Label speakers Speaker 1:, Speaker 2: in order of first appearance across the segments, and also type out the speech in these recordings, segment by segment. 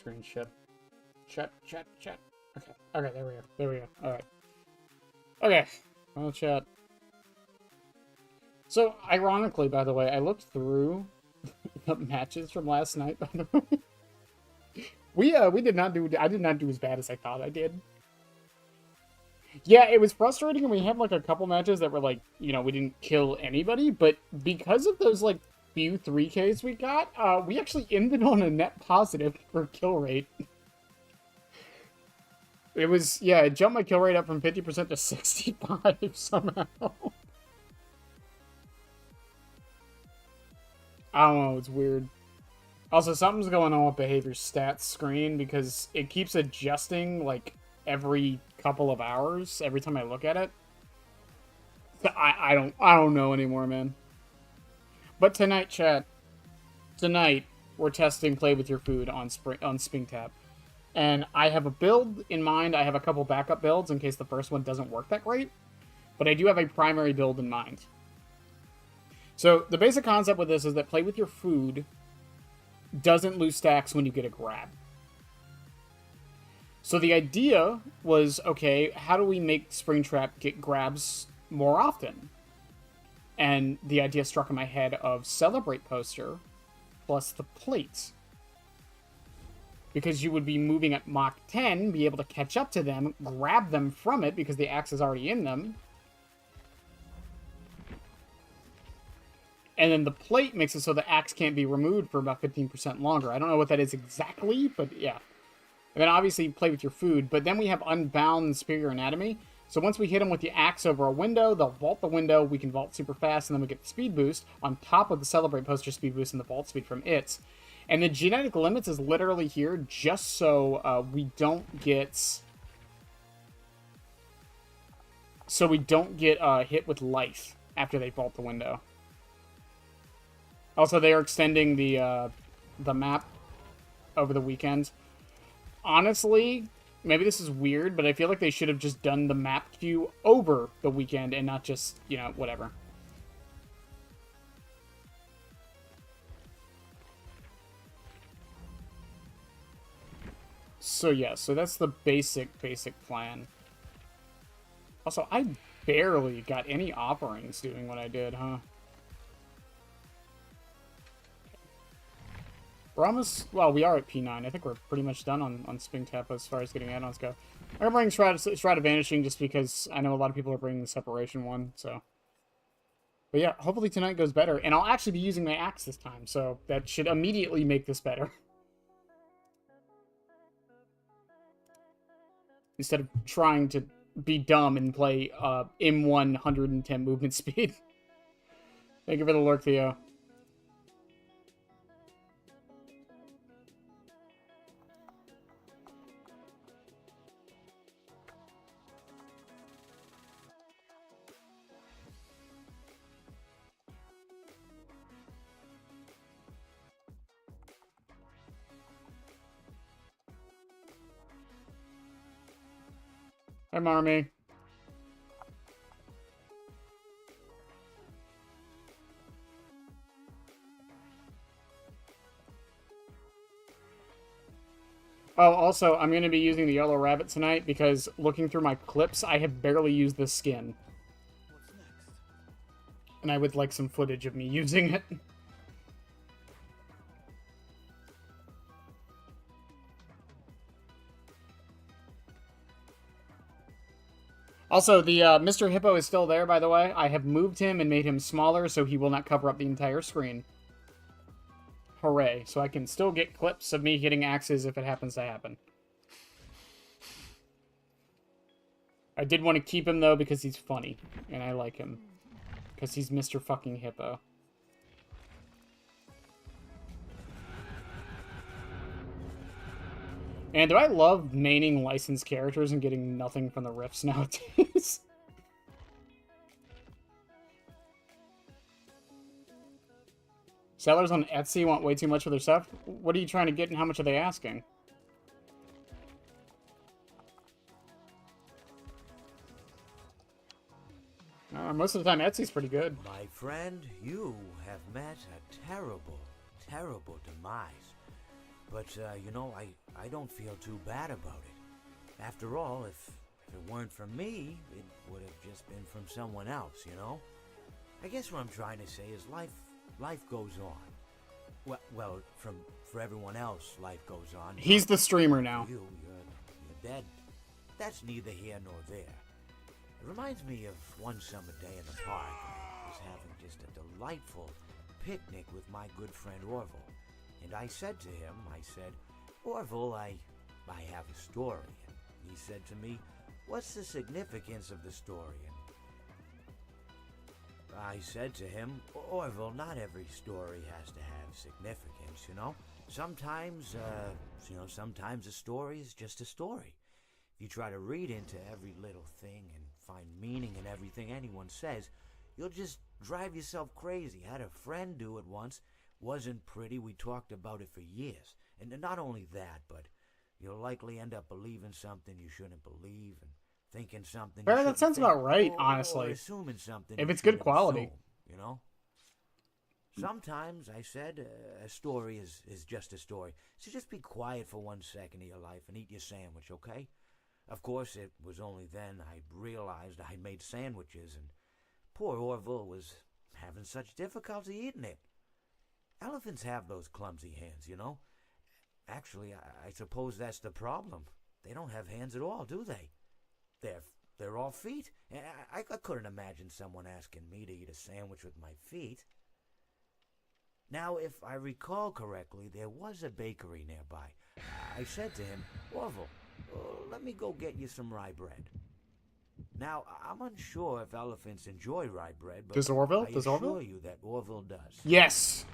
Speaker 1: sharing screen. Shit. Chat. Okay. Okay, there we go. Alright. Okay. Well, chat. So, ironically, by the way, I looked through the matches from last night, by the way. We did not do... I did not do as bad as I thought I did. Yeah, it was frustrating, and we had, like, a couple matches that were, like, you know, we didn't kill anybody, but because of those, like, few 3Ks we got, we actually ended on a net positive for kill rate. It was, yeah, it jumped my kill rate up from 50% to 65 somehow. I don't know, it's weird. Also, something's going on with behavior stats screen because it keeps adjusting, like, every couple of hours, every time I look at it. So I don't know anymore, man. But tonight, chat, tonight, we're testing Play With Your Food on springtrap. And I have a build in mind. I have a couple backup builds in case the first one doesn't work that great. But I do have a primary build in mind. So, the basic concept with this is that Play With Your Food doesn't lose stacks when you get a grab. So the idea was, okay, how do we make Springtrap get grabs more often? And the idea struck in my head of Celebrate Poster plus the plates. Because you would be moving at Mach 10, be able to catch up to them, grab them from it because the axe is already in them. And then the plate makes it so the axe can't be removed for about 15% longer. I don't know what that is exactly, but yeah. And then obviously Play With Your Food, but then we have Unbound and Superior Anatomy. So once we hit them with the axe over a window, they'll vault the window, we can vault super fast, and then we get the speed boost on top of the Celebrate Poster speed boost and the vault speed from it. And the genetic limits is literally here just so we don't get... So we don't get hit with life after they vault the window. Also, they are extending the map over the weekend. Honestly, maybe this is weird, but I feel like they should have just done the map queue over the weekend and not just, you know, whatever. So yeah, so that's the basic plan. Also, I barely got any offerings doing what I did, huh? We're almost, well, we are at P9. I think we're pretty much done on springtrap as far as getting add-ons go. I'm bringing Shroud of Vanishing just because I know a lot of people are bringing the Separation one, so. But yeah, hopefully tonight goes better. And I'll actually be using my axe this time, so that should immediately make this better. Instead of trying to be dumb and play M1 110 movement speed. Thank you for the lurk, Theo. Hi, Marmy. Oh, also, I'm going to be using the Yellow Rabbit tonight because looking through my clips, I have barely used this skin.
Speaker 2: What's next?
Speaker 1: And I would like some footage of me using it. Also, the Mr. Hippo is still there, by the way. I have moved him and made him smaller so he will not cover up the entire screen. Hooray. So I can still get clips of me hitting axes if it happens to happen. I did want to keep him, though, because he's funny. And I like him. Because he's Mr. fucking Hippo. And do I love maining licensed characters and getting nothing from the riffs nowadays? Sellers on Etsy want way too much for their stuff? What are you trying to get and how much are they asking? Most of the time, Etsy's pretty good.
Speaker 2: My friend, you have met a terrible, terrible demise. But, you know, I I don't feel too bad about it. After all, if it weren't from me, it would have just been from someone else, you know? I guess what I'm trying to say is life goes on. Well, for everyone else, life goes on.
Speaker 1: He's the streamer now.
Speaker 2: You're dead. That's neither here nor there. It reminds me of one summer day in the park. I was having just a delightful picnic with my good friend Orville. And I said to him, Orville, I have a story. And he said to me, what's the significance of the story? And I said to him, Orville, not every story has to have significance, you know? Sometimes a story is just a story. If you try to read into every little thing and find meaning in everything anyone says, you'll just drive yourself crazy. I had a friend do it once. Wasn't pretty. We talked about it for years. And not only that, but you'll likely end up believing something you shouldn't believe and thinking something you
Speaker 1: That
Speaker 2: shouldn't
Speaker 1: sounds
Speaker 2: think,
Speaker 1: about right,
Speaker 2: or
Speaker 1: honestly.
Speaker 2: assuming something
Speaker 1: If
Speaker 2: you
Speaker 1: it's good
Speaker 2: shouldn't
Speaker 1: quality.
Speaker 2: assume, you know? Sometimes, I said, a story is just a story. So just be quiet for 1 second of your life and eat your sandwich, okay? Of course, it was only then I realized I made sandwiches, and poor Orville was having such difficulty eating it. Elephants have those clumsy hands, you know? Actually, I suppose that's the problem. They don't have hands at all, do they? They're all feet. I couldn't imagine someone asking me to eat a sandwich with my feet. Now, if I recall correctly, there was a bakery nearby. I said to him, Orville, let me go get you some rye bread. Now, I'm unsure if elephants enjoy rye bread, but I assure you that Orville does.
Speaker 1: Yes.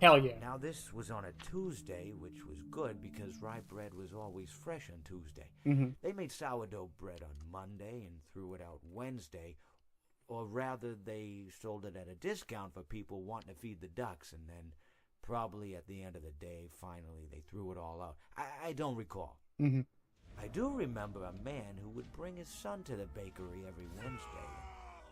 Speaker 1: Hell yeah.
Speaker 2: Now, this was on a Tuesday, which was good because rye bread was always fresh on Tuesday.
Speaker 1: Mm-hmm.
Speaker 2: They made sourdough bread on Monday and threw it out Wednesday. Or rather, they sold it at a discount for people wanting to feed the ducks, and then probably at the end of the day, finally, they threw it all out. I don't recall.
Speaker 1: Mm-hmm.
Speaker 2: I do remember a man who would bring his son to the bakery every Wednesday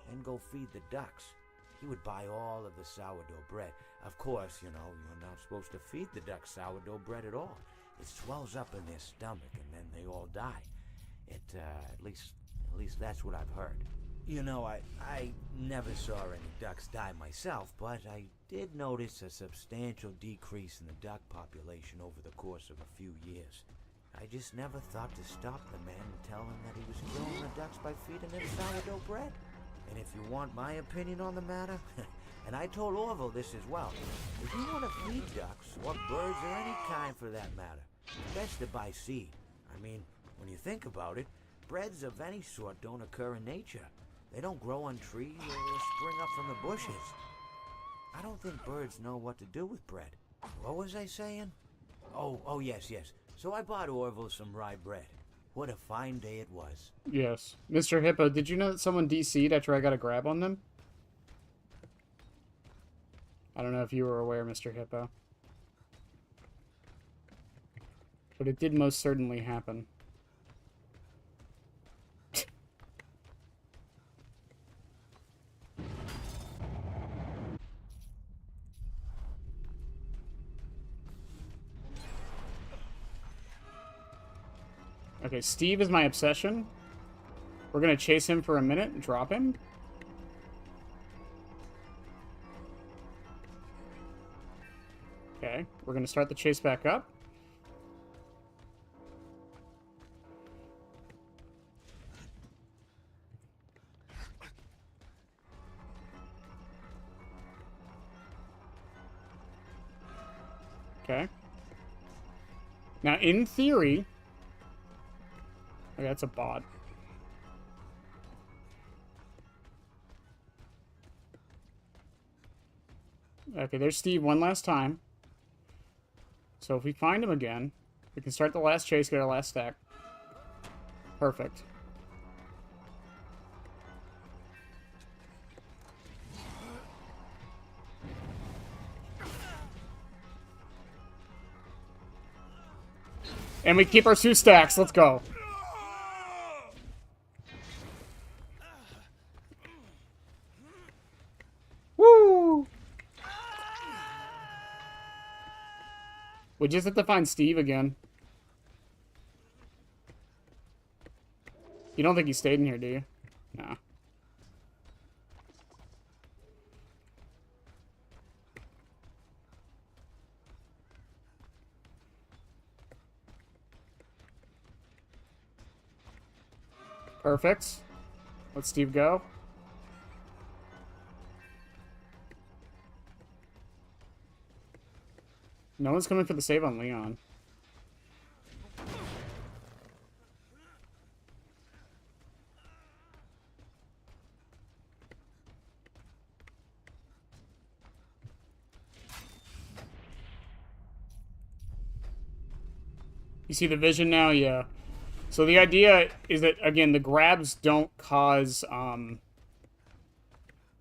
Speaker 2: and go feed the ducks. He would buy all of the sourdough bread. Of course, you know, you're not supposed to feed the ducks sourdough bread at all. It swells up in their stomach, and then they all die. At least that's what I've heard. You know, I never saw any ducks die myself, but I did notice a substantial decrease in the duck population over the course of a few years. I just never thought to stop the man and tell him that he was killing the ducks by feeding them sourdough bread. And if you want my opinion on the matter, and I told Orville this as well, if you want to feed ducks, or birds, or any kind for that matter, it's best to buy seed. I mean, when you think about it, breads of any sort don't occur in nature. They don't grow on trees or spring up from the bushes. I don't think birds know what to do with bread. What was I saying? Oh, yes. So I bought Orville some rye bread. What a fine day it was.
Speaker 1: Yes. Mr. Hippo, did you know that someone DC'd after I got a grab on them? I don't know if you were aware, Mr. Hippo. But it did most certainly happen. Okay, Steve is my obsession. We're gonna chase him for a minute and drop him. Okay, we're gonna start the chase back up. Okay. Now, in theory... Okay, that's a bot. Okay, there's Steve one last time. So if we find him again, we can start the last chase, get our last stack. Perfect. And we keep our 2 stacks. Let's go. Woo! We just have to find Steve again. You don't think he stayed in here, do you? No. Perfect. Let Steve go. No one's coming for the save on Leon. You see the vision now? Yeah. So the idea is that, again, the grabs don't cause,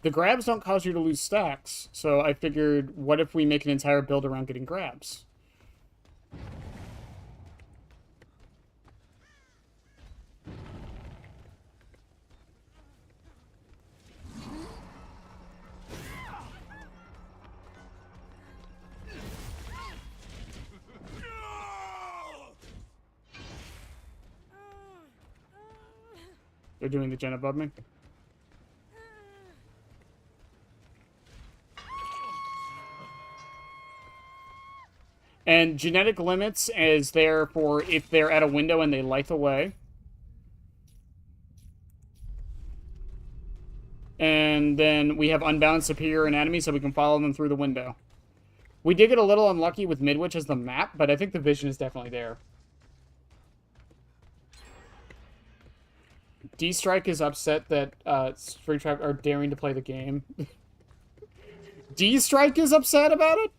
Speaker 1: the grabs don't cause you to lose stacks. So I figured, what if we make an entire build around getting grabs? They're doing the gen above me. And genetic limits is there for if they're at a window and they light away. And then we have unbound superior anatomy, so we can follow them through the window. We did get a little unlucky with Midwich as the map, but I think the vision is definitely there. D-Strike is upset that Springtrap are daring to play the game. D-Strike is upset about it?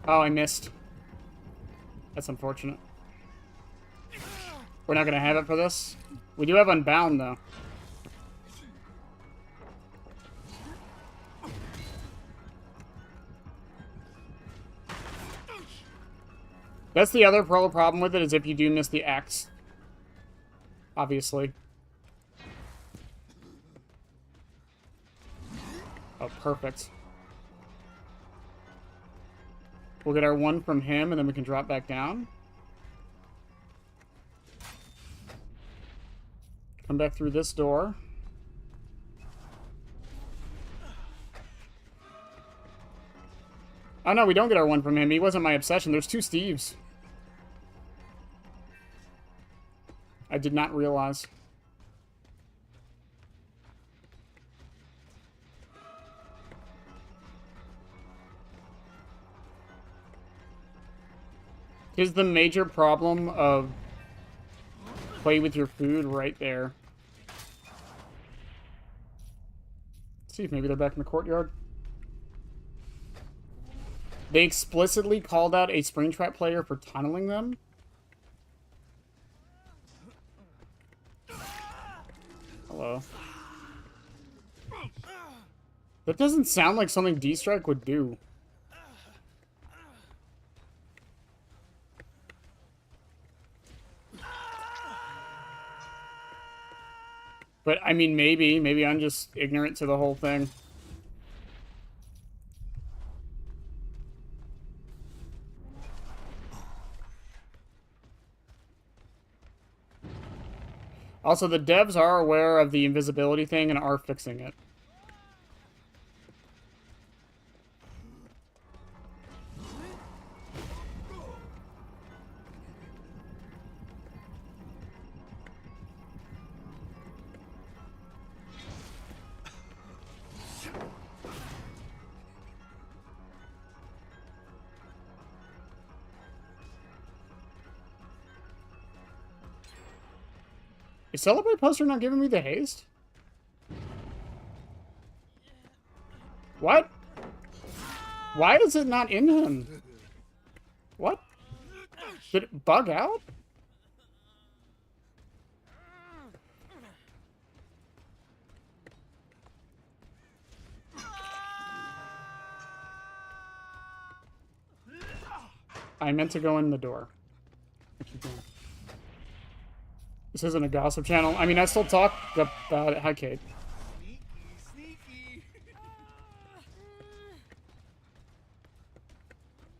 Speaker 1: Oh, I missed. That's unfortunate. We're not going to have it for this. We do have Unbound, though. That's the other problem with it, is if you do miss the axe. Obviously. Oh, perfect. We'll get our one from him, and then we can drop back down. Come back through this door. Oh, no, we don't get our one from him. He wasn't my obsession. There's two Steves. I did not realize. Here's the major problem of play with your food right there. Let's see if maybe they're back in the courtyard. They explicitly called out a Springtrap player for tunneling them. Hello. That doesn't sound like something D-Strike would do. But, I mean, maybe I'm just ignorant to the whole thing. Also, the devs are aware of the invisibility thing and are fixing it. Is Celebrate Poster not giving me the haste? What? Why is it not in him? What? Did it bug out? I meant to go in the door. This isn't a gossip channel. I mean, I still talk about it. Hi, Kate.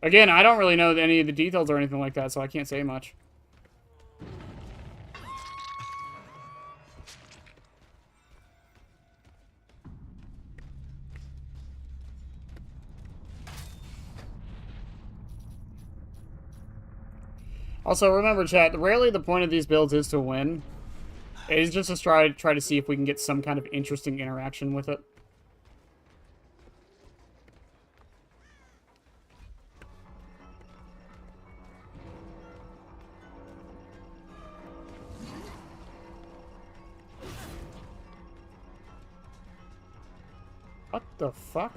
Speaker 1: Again, I don't really know any of the details or anything like that, so I can't say much. Also, remember, chat, rarely the point of these builds is to win. It is just to try to see if we can get some kind of interesting interaction with it. What the fuck?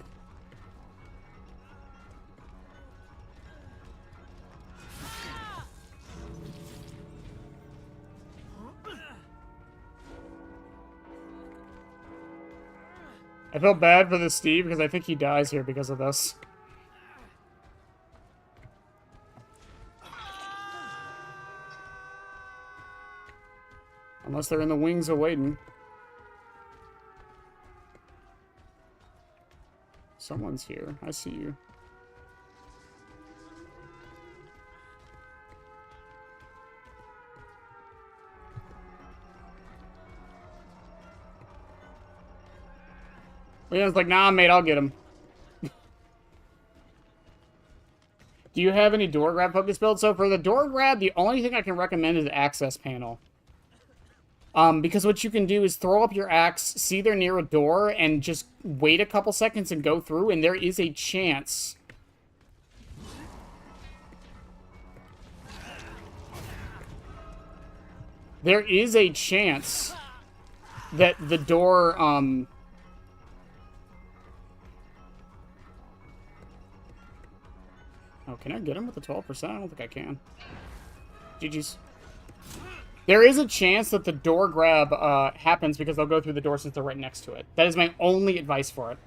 Speaker 1: I feel bad for this Steve because I think he dies here because of this. Unless they're in the wings awaiting. Someone's here. I see you. Leon's like, nah, mate, I'll get him. Do you have any door grab focus build? So for the door grab, the only thing I can recommend is the access panel. Because what you can do is throw up your axe, see they're near a door, and just wait a couple seconds and go through, and there is a chance. There is a chance that the door, Oh, can I get him with the 12%? I don't think I can. GG's. There is a chance that the door grab happens because they'll go through the door since they're right next to it. That is my only advice for it.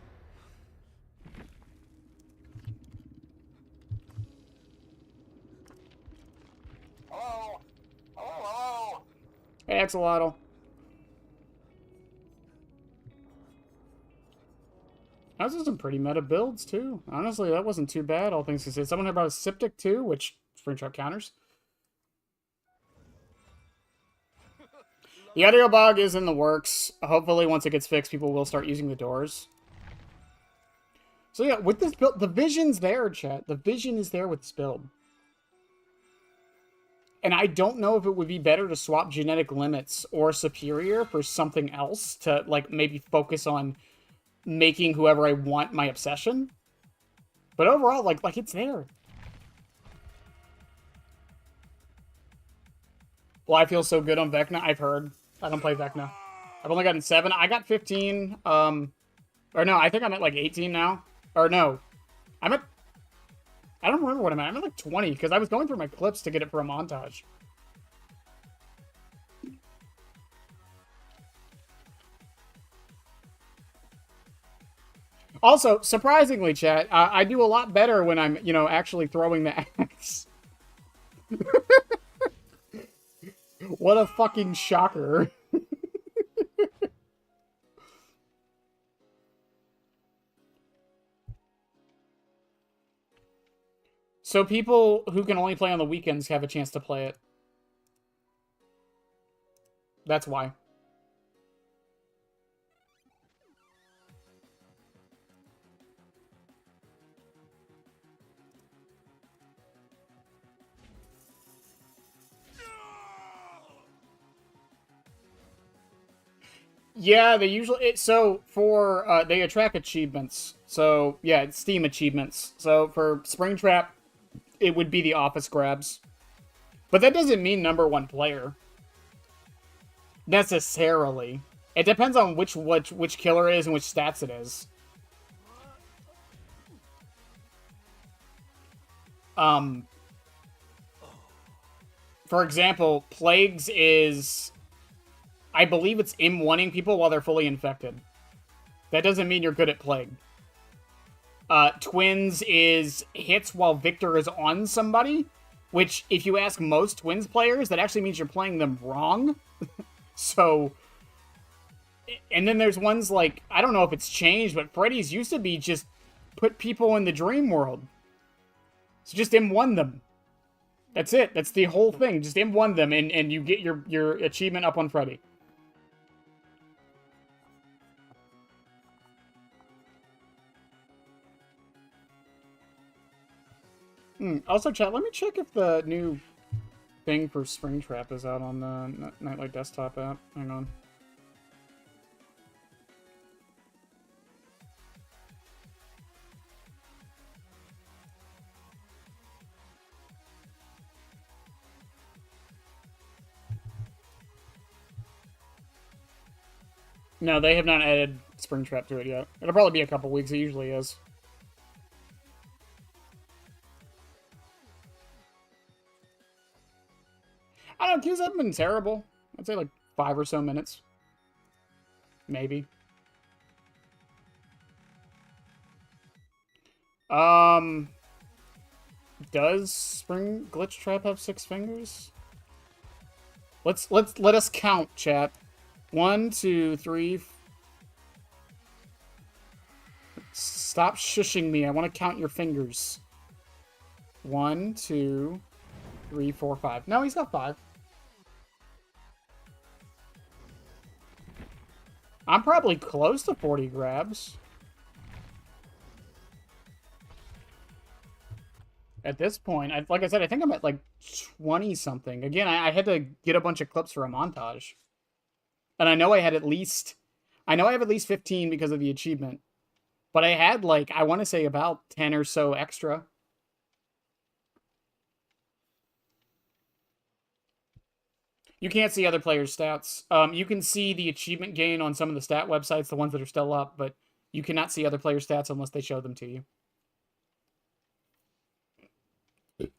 Speaker 3: Hello? Hello?
Speaker 1: Hey, Axolotl. Those are some pretty meta builds, too. Honestly, that wasn't too bad, all things considered. Someone had brought a Siptic, too, which Springtrap counters. The audio bug is in the works. Hopefully, once it gets fixed, people will start using the doors. So, yeah, with this build, the vision's there, chat. The vision is there with this build. And I don't know if it would be better to swap genetic limits or superior for something else to, like, maybe focus on making whoever I want my obsession. But overall, like it's there. Well, I feel so good on Vecna. I've heard. I don't play Vecna. I've only gotten 7. I got 15. Or no, I think I'm at like 18 now. Or no. I'm at... I don't remember what I'm at. I'm at like 20 because I was going through my clips to get it for a montage. Also, surprisingly, chat, I do a lot better when I'm, you know, actually throwing the axe. What a fucking shocker. So people who can only play on the weekends have a chance to play it. That's why. Yeah, they usually... they attract achievements. So, yeah, it's Steam achievements. So, for Springtrap, it would be the office grabs. But that doesn't mean #1 player. Necessarily. It depends on which killer it is and which stats it is. For example, Plagues is... I believe it's M1ing people while they're fully infected. That doesn't mean you're good at Plague. Twins is hits while Victor is on somebody, which, if you ask most Twins players, that actually means you're playing them wrong. So, and then there's ones like, I don't know if it's changed, but Freddy's used to be just put people in the dream world. So just M1 them. That's it. That's the whole thing. Just M1 them, and you get your achievement up on Freddy. Also, chat, let me check if the new thing for Springtrap is out on the Nightlight desktop app. Hang on. No, they have not added Springtrap to it yet. It'll probably be a couple weeks. It usually is. I don't know, queues haven't been terrible. I'd say like 5 or so minutes. Maybe. Does Spring Glitch Trap have 6 fingers? Let us count, chat. 1, 2, 3. Stop shushing me. I want to count your fingers. 1, 2, 3, 4, 5. No, he's got 5. I'm probably close to 40 grabs. At this point, like I said, I think I'm at like 20-something. Again, I had to get a bunch of clips for a montage. And I know I had at least... I know I have at least 15 because of the achievement. But I had, like, I want to say about 10 or so extra. You can't see other players' stats. You can see the achievement gain on some of the stat websites, the ones that are still up, but you cannot see other players' stats unless they show them to you.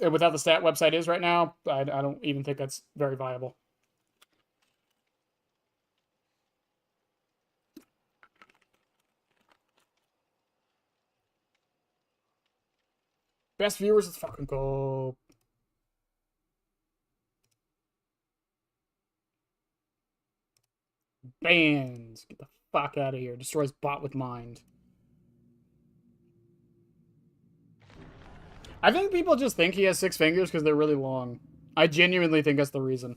Speaker 1: And with how the stat website is right now, I don't even think that's very viable. Best viewers, let's fucking go. Bans. Get the fuck out of here. Destroys bot with mind. I think people just think he has 6 fingers because they're really long. I genuinely think that's the reason.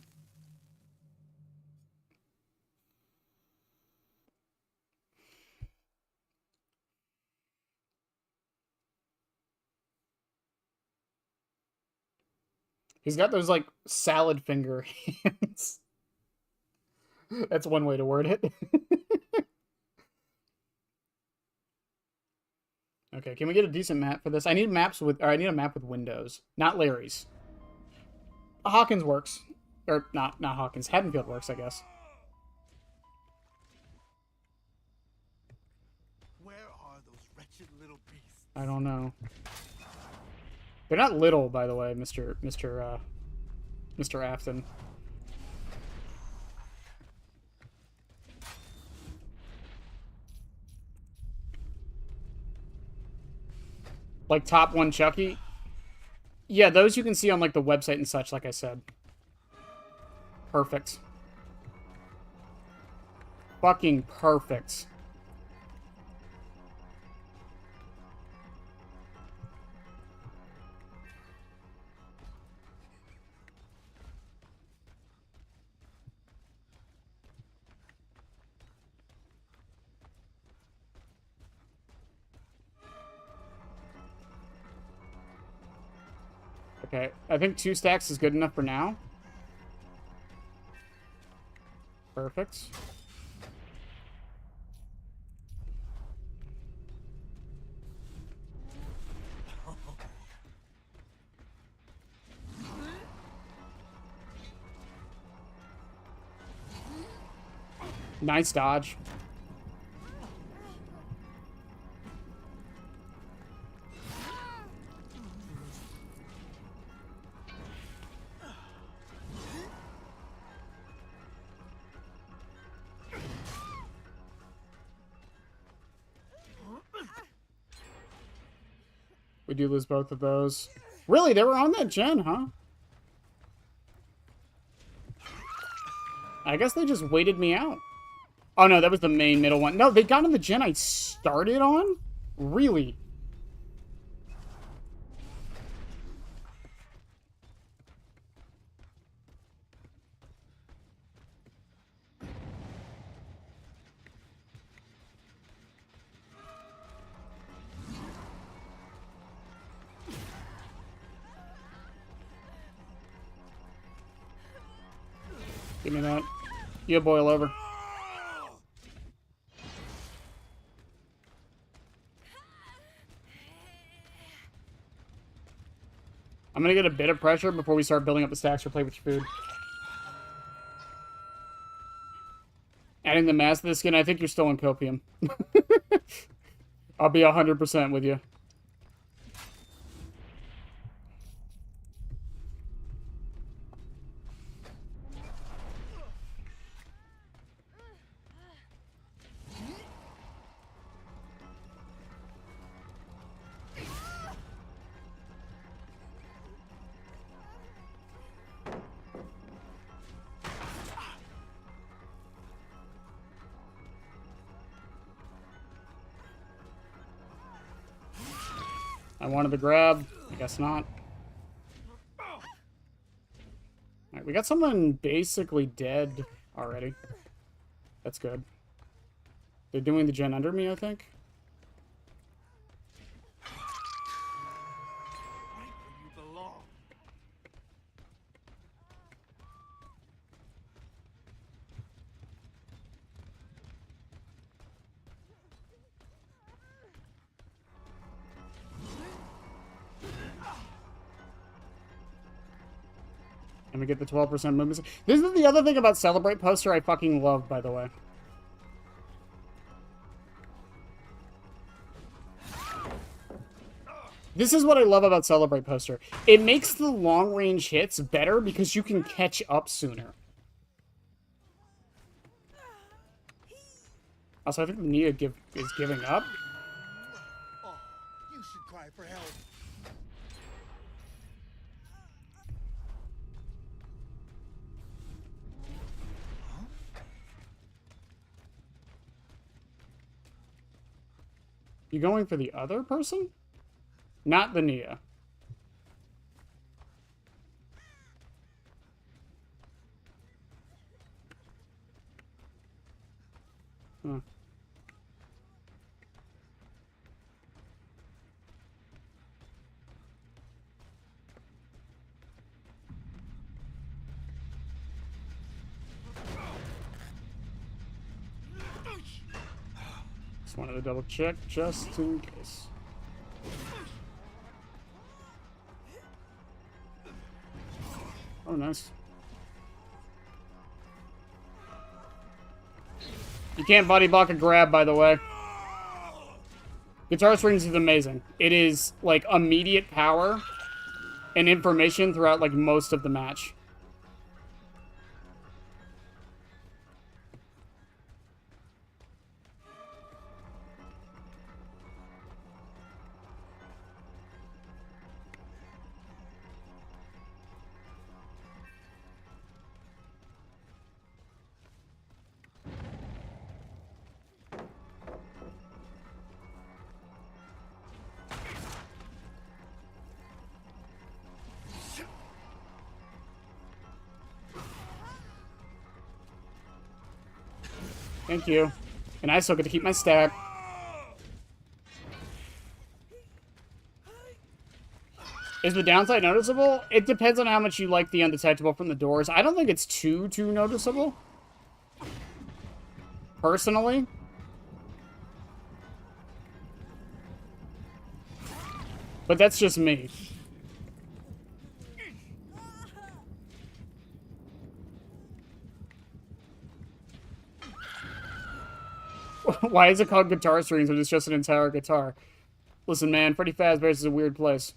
Speaker 1: He's got those, like, salad finger hands. That's one way to word it. Okay, can we get a decent map for this? I need maps with, or I need a map with windows, not Larry's. Hawkins works, or not Hawkins. Haddonfield works, I guess.
Speaker 4: Where are those wretched little beasts?
Speaker 1: I don't know. They're not little, by the way, Mr. Afton. Like top 1 Chucky? Yeah, those you can see on like the website and such, like I said. Perfect. Fucking perfect. Okay, I think 2 stacks is good enough for now. Perfect. Nice dodge. We do lose both of those. Really? They were on that gen, huh? I guess they just waited me out. Oh, no, that was the main middle one. No, they got on the gen I started on? Really? Give me that. You boil over. I'm gonna get a bit of pressure before we start building up the stacks for play with your food. Adding the mass to the skin, I think you're still in copium. I'll be 100% with you. I wanted to grab. I guess not. Alright, we got someone basically dead already. That's good. They're doing the gen under me, I think.
Speaker 4: Right where you belong.
Speaker 1: And we get the 12% movement. This is the other thing about Celebrate poster I fucking love, by the way. This is what I love about Celebrate poster. It makes the long-range hits better because you can catch up sooner. Also, I think Nia is giving up.
Speaker 4: Oh, you should cry for help.
Speaker 1: You going for the other person? Not the Nia. Huh. Just wanted to double check just in case. Oh, nice. You can't body block a grab, by the way. Guitar Strings is amazing. It is, like, immediate power and information throughout, like, most of the match. Thank you. And I still get to keep my stack. Is the downside noticeable? It depends on how much you like the undetectable from the doors. I don't think it's too noticeable. Personally. But that's just me. Why is it called Guitar Strings when it's just an entire guitar? Listen, man, Freddy Fazbear's is a weird place.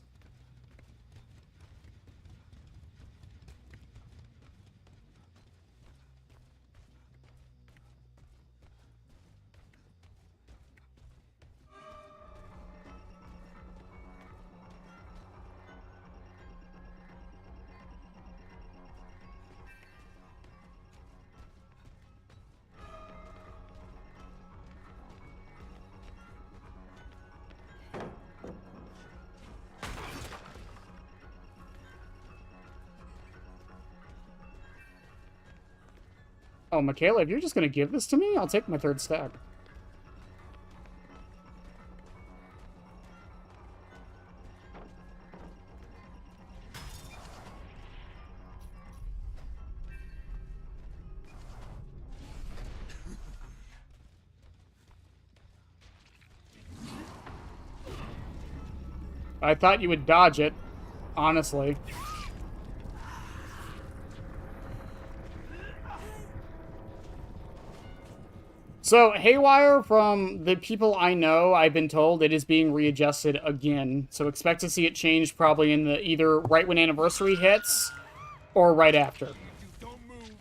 Speaker 1: Oh, Michaela, if you're just gonna give this to me, I'll take my 3rd stack. I thought you would dodge it, honestly. So, Haywire, from the people I know, I've been told it is being readjusted again. So expect to see it change probably in the either right when anniversary hits or right after.
Speaker 4: Don't move.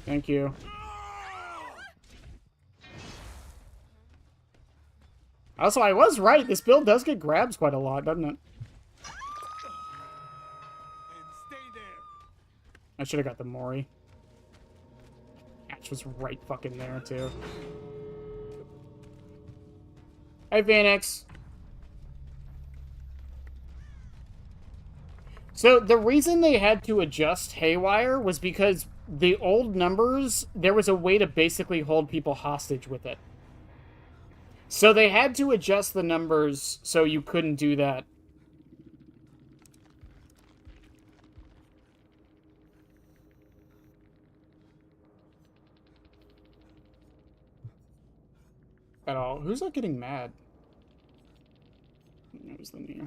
Speaker 1: Thank you. Also, I was right. This build does get grabs quite a lot, doesn't it?
Speaker 4: And stay there.
Speaker 1: I should have got the Mori. Ash was right fucking there, too. Hey, Phoenix. So, the reason they had to adjust Haywire was because the old numbers, there was a way to basically hold people hostage with it. So they had to adjust the numbers so you couldn't do that. At all. Who's not getting mad? It was the Nia.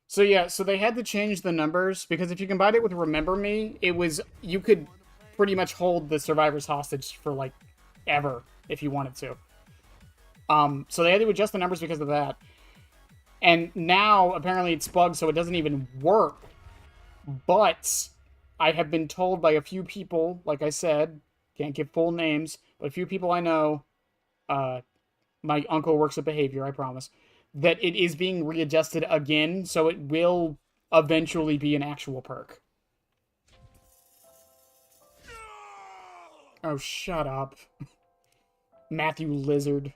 Speaker 1: So yeah, so they had to change the numbers because if you combined it with Remember Me, it was, you could pretty much hold the survivors hostage for like ever if you wanted to. So they had to adjust the numbers because of that. And now apparently it's bugged so it doesn't even work. But I have been told by a few people, like I said, can't give full names, but a few people I know, my uncle works at Behavior, I promise, that it is being readjusted again, so it will eventually be an actual perk. Oh, shut up. Matthew Lizard.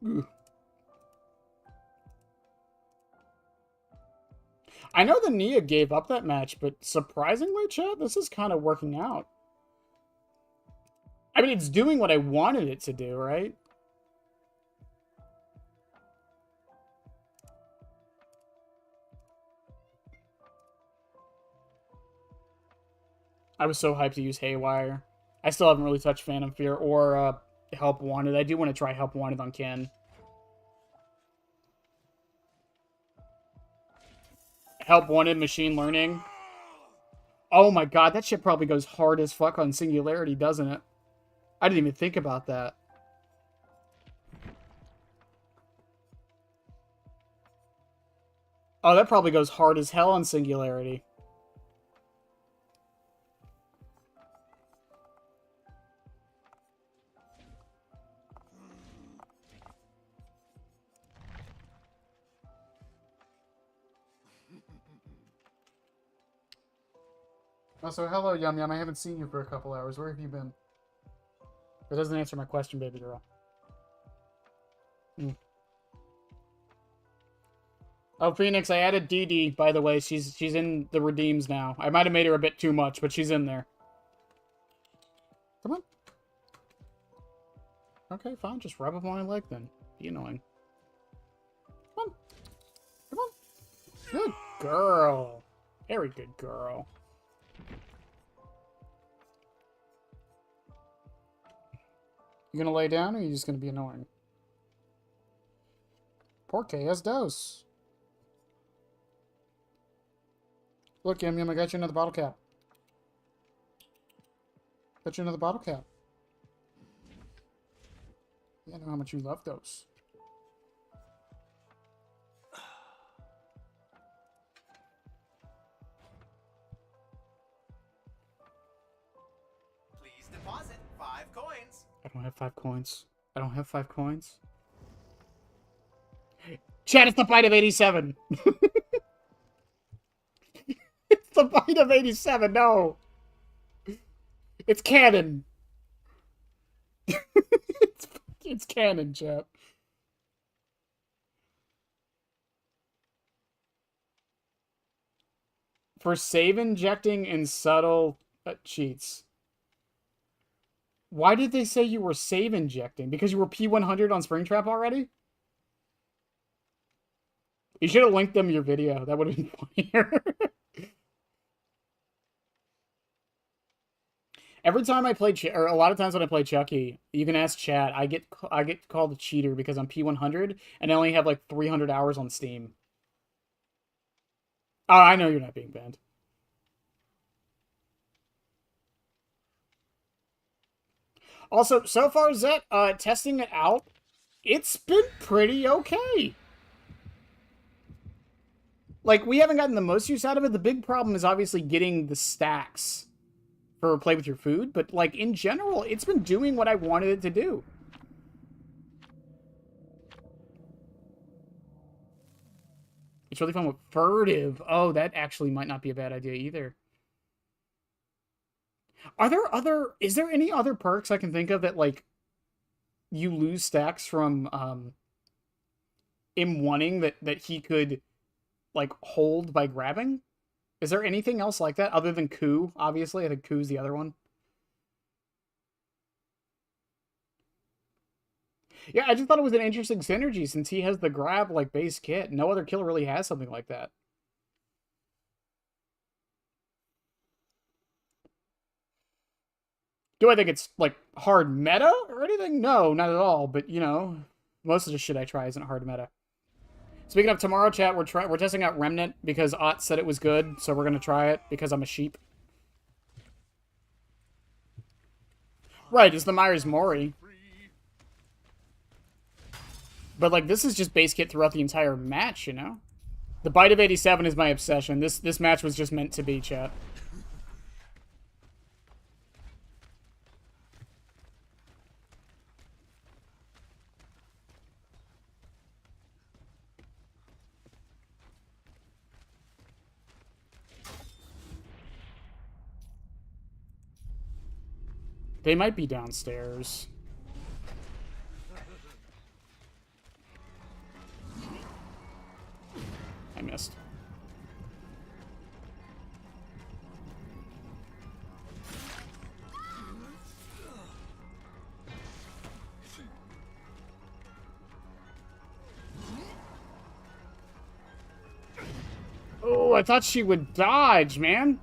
Speaker 1: Ugh. I know the Nia gave up that match, but surprisingly, chat, this is kind of working out. I mean, it's doing what I wanted it to do, right? I was so hyped to use Haywire. I still haven't really touched Phantom Fear or Help Wanted. I do want to try Help Wanted on Ken. Help Wanted Machine Learning. Oh my god, that shit probably goes hard as fuck on Singularity, doesn't it? I didn't even think about that. Oh, that probably goes hard as hell on Singularity. Also, hello, Yum Yum. I haven't seen you for a couple hours. Where have you been? That doesn't answer my question, baby girl. Oh, Phoenix, I added Dee Dee, by the way. She's in the redeems now. I might have made her a bit too much, but she's in there. Come on. Okay, fine. Just rub up my leg then. Be annoying. Come on. Come on. Good girl. Very good girl. You gonna lay down, or are you just gonna be annoying? Porque es dos. Look, Yum Yum, I got you another bottle cap. Got you another bottle cap. Yeah, I know how much you love those.
Speaker 5: Please deposit 5 coins.
Speaker 1: I don't have 5 coins. I don't have 5 coins. Chat, it's the bite of 87. It's the bite of 87, no. It's canon. it's canon, chat. For save injecting and subtle cheats. Why did they say you were save injecting? Because you were P100 on Springtrap already? You should have linked them your video. That would have been funnier. Every time I play, or a lot of times when I play Chucky, you can ask chat. I get called a cheater because I'm P100 and I only have like 300 hours on Steam. Oh, I know you're not being banned. Also, so far, Zet, testing it out, it's been pretty okay. Like, we haven't gotten the most use out of it. The big problem is obviously getting the stacks for play with your food, but, like, in general, it's been doing what I wanted it to do. It's really fun with furtive. Oh, that actually might not be a bad idea either. Is there any other perks I can think of that, like, you lose stacks from, him wanting that he could, like, hold by grabbing? Is there anything else like that other than Coup? Obviously, I think Coup's the other one. Yeah, I just thought it was an interesting synergy since he has the grab, like, base kit. No other killer really has something like that. Do I think it's, like, hard meta or anything? No, not at all. But, you know, most of the shit I try isn't hard meta. Speaking of tomorrow, chat, we're testing out Remnant because Ott said it was good, so we're going to try it because I'm a sheep. Right, it's the Myers-Mori. But, like, this is just base kit throughout the entire match, you know? The bite of 87 is my obsession. This match was just meant to be, chat. They might be downstairs. I missed. Oh, I thought she would dodge, man.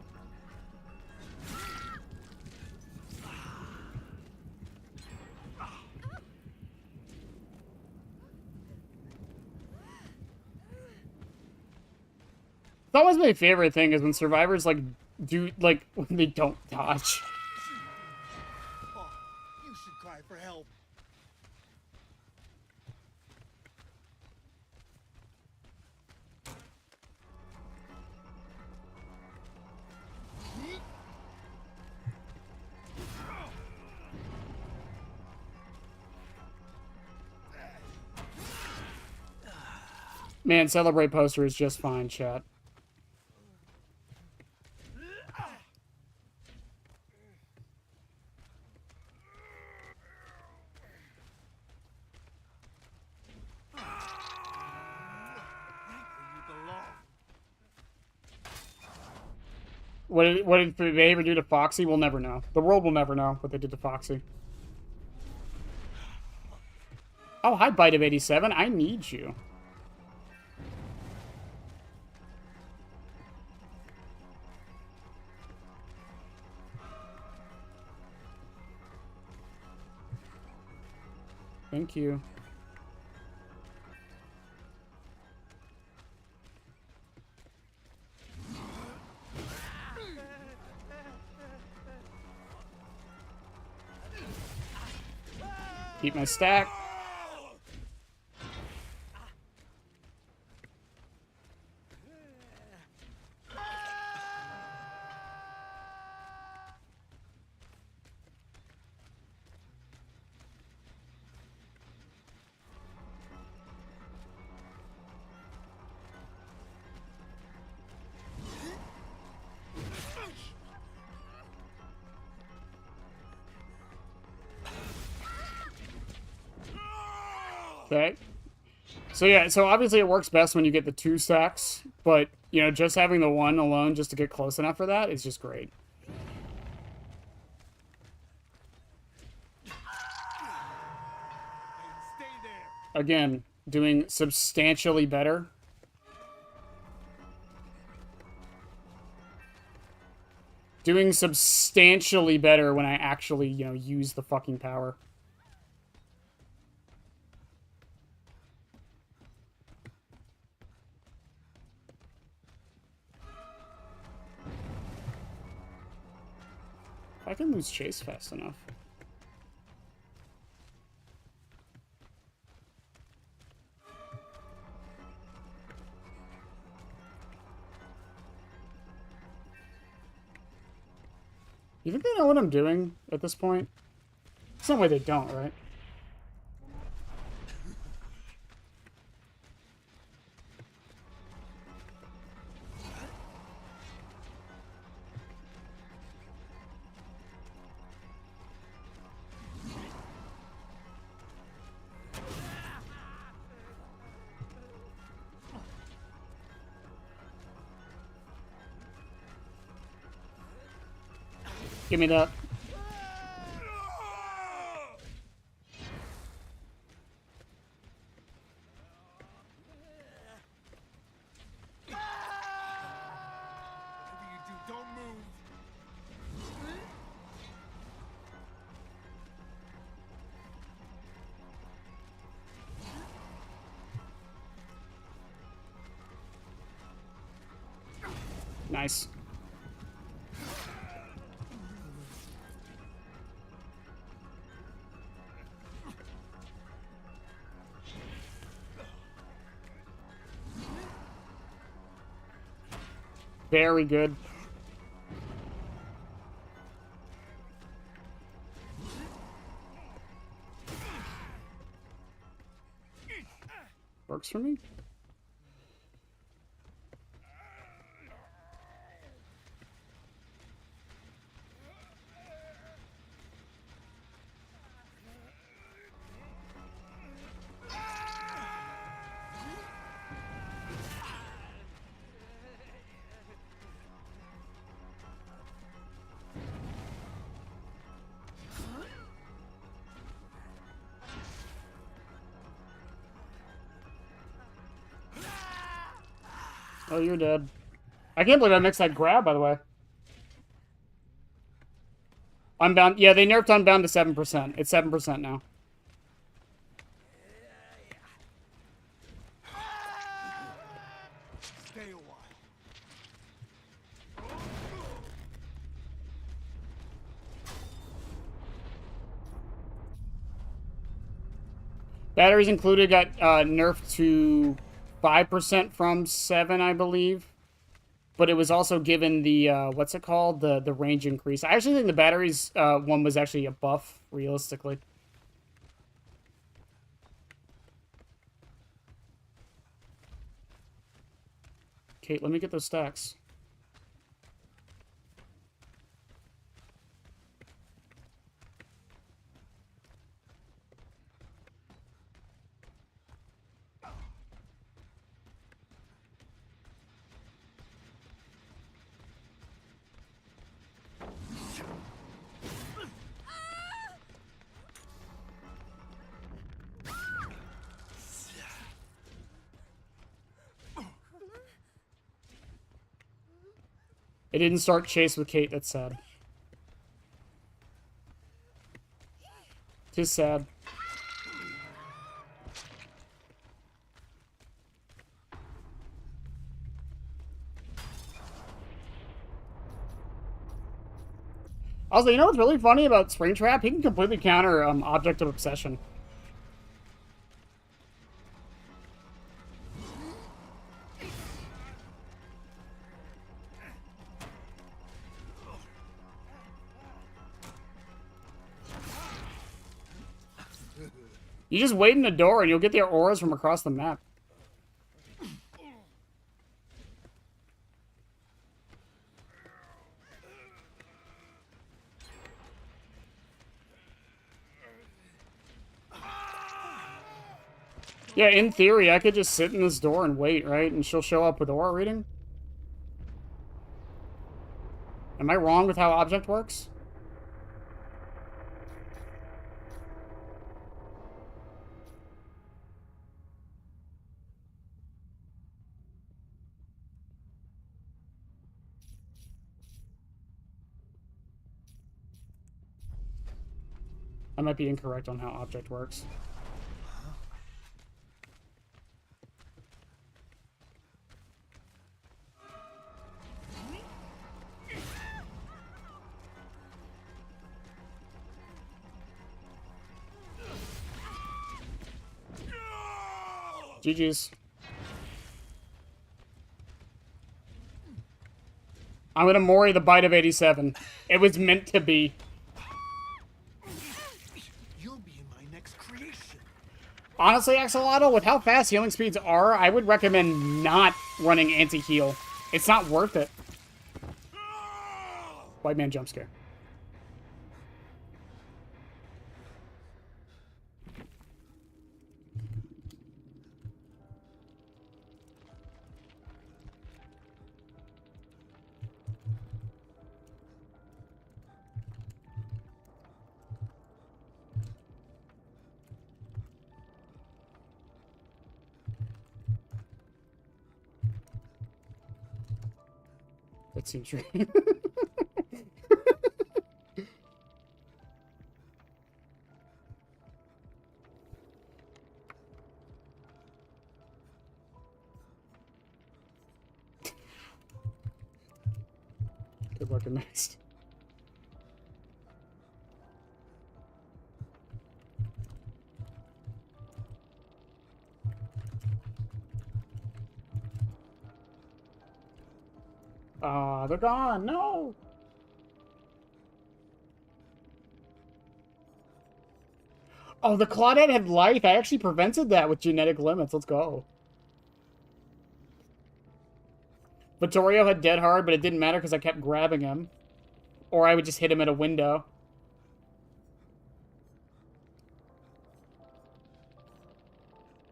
Speaker 1: That was my favorite thing is when survivors, like, do, like, when they don't dodge.
Speaker 4: Oh, you should cry for help.
Speaker 1: Man, Celebrate poster is just fine, chat. What did they ever do to Foxy? We'll never know. The world will never know what they did to Foxy. Oh, hi, Bite of 87. I need you. Thank you. Keep my stack. Okay. So yeah, so obviously it works best when you get the 2 stacks, but, you know, just having the 1 alone just to get close enough for that is just great. Again, doing substantially better. Doing substantially better when I actually, you know, use the fucking power. I can lose chase fast enough. You think they know what I'm doing at this point? Some way they don't, right? Give me that. Nice. Very good. Works for me. Oh, you're dead. I can't believe I mixed that grab, by the way. Unbound. Yeah, they nerfed Unbound to 7%. It's 7% now.
Speaker 4: Stay a while.
Speaker 1: Batteries included got nerfed to 5% from 7, I believe. But it was also given the, what's it called? The range increase. I actually think the batteries one was actually a buff, realistically. Kate, let me get those stacks. It didn't start chase with Kate, that's sad. 'Tis sad. Also, you know what's really funny about Springtrap? He can completely counter Object of Obsession. You just wait in the door and you'll get their auras from across the map. Yeah, in theory, I could just sit in this door and wait, right? And she'll show up with aura reading? Am I wrong with how object works? I might be incorrect on how object works. GG's. I'm gonna Mori the bite of 87. It was meant to be.
Speaker 4: You'll be in my next creation.
Speaker 1: Honestly, Axolotl, with how fast healing speeds are, I would recommend not running anti-heal. It's not worth it. White man jump scare. That seems right. Good luck in next. Ah, they're gone. No. Oh, the Claudette had life. I actually prevented that with genetic limits. Let's go. Vittorio had dead hard, but it didn't matter because I kept grabbing him. Or I would just hit him at a window.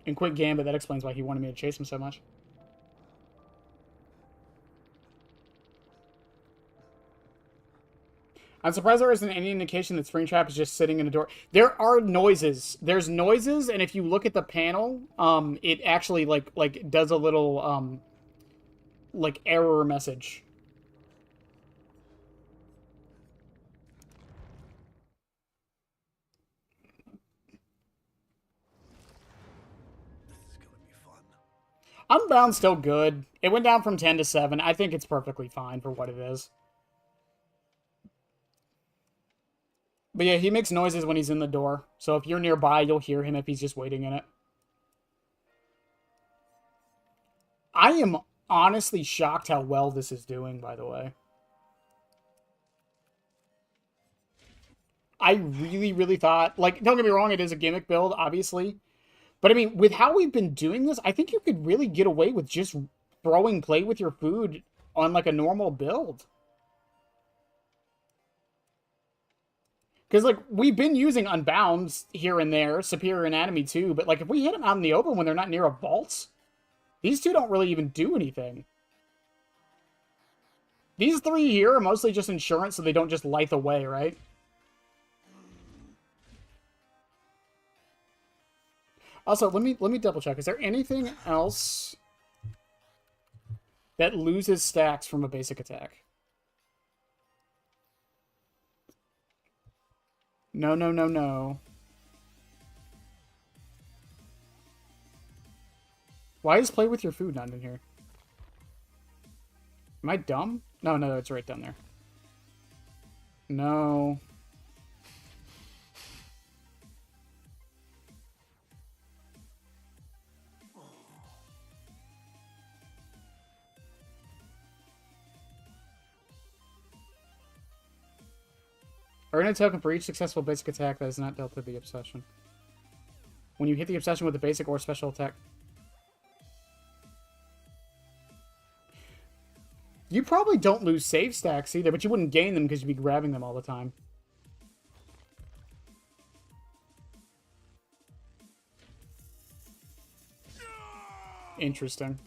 Speaker 1: And quick gambit, that explains why he wanted me to chase him so much. I'm surprised there isn't any indication that Springtrap is just sitting in the door. There are noises. There's noises, and if you look at the panel, it actually like does a little like error message.
Speaker 4: This is gonna be fun.
Speaker 1: Unbound's still good. It went down from 10 to 7. I think it's perfectly fine for what it is. But yeah, he makes noises when he's in the door. So if you're nearby, you'll hear him if he's just waiting in it. I am honestly shocked how well this is doing, by the way. I really, really thought... Like, don't get me wrong, it is a gimmick build, obviously. But I mean, with how we've been doing this, I think you could really get away with just throwing plate with your food on, like, a normal build. Because, like, we've been using Unbounds here and there, Superior Anatomy too, but, like, if we hit them out in the open when they're not near a vault, these two don't really even do anything. These three here are mostly just insurance so they don't just light away, right? Also, let me double check. Is there anything else that loses stacks from a basic attack? No, no, no, no. Why is play with your food not in here? Am I dumb? No, no, it's right down there. No. Earn a token for each successful basic attack that is not dealt to the obsession. When you hit the obsession with a basic or special attack. You probably don't lose save stacks either, but you wouldn't gain them because you'd be grabbing them all the time. Interesting.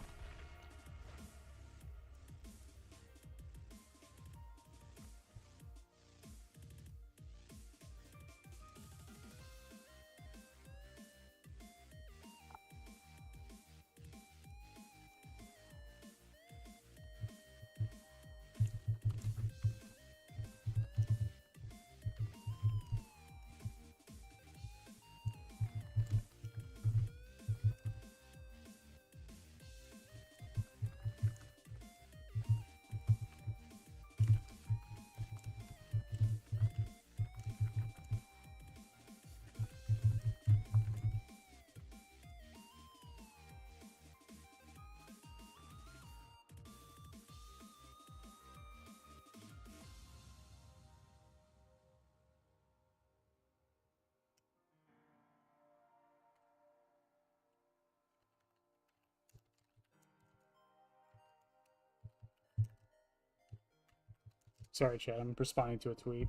Speaker 1: Sorry, chat. I'm responding to a tweet.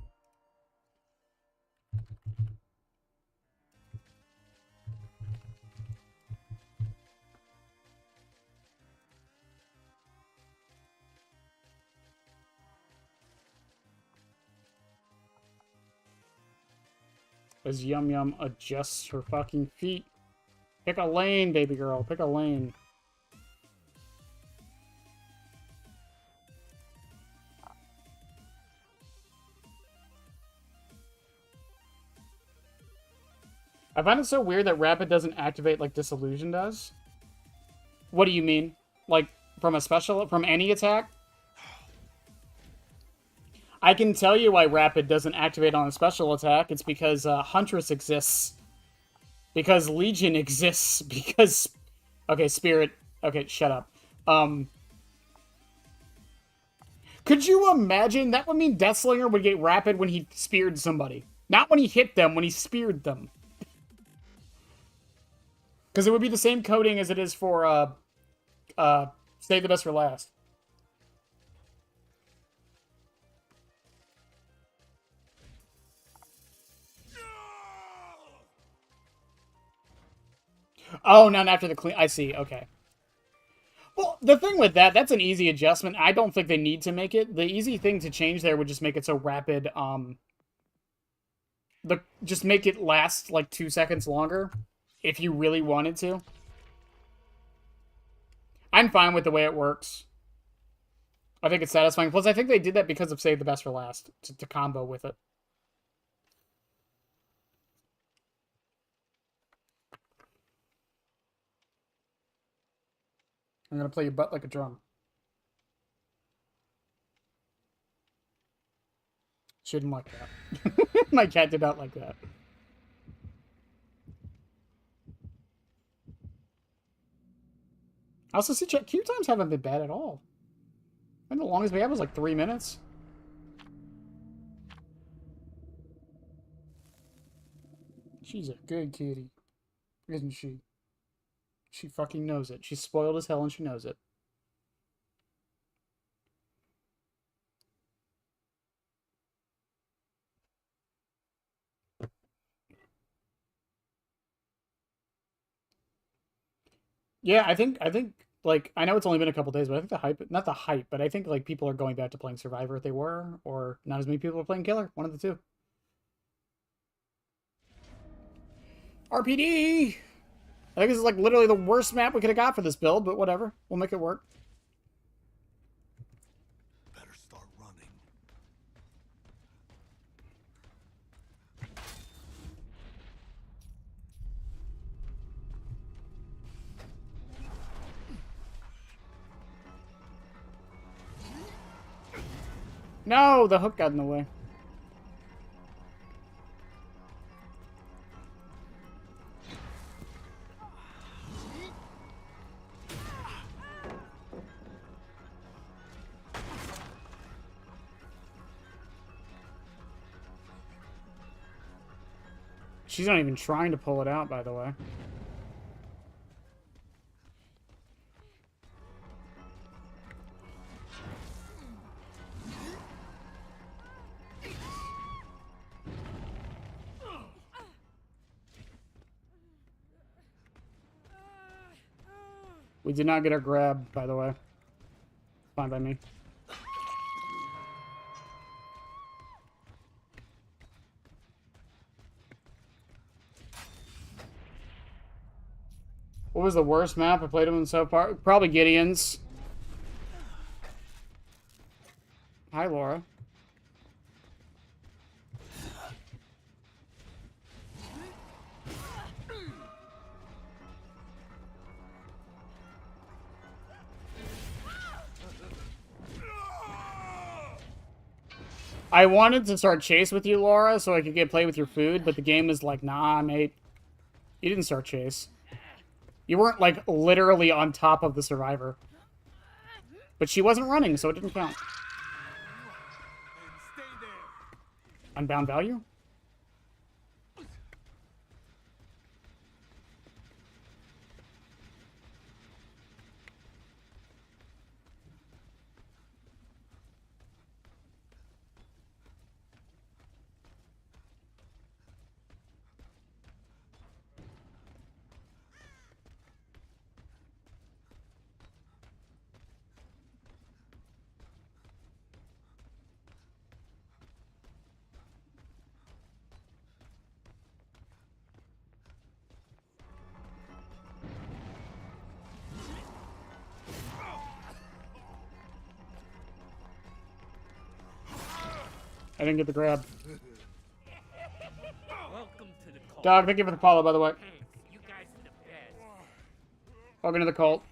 Speaker 1: As Yum Yum adjusts her fucking feet. Pick a lane, baby girl. Pick a lane. I find it so weird that Rapid doesn't activate like Disillusion does. What do you mean? Like, from a special... from any attack? I can tell you why Rapid doesn't activate on a special attack. It's because Huntress exists. Because Legion exists. Because... Okay, Spirit... Okay, shut up. Could you imagine? That would mean Deathslinger would get Rapid when he speared somebody. Not when he hit them, when he speared them. Because it would be the same coding as it is for, Save the Best for Last. Oh, not after the clean... I see, okay. Well, the thing with that, that's an easy adjustment. I don't think they need to make it. The easy thing to change there would just make it so Rapid, just make it last, like, 2 seconds longer. If you really wanted to. I'm fine with the way it works. I think it's satisfying. Plus, I think they did that because of Save the Best for Last. To combo with it. I'm gonna play your butt like a drum. She didn't like that. My cat did not like that. I also see queue times haven't been bad at all. I think the longest we had was like 3 minutes. She's a good kitty, isn't she? She fucking knows it. She's spoiled as hell and she knows it. Yeah, I think like I know it's only been a couple days, but I think the hype, not the hype, but I think like people are going back to playing Survivor if they were, or not as many people are playing Killer. One of the two. RPD. I think this is like literally the worst map we could have got for this build, but whatever. We'll make it work.
Speaker 4: Better start running.
Speaker 1: No, the hook got in the way. She's not even trying to pull it out, by the way. We did not get our grab, by the way. Fine by me. What was the worst map I played on so far? Probably Gideon's. Hi, Laura. I wanted to start Chase with you, Laura, so I could get play with your food, but the game was like, nah, mate. You didn't start Chase. You weren't, like, literally on top of the survivor. But she wasn't running, so it didn't count. Unbound value? I didn't get the grab. Dog, thank you for the follow, by the way. Welcome to the cult.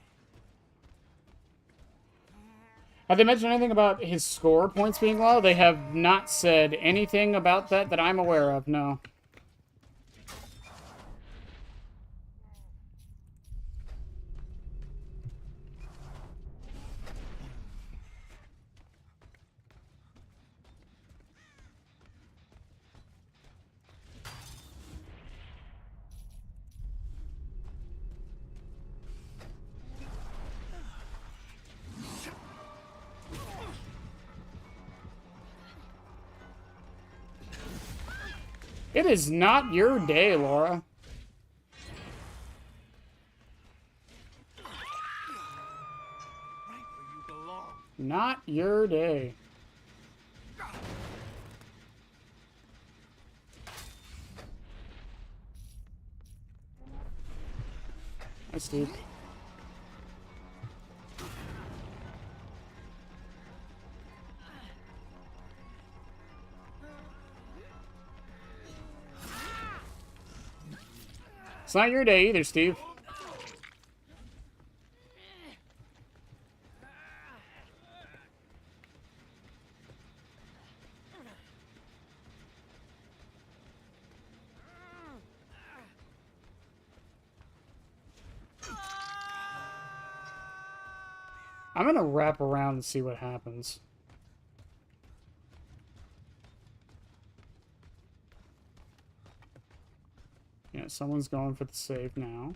Speaker 1: Have they mentioned anything about his score points being low? They have not said anything about that I'm aware of, no. It is not your day, Laura. Not your day. Hi, Steve. It's not your day either, Steve. I'm gonna wrap around and see what happens. Yeah, someone's going for the save now.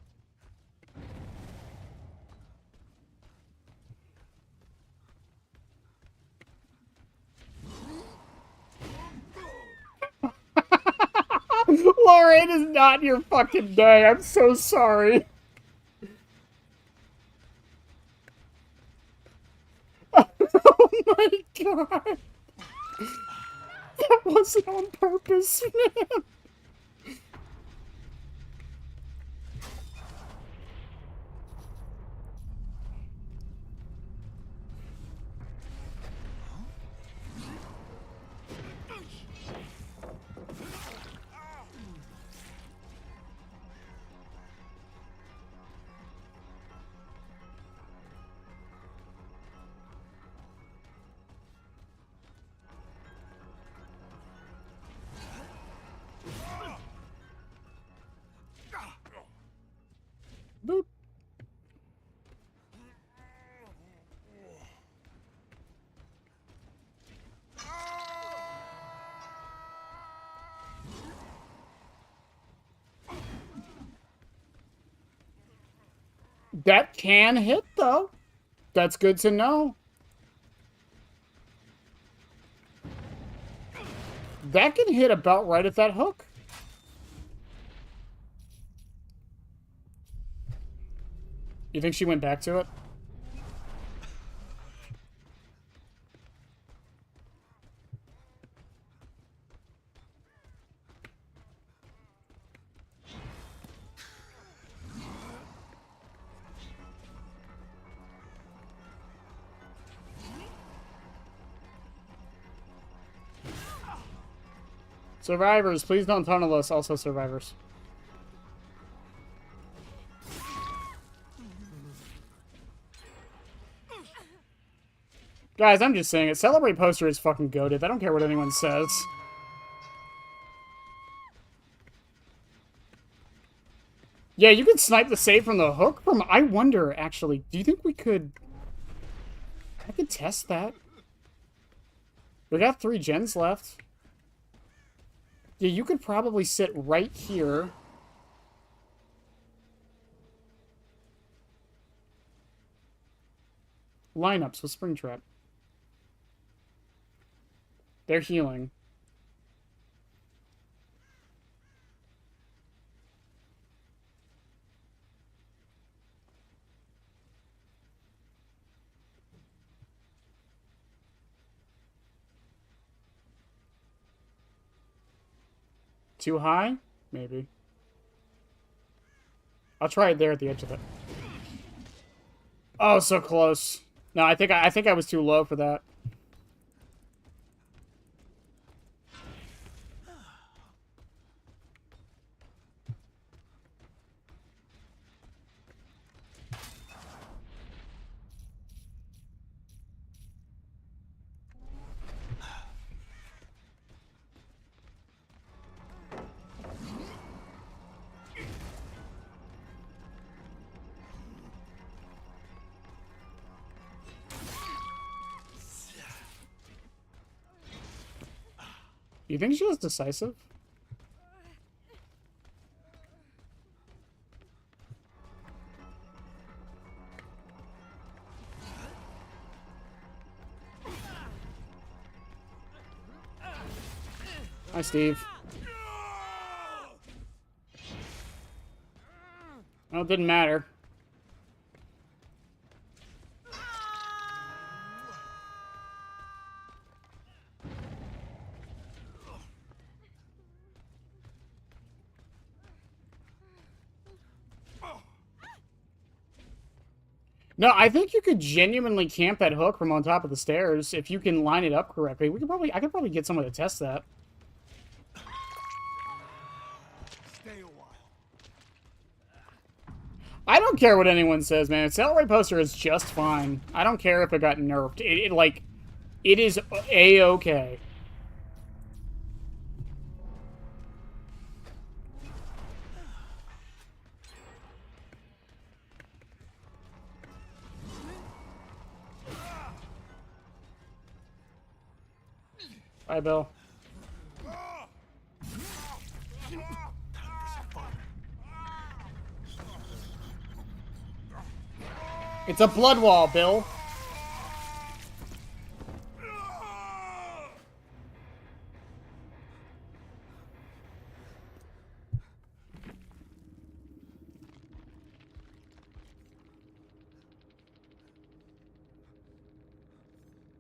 Speaker 1: Laura, it is not your fucking day. I'm so sorry. Oh my god. That wasn't on purpose, man. That can hit, though. That's good to know. That can hit about right at that hook. You think she went back to it? Survivors, please don't tunnel us. Also survivors. Guys, I'm just saying it. Celebrate poster is fucking goated. I don't care what anyone says. Yeah, you can snipe the save from the hook from... I wonder, actually. Do you think we could... I could test that. We got 3 gens left. Yeah, you could probably sit right here. Lineups with Springtrap. They're healing. Too high? Maybe. I'll try it there at the edge of it. Oh, so close. No, I think I was too low for that. You think she was decisive? Hi, Steve. Well, it didn't matter. No, I think you could genuinely camp that hook from on top of the stairs if you can line it up correctly. I could probably get someone to test that.
Speaker 4: Stay a while.
Speaker 1: I don't care what anyone says, man. Celebrate poster is just fine. I don't care if it got nerfed. It is A-okay. Bye, Bill. It's a blood wall, Bill.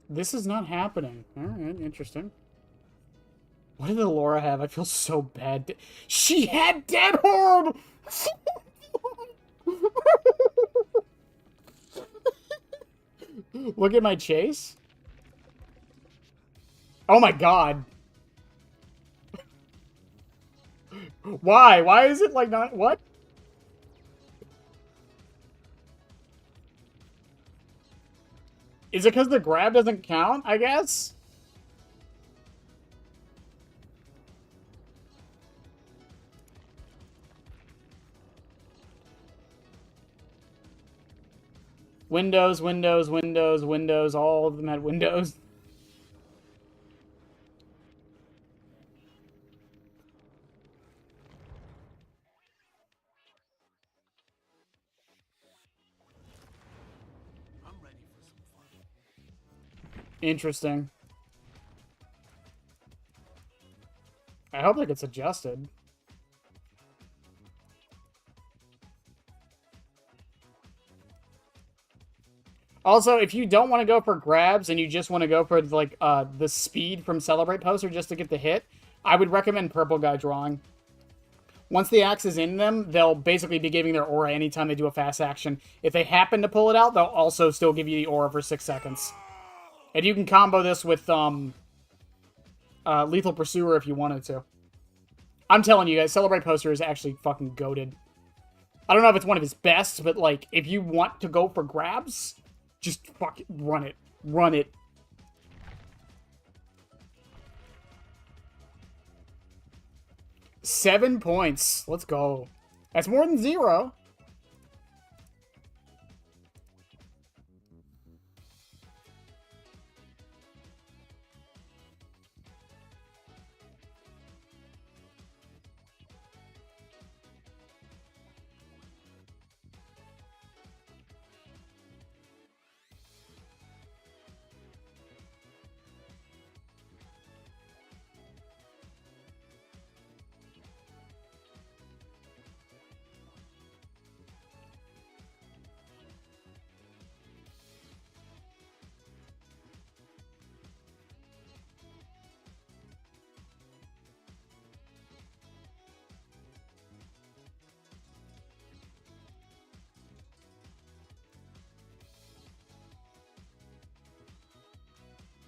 Speaker 1: This is not happening. Alright, interesting. What did Laura have? I feel so bad. She had Dead Horde! Look at my chase. Oh my god. Why? Why is it like not... What? Is it because the grab doesn't count, I guess? Windows, windows, windows, windows. All of them had windows. Interesting. I hope that gets adjusted. Also, if you don't want to go for grabs and you just want to go for, like, the speed from Celebrate Poster just to get the hit, I would recommend Purple Guy drawing. Once the axe is in them, they'll basically be giving their aura anytime they do a fast action. If they happen to pull it out, they'll also still give you the aura for 6 seconds. And you can combo this with Lethal Pursuer if you wanted to. I'm telling you guys, Celebrate Poster is actually fucking goated. I don't know if it's one of his best, but, like, if you want to go for grabs, just fucking run it. Run it. $7 points. Let's go. That's more than 0.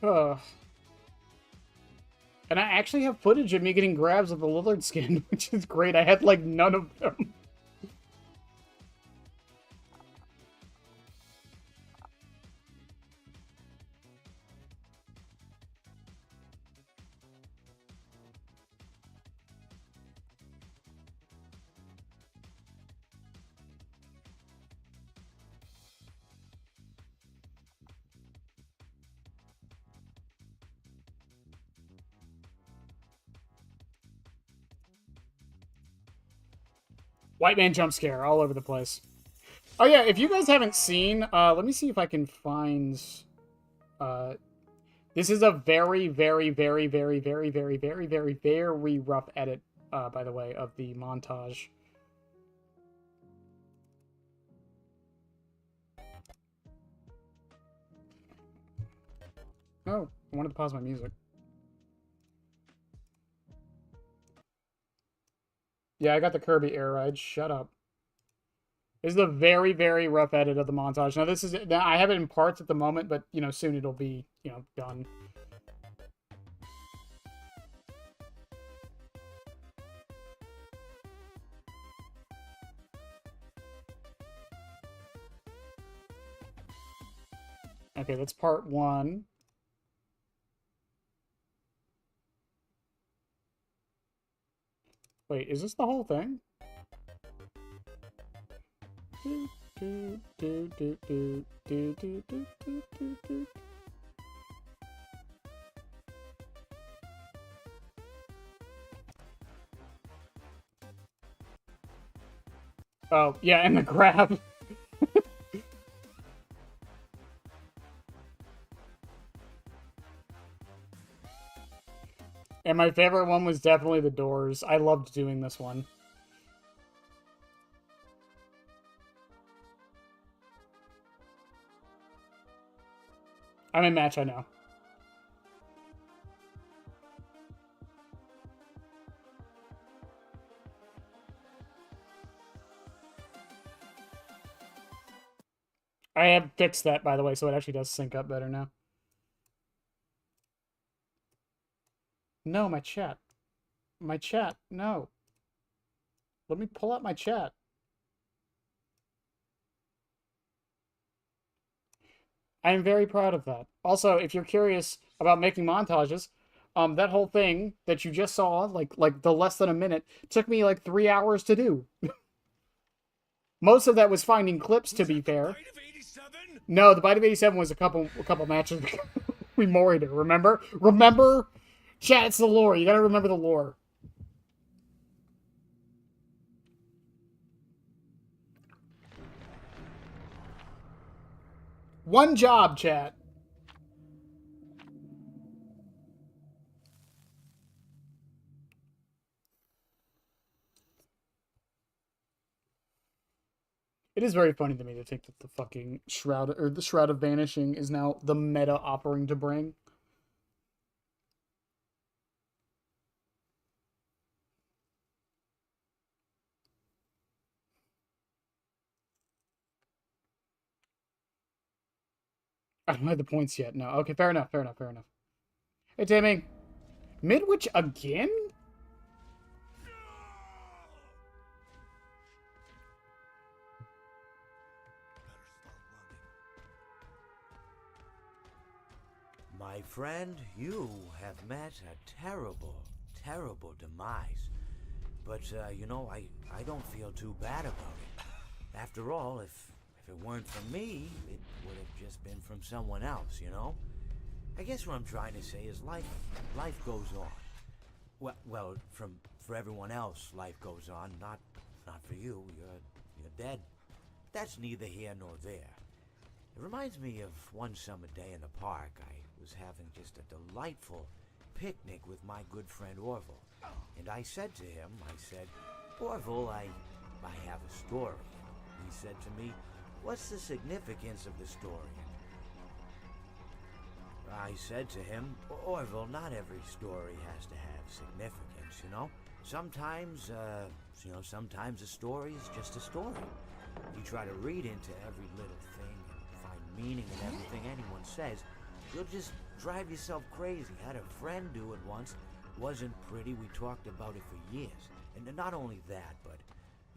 Speaker 1: Ugh. And I actually have footage of me getting grabs of the Lillard skin, which is great. I had, like, none of them. White man jump scare all over the place. Oh yeah, if you guys haven't seen, let me see if I can find, this is a very, very, very, very, very, very, very, very, very rough edit, by the way, of the montage. Oh, I wanted to pause my music. Yeah, I got the Kirby air ride. Shut up. This is a very, very rough edit of the montage. Now, I have it in parts at the moment, but, you know, soon it'll be, you know, done. Okay, that's part 1. Wait, is this the whole thing? Oh, yeah, and the grab. And my favorite one was definitely the doors. I loved doing this one. I'm in match, I know. I have fixed that, by the way, so it actually does sync up better now. No, my chat. My chat, no. Let me pull up my chat. I am very proud of that. Also, if you're curious about making montages, that whole thing that you just saw, like the less than a minute, took me like 3 hours to do. Most of that was finding clips, to be fair. No, the Bite of 87 was a couple matches ago. We moried her, remember? Remember? Chat, it's the lore. You gotta remember the lore. One job, chat. It is very funny to me to think that the fucking Shroud, or the Shroud of Vanishing, is now the meta offering to bring. I don't have the points yet. No. Okay, fair enough, fair enough, fair enough. Hey, Tammy. Midwich again?
Speaker 2: My friend, you have met a terrible, terrible demise. But, you know, I don't feel too bad about it. After all, if it weren't for me, it would have just been from someone else, you know? I guess what I'm trying to say is life goes on. Well, for everyone else, life goes on, not for you. You're dead. That's neither here nor there. It reminds me of one summer day in the park. I was having just a delightful picnic with my good friend Orville. And I said to him, Orville, I have a story. He said to me, what's the significance of the story? I said to him, Orville, not every story has to have significance, you know? Sometimes a story is just a story. If you try to read into every little thing and find meaning in everything anyone says, you'll just drive yourself crazy. Had a friend do it once. Wasn't pretty. We talked about it for years. And not only that, but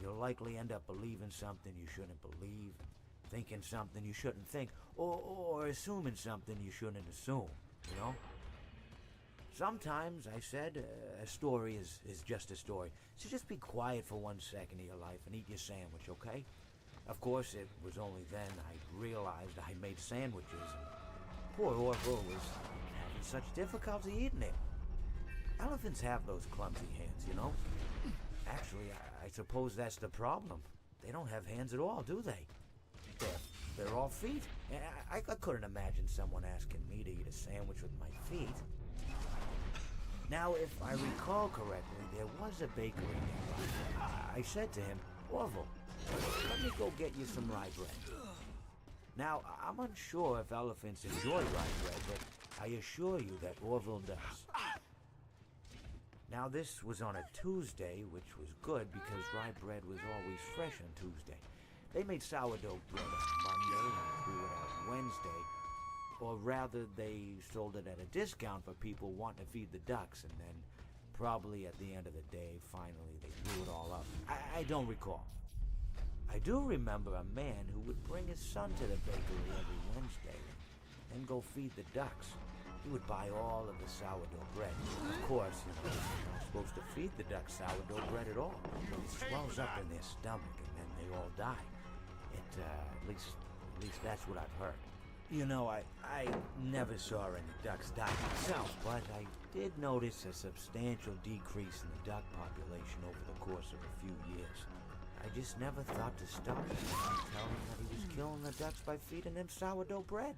Speaker 2: you'll likely end up believing something you shouldn't believe, thinking something you shouldn't think, or assuming something you shouldn't assume, you know? Sometimes, I said, a story is just a story. So just be quiet for 1 second of your life and eat your sandwich, okay? Of course, it was only then I realized I made sandwiches, and poor Orville was having such difficulty eating it. Elephants have those clumsy hands, you know? Actually, I suppose that's the problem. They don't have hands at all, do they? They're all feet. I couldn't imagine someone asking me to eat a sandwich with my feet. Now, if I recall correctly, there was a bakery nearby. I said to him, Orville, let me go get you some rye bread. Now, I'm unsure if elephants enjoy rye bread, but I assure you that Orville does. Now, this was on a Tuesday, which was good because rye bread was always fresh on Tuesday. They made sourdough bread on Monday and threw it out Wednesday. Or rather, they sold it at a discount for people wanting to feed the ducks, and then probably at the end of the day, finally, they blew it all up. I don't recall. I do remember a man who would bring his son to the bakery every Wednesday and go feed the ducks. He would buy all of the sourdough bread. Of course, you know, you're not supposed to feed the ducks sourdough bread at all. It swells up in their stomach, and then they all die. At least that's what I've heard. You know, I never saw any ducks die myself, but I did notice a substantial decrease in the duck population over the course of a few years. I just never thought to stop him and tell him that he was killing the ducks by feeding them sourdough bread.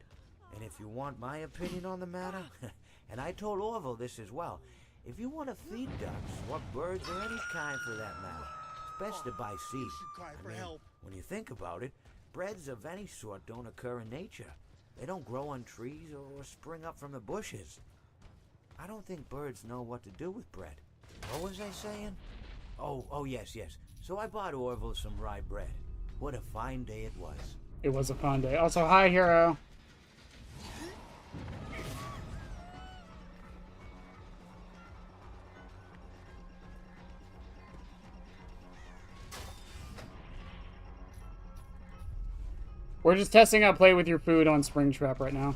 Speaker 2: And if you want my opinion on the matter, and I told Orville this as well, if you want to feed ducks, or birds, or any kind for that matter, it's best to buy seed.
Speaker 4: You should cry for help.
Speaker 2: When you think about it, breads of any sort don't occur in nature. They don't grow on trees or spring up from the bushes. I don't think birds know what to do with bread. What was I saying? Oh, yes. So I bought Orville some rye bread. What a fine day it was.
Speaker 1: It was a fun day. Also, hi, Hero. We're just testing out play with your food on Springtrap right now.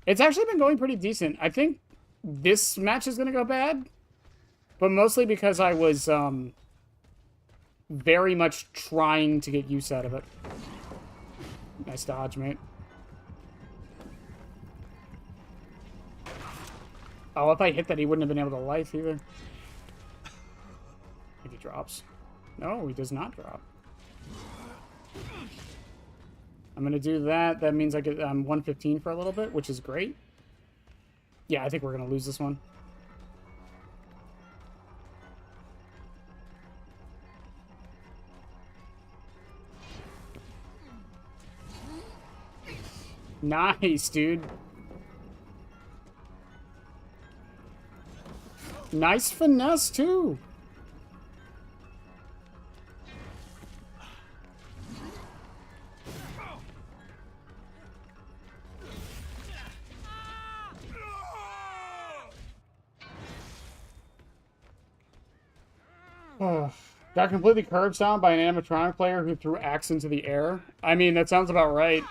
Speaker 1: It's actually been going pretty decent. I think this match is going to go bad, but mostly because I was very much trying to get use out of it. Nice dodge, mate. Oh, if I hit that, he wouldn't have been able to life either. If he drops. No, he does not drop. I'm going to do that. That means I get 115 for a little bit, which is great. Yeah, I think we're going to lose this one. Nice, dude. Nice finesse, too. Got completely curb stomped by an animatronic player who threw axe into the air. I mean, that sounds about right.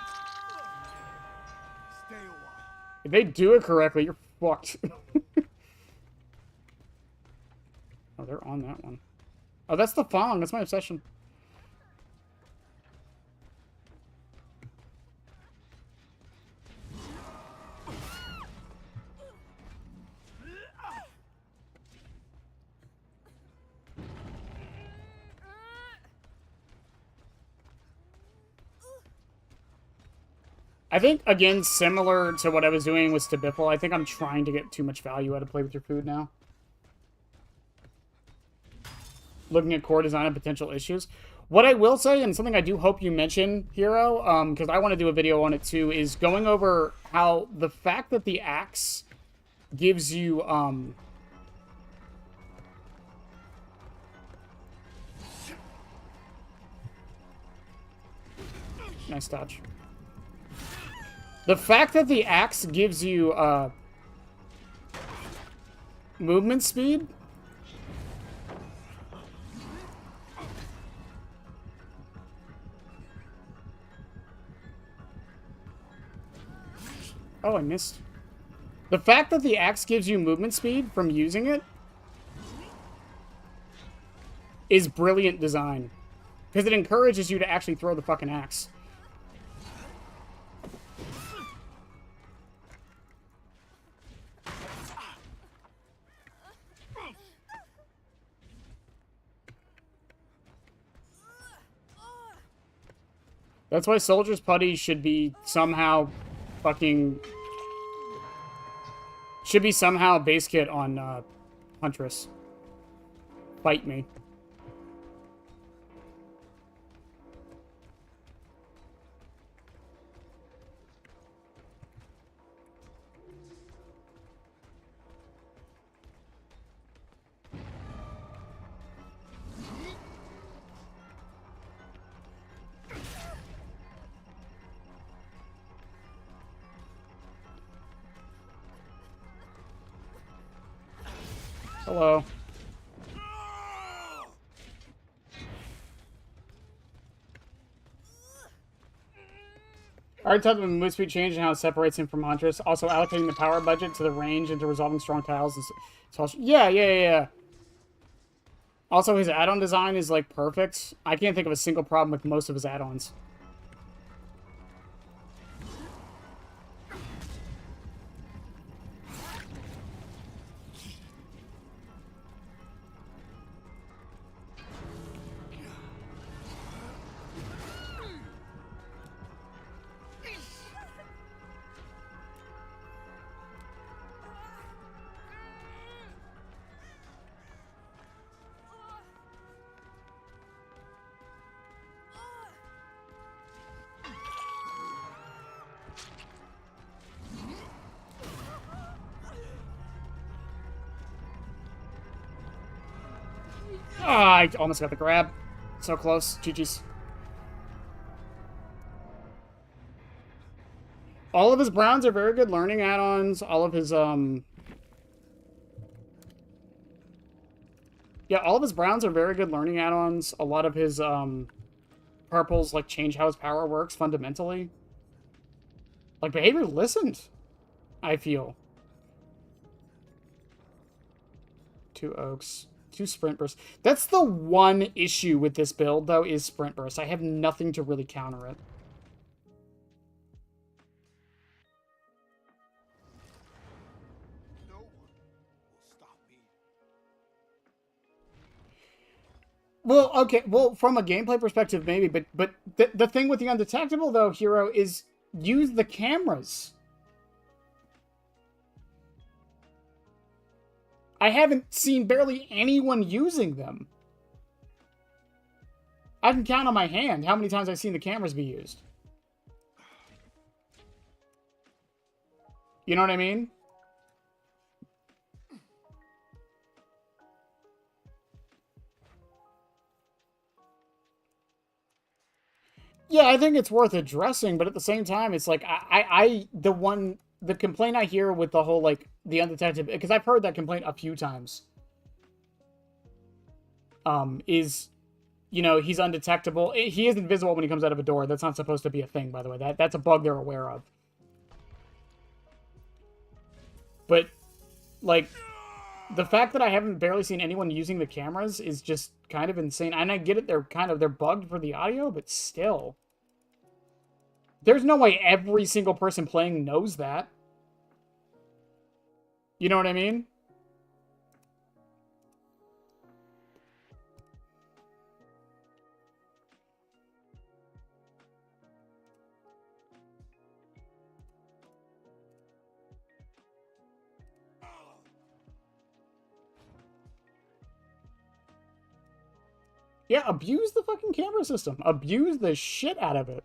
Speaker 4: Stay a while.
Speaker 1: If they do it correctly, you're fucked. Oh, they're on that one. Oh, that's the Fong. That's my obsession. I think, again, similar to what I was doing with Stabiffle, I think I'm trying to get too much value out of Play With Your Food now. Looking at core design and potential issues. What I will say, and something I do hope you mention, Hero, because I want to do a video on it too, is going over how the fact that the axe gives you, nice dodge. The fact that the axe gives you, movement speed. Oh, I missed. The fact that the axe gives you movement speed from using it is brilliant design. Because it encourages you to actually throw the fucking axe. That's why Soldier's Putty should be somehow fucking... should be somehow base kit on Huntress. Fight me. Hello. I already talked about the move speed change and how it separates him from Huntress. Also, allocating the power budget to the range and to resolving strong tiles. Yeah. Also, his add-on design is, like, perfect. I can't think of a single problem with most of his add-ons. Ah, I almost got the grab. So close. GG's. All of his browns are very good learning add-ons. All of his, yeah, all of his browns are very good learning add-ons. A lot of his, purples, like, change how his power works fundamentally. Like, behavior listened, I feel. 2 oaks. 2 sprint bursts. That's the one issue with this build, though, is sprint burst. I have nothing to really counter it.
Speaker 4: No one will stop me.
Speaker 1: Well, okay. Well, from a gameplay perspective, maybe. But the thing with the undetectable, though, Hero, is use the cameras. I haven't seen barely anyone using them. I can count on my hand how many times I've seen the cameras be used. You know what I mean? Yeah, I think it's worth addressing, but at the same time, it's like the complaint I hear with the whole like the undetected, because I've heard that complaint a few times. Is, you know, he's undetectable. He is invisible when he comes out of a door. That's not supposed to be a thing, by the way. That's a bug they're aware of. But like the fact that I haven't barely seen anyone using the cameras is just kind of insane. And I get it, they're bugged for the audio, but still. There's no way every single person playing knows that. You know what I mean? Yeah, abuse the fucking camera system. Abuse the shit out of it.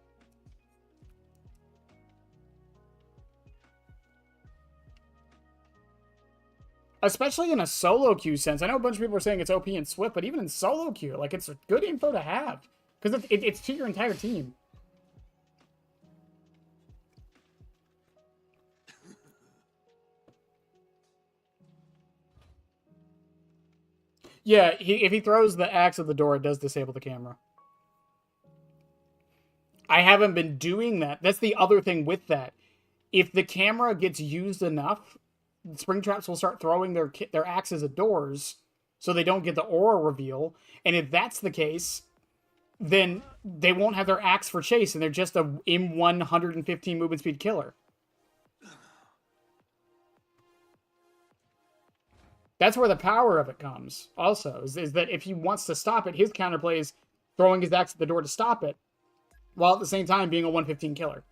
Speaker 1: Especially in a solo queue sense. I know a bunch of people are saying it's OP and Swift, but even in solo queue, like, it's good info to have. Because it's to your entire team. Yeah, if he throws the axe at the door, it does disable the camera. I haven't been doing that. That's the other thing with that. If the camera gets used enough, springtraps will start throwing their axes at doors so they don't get the aura reveal. And if that's the case, then they won't have their axe for chase, and they're just a M1 115 movement speed killer. That's where the power of it comes, also, is that if he wants to stop it, his counterplay is throwing his axe at the door to stop it, while at the same time being a 115 killer.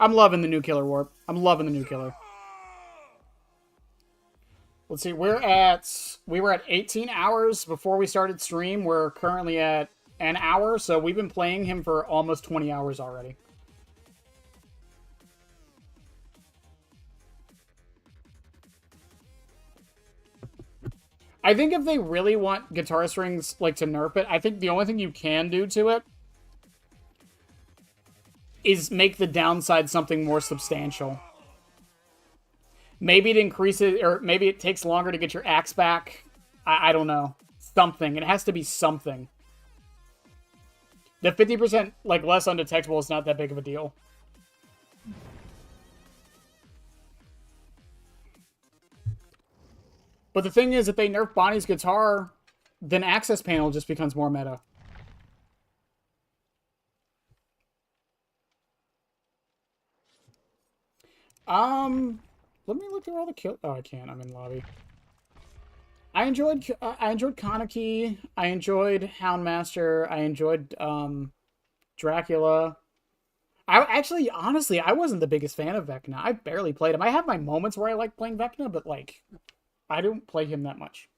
Speaker 1: I'm loving the new killer warp. I'm loving the new killer. Let's see, we were at 18 hours before we started stream. We're currently at an hour, so we've been playing him for almost 20 hours already. I think if they really want guitar strings like to nerf it, I think the only thing you can do to it is make the downside something more substantial. Maybe it increases, or maybe it takes longer to get your axe back. I don't know. Something. It has to be something. The 50% like less undetectable is not that big of a deal. But the thing is, if they nerf Bonnie's guitar, then access panel just becomes more meta. Let me look through all the kill. Oh, I can't. I'm in lobby. I enjoyed Kaneki. I enjoyed Houndmaster. I enjoyed Dracula. I actually, honestly, I wasn't the biggest fan of Vecna. I barely played him. I have my moments where I like playing Vecna, but like, I don't play him that much.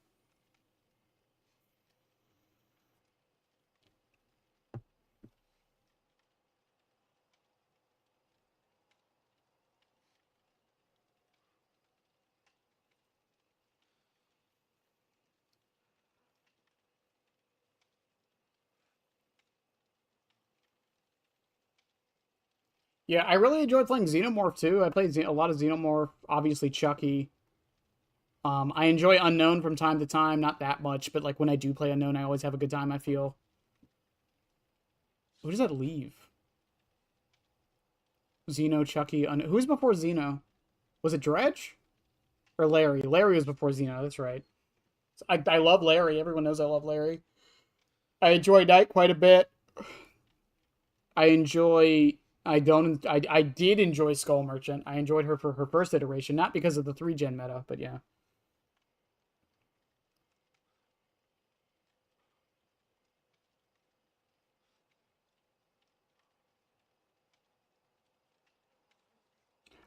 Speaker 1: Yeah, I really enjoyed playing Xenomorph too. I played a lot of Xenomorph, obviously Chucky. I enjoy Unknown from time to time, not that much, but like when I do play Unknown, I always have a good time, I feel. Who does that leave? Xeno, Chucky, who's before Xeno? Was it Dredge? Or Larry? Larry was before Xeno, that's right. I love Larry. Everyone knows I love Larry. I enjoy Knight quite a bit. I did enjoy Skull Merchant. I enjoyed her for her first iteration, not because of the 3-gen meta, but yeah.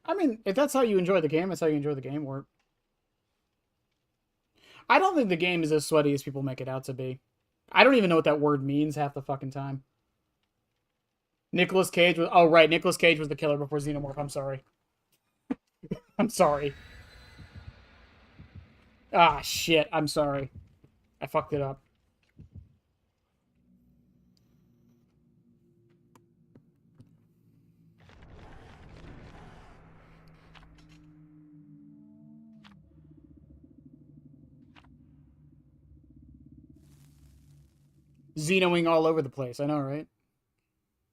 Speaker 1: I mean, if that's how you enjoy the game, that's how you enjoy the game. Or I don't think the game is as sweaty as people make it out to be. I don't even know what that word means half the fucking time. Nicolas Cage was... Oh, right. Nicolas Cage was the killer before Xenomorph. I'm sorry. I'm sorry. Ah, shit. I'm sorry. I fucked it up. Xenoing all over the place. I know, right?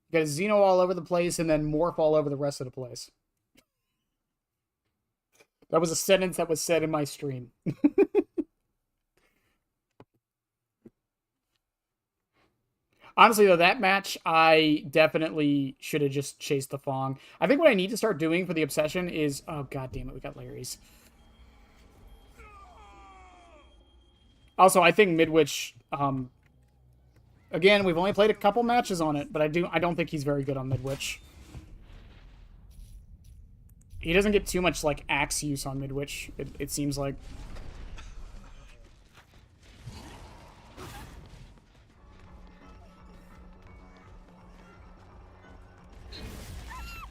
Speaker 1: You got a Xeno all over the place and then morph all over the rest of the place. That was a sentence that was said in my stream. Honestly, though, that match, I definitely should have just chased the Fong. I think what I need to start doing for the Obsession is... Oh, god damn it, we got Larry's. Also, I think Midwich... Again, we've only played a couple matches on it, but I don't think he's very good on Midwich. He doesn't get too much, like, axe use on Midwich, it seems like.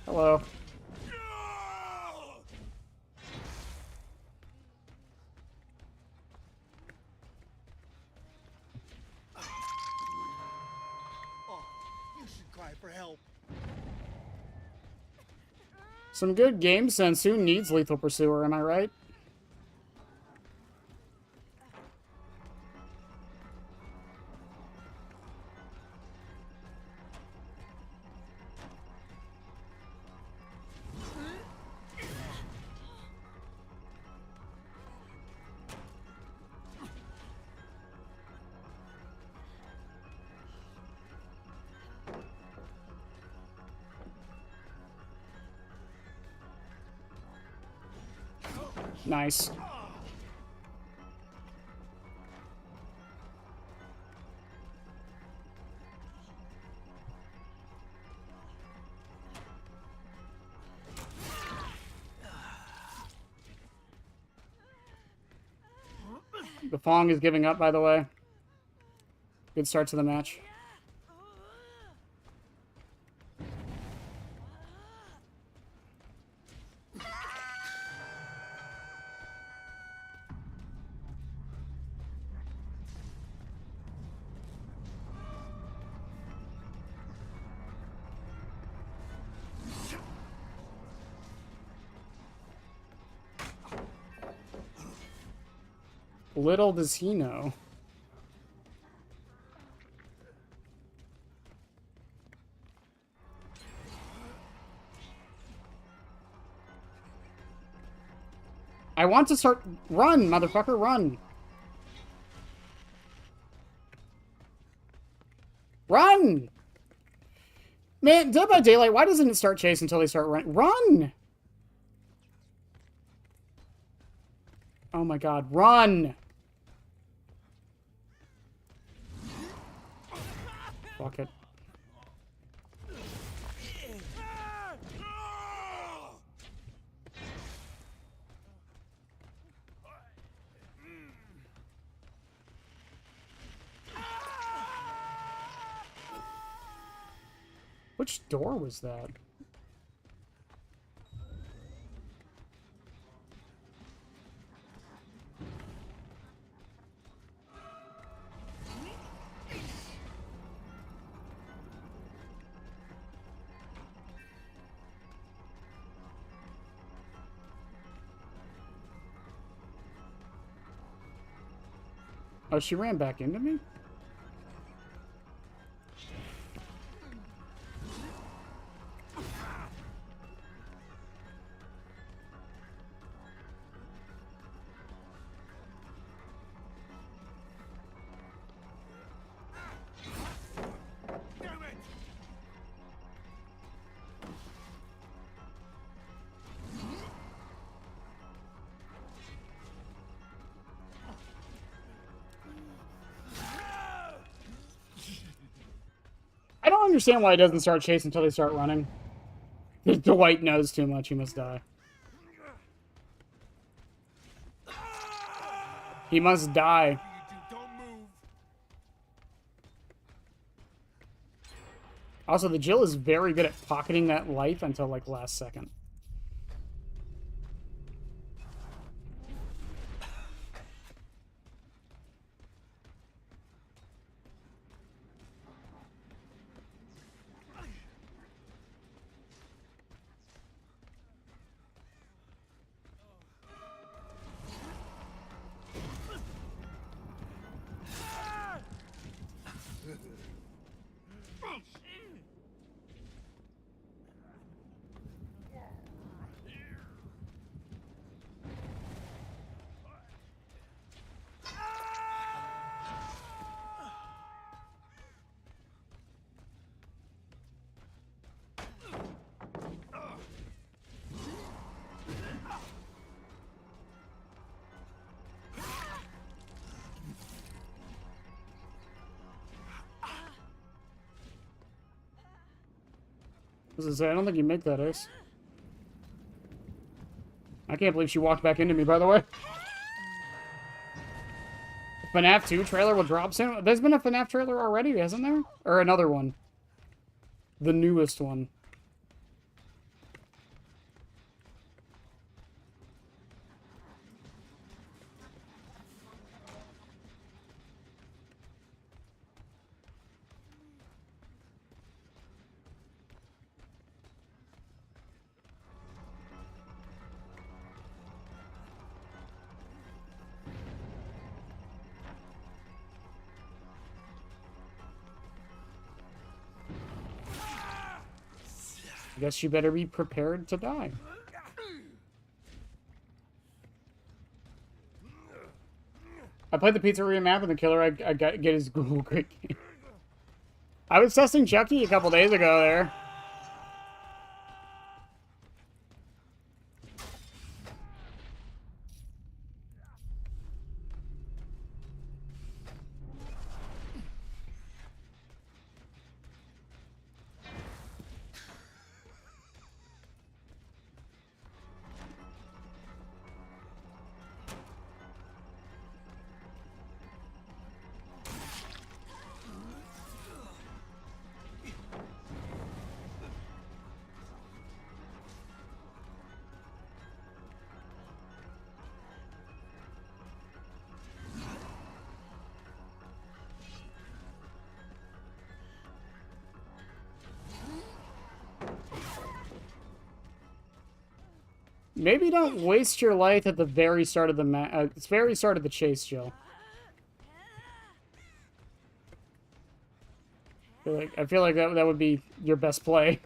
Speaker 1: Hello.
Speaker 4: For help.
Speaker 1: Some good game sense. Who needs Lethal Pursuer, am I right? Nice. The Fong is giving up, by the way. Good start to the match. Little does he know. I want to start... Run, motherfucker, run! Run! Man, Dead by Daylight, why doesn't it start chase until they start running? Run! Oh my god, run! Fuck it. Which door was that? Oh, she ran back into me? I don't understand why it doesn't start chasing until they start running. Dwight knows too much, he must die. He must die.
Speaker 4: Whatever you do, don't move.
Speaker 1: Also, the Jill is very good at pocketing that life until, like, last second. I was gonna say, I don't think you make that, Ace. I can't believe she walked back into me, by the way. FNAF 2 trailer will drop soon. There's been a FNAF trailer already, hasn't there? Or another one. The newest one. I guess you better be prepared to die. I played the pizzeria map and the killer I got get his Google great game. I was testing Chucky a couple days ago there. Maybe don't waste your life at the very start of the very start of the chase, Jill. I feel like that would be your best play.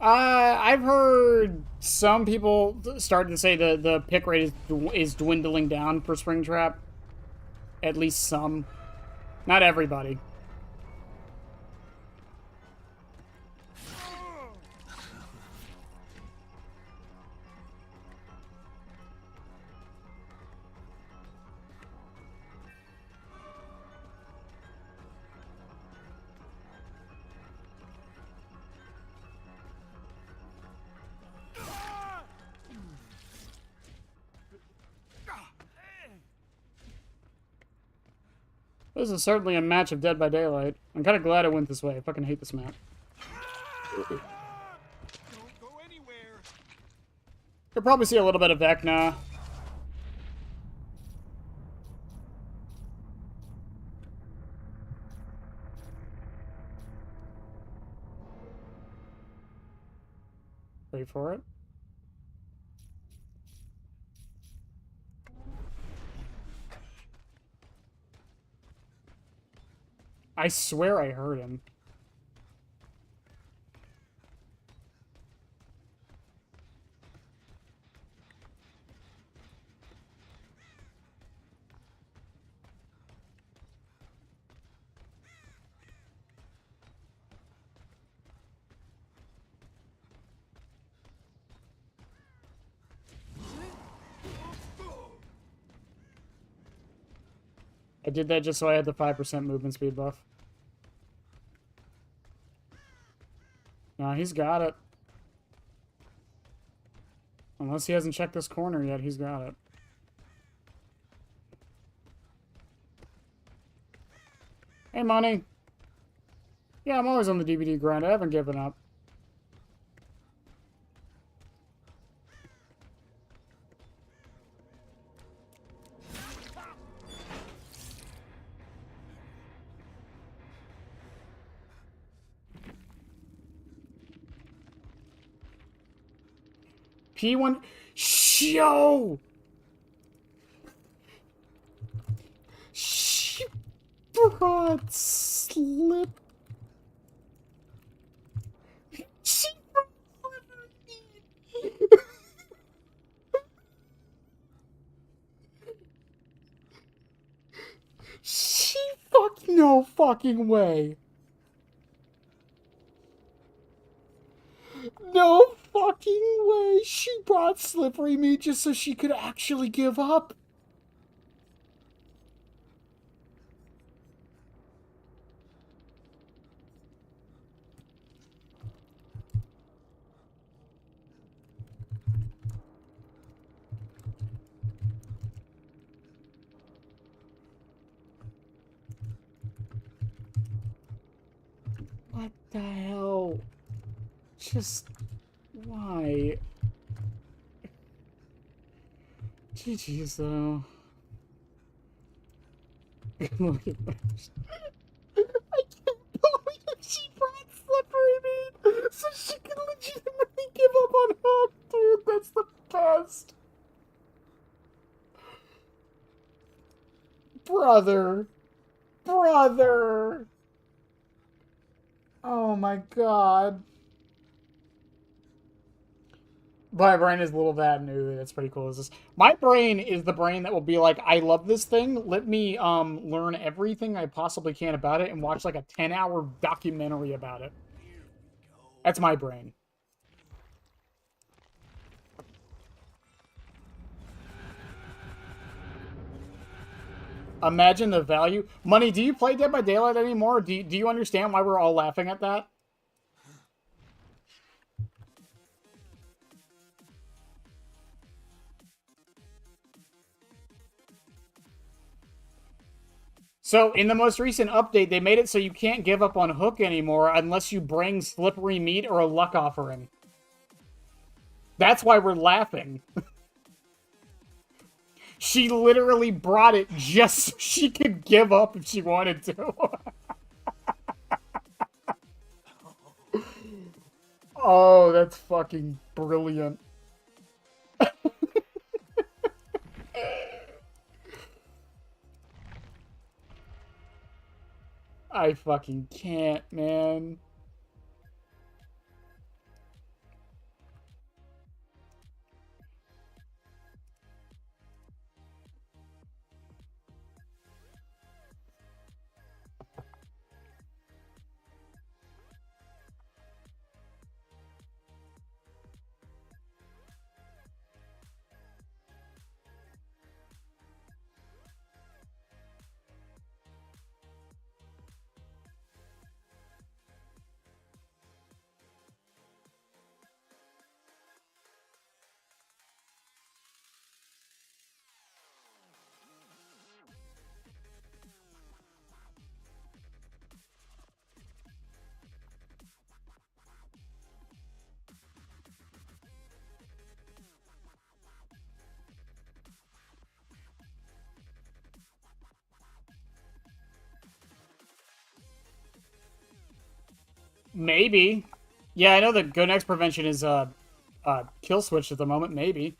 Speaker 1: I've heard some people starting to say the pick rate is dwindling down for Springtrap. At least some. Not everybody. This is certainly a match of Dead by Daylight. I'm kind of glad it went this way. I fucking hate this map.
Speaker 4: Don't go anywhere.
Speaker 1: You'll probably see a little bit of Vecna. Wait for it. I swear I heard him. I did that just so I had the 5% movement speed buff. No, he's got it. Unless he hasn't checked this corner yet, he's got it. Hey, Money. Yeah, I'm always on the DVD grind. I haven't given up. P1... Yo! She brought slip... She brought slip... She fuck... No fucking way. No fucking way. She brought slippery meat just so she could actually give up. What the hell? Just... Why? GG's though. Look at that. I can't believe she brought slippery meat so she can legitimately give up on Hook, dude. That's the best. Brother. Brother. Oh my god. My brain is little that new. That's pretty cool. Is this? My brain is the brain that will be like, I love this thing. Let me learn everything I possibly can about it and watch like a 10-hour documentary about it. That's my brain. Imagine the value. Money, do you play Dead by Daylight anymore? Do you understand why we're all laughing at that? So, in the most recent update, they made it so you can't give up on Hook anymore unless you bring slippery meat or a luck offering. That's why we're laughing. She literally brought it just so she could give up if she wanted to. Oh, that's fucking brilliant. I fucking can't, man. Maybe. Yeah, I know that Go Next Prevention is kill switch at the moment. Maybe.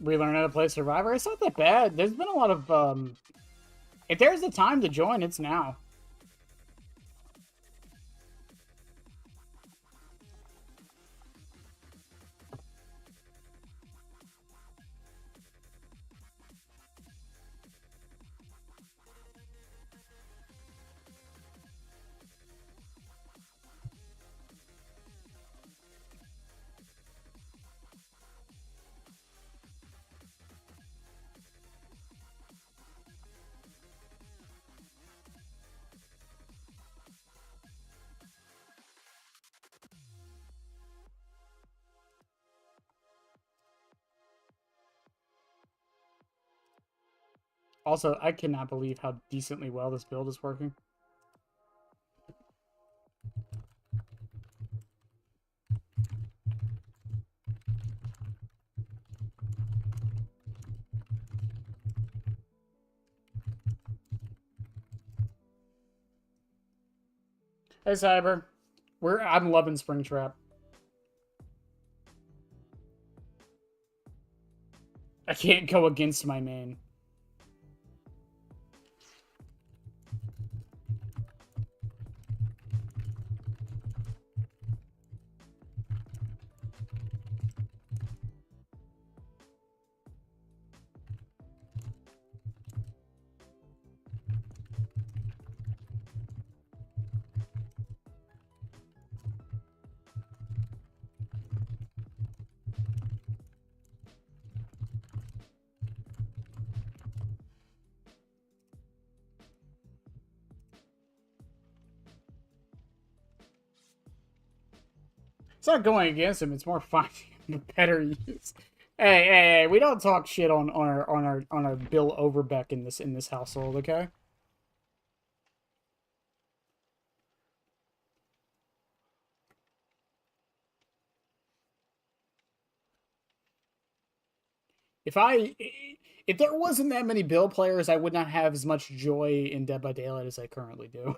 Speaker 1: Relearn how to play Survivor. It's not that bad. There's been a lot of if there's the time to join, it's now. Also, I cannot believe how decently well this build is working. Hey, Cyber. I'm loving Springtrap. I can't go against my main. It's not going against him. It's more finding the better use. Hey, we don't talk shit on our Bill Overbeck in this household, okay? If there wasn't that many Bill players, I would not have as much joy in Dead by Daylight as I currently do.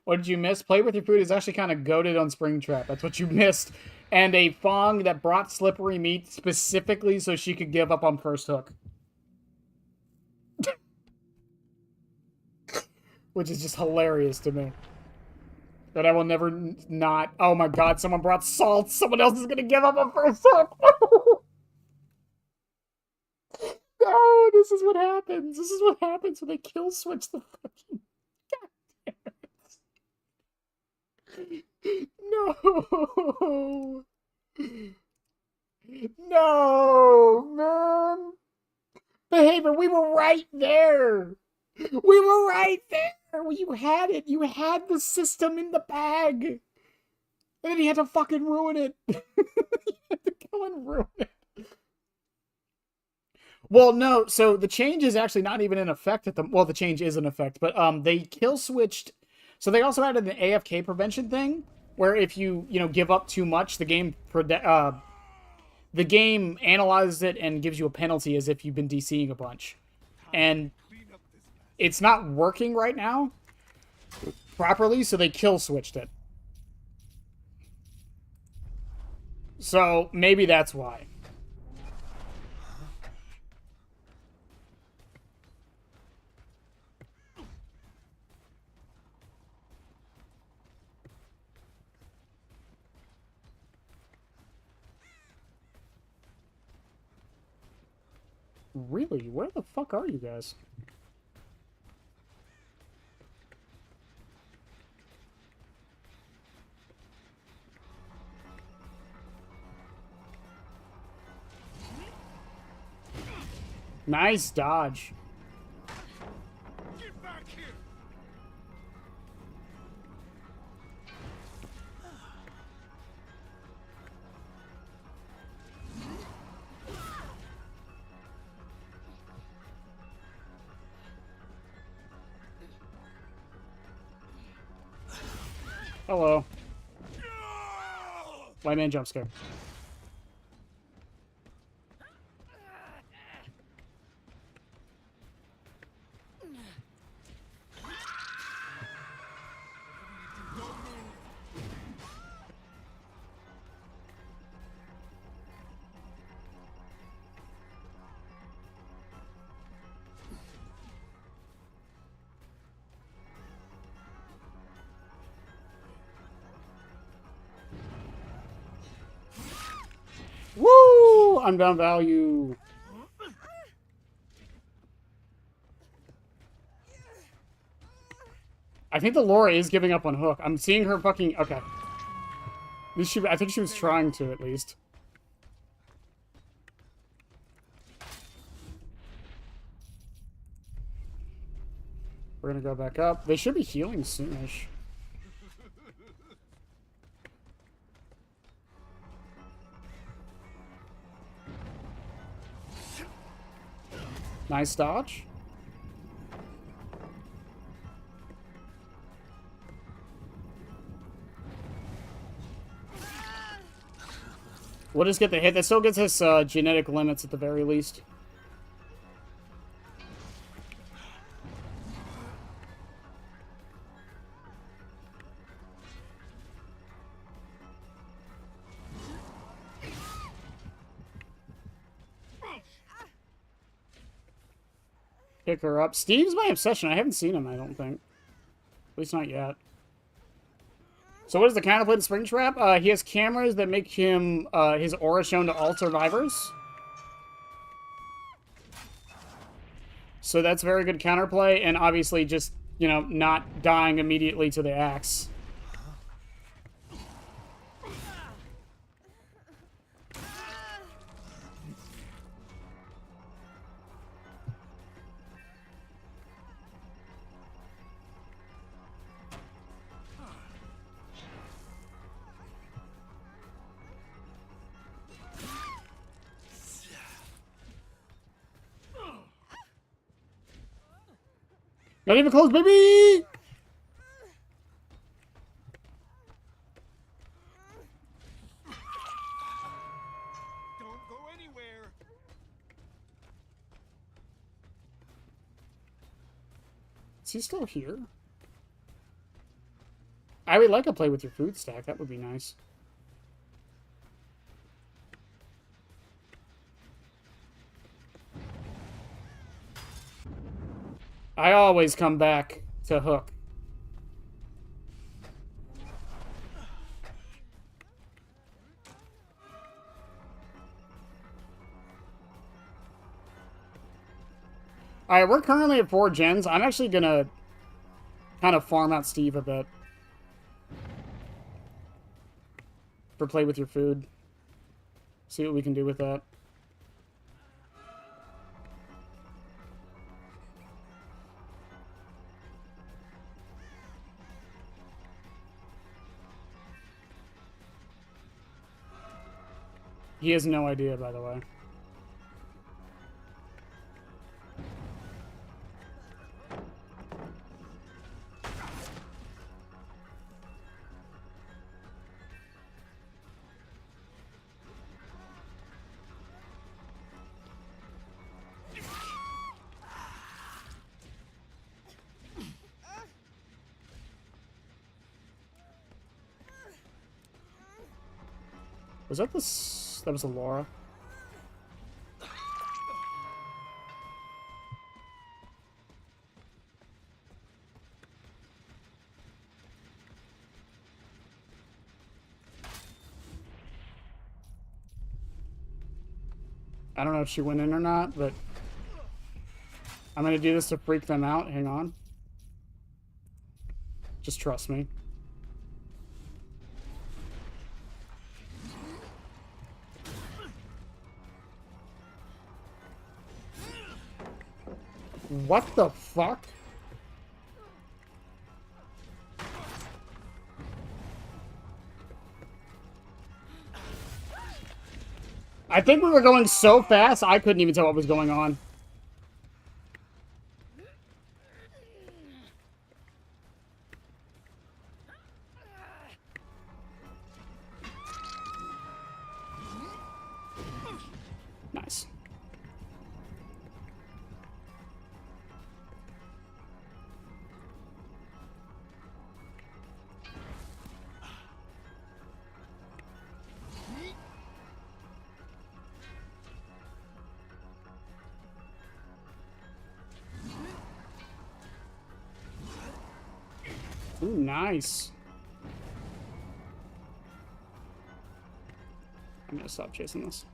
Speaker 1: What did you miss? Play with your food is actually kind of goated on Springtrap. That's what you missed. And a Fong that brought slippery meat specifically so she could give up on first hook. Which is just hilarious to me. That I will never not... Oh my god, someone brought salt. Someone else is going to give up on first hook. No, this is what happens. This is what happens when they kill switch the fucking... God damn it. No. No, man. Behavior, we were right there. We were right there. You had it. You had the system in the bag. And then he had to fucking ruin it. He had to go and ruin it. Well, no. So the change is actually not even in effect at the... Well, the change is in effect. But they kill switched... So they also added an AFK prevention thing. Where if you give up too much, the game analyzes it and gives you a penalty as if you've been DCing a bunch. And it's not working right now properly, so they kill switched it. So maybe that's why. Really? Where the fuck are you guys? Nice dodge.
Speaker 4: Get back here!
Speaker 1: Hello. White man jump scare. Woo! Unbound value. I think the Laura is giving up on Hook. I'm seeing her fucking... Okay. I think she was trying to, at least. We're gonna go back up. They should be healing soonish. Nice dodge. We'll just get the hit. That still gets us genetic limits at the very least. Pick her up. Steve's my obsession. I haven't seen him, I don't think. At least not yet. So what is the counterplay to Springtrap? He has cameras that make him his aura shown to all survivors. So that's very good counterplay, and obviously just, you know, not dying immediately to the axe. Not even close, baby!
Speaker 4: Don't go anywhere.
Speaker 1: Is he still here? I would like to play with your food stack. That would be nice. I always come back to Hook. Alright, we're currently at 4 gens. I'm actually gonna kind of farm out Steve a bit. For play with your food. See what we can do with that. He has no idea, by the way. Was that the... That was a Laura. I don't know if she went in or not, but I'm gonna do this to freak them out. Hang on. Just trust me. What the fuck? I think we were going so fast, I couldn't even tell what was going on. Nice. Ooh, nice. I'm gonna stop chasing this.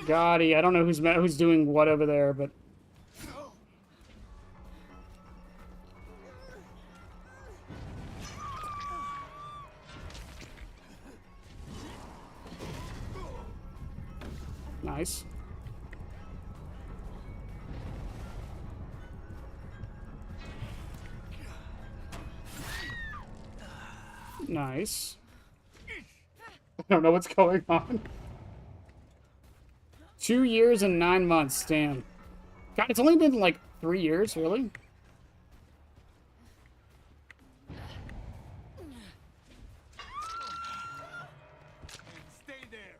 Speaker 1: Gotti, I don't know who's doing what over there, but Nice. Nice. I don't know what's going on. 2 years and 9 months, damn. God, it's only been like 3 years, really?
Speaker 4: Stay there.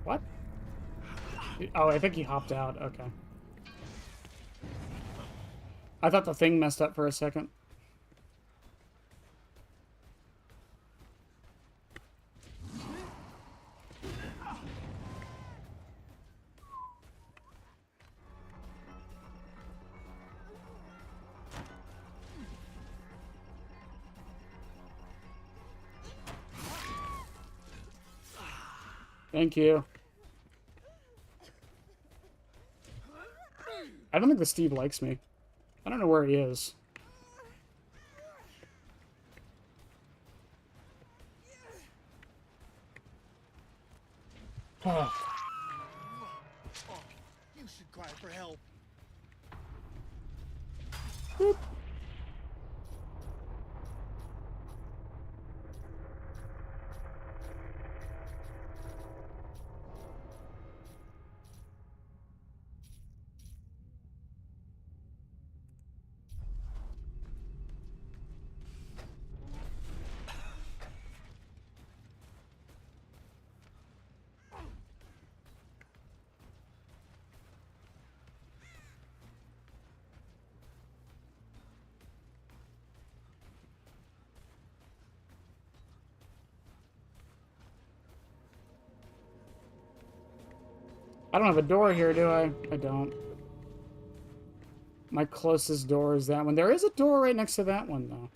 Speaker 1: What? Oh, I think he hopped out. Okay. I thought the thing messed up for a second. Thank you. I don't think the Steve likes me. I don't know where he is.
Speaker 4: Oh, you should cry for help.
Speaker 1: Boop. I don't have a door here, do I? I don't. My closest door is that one. There is a door right next to that one, though.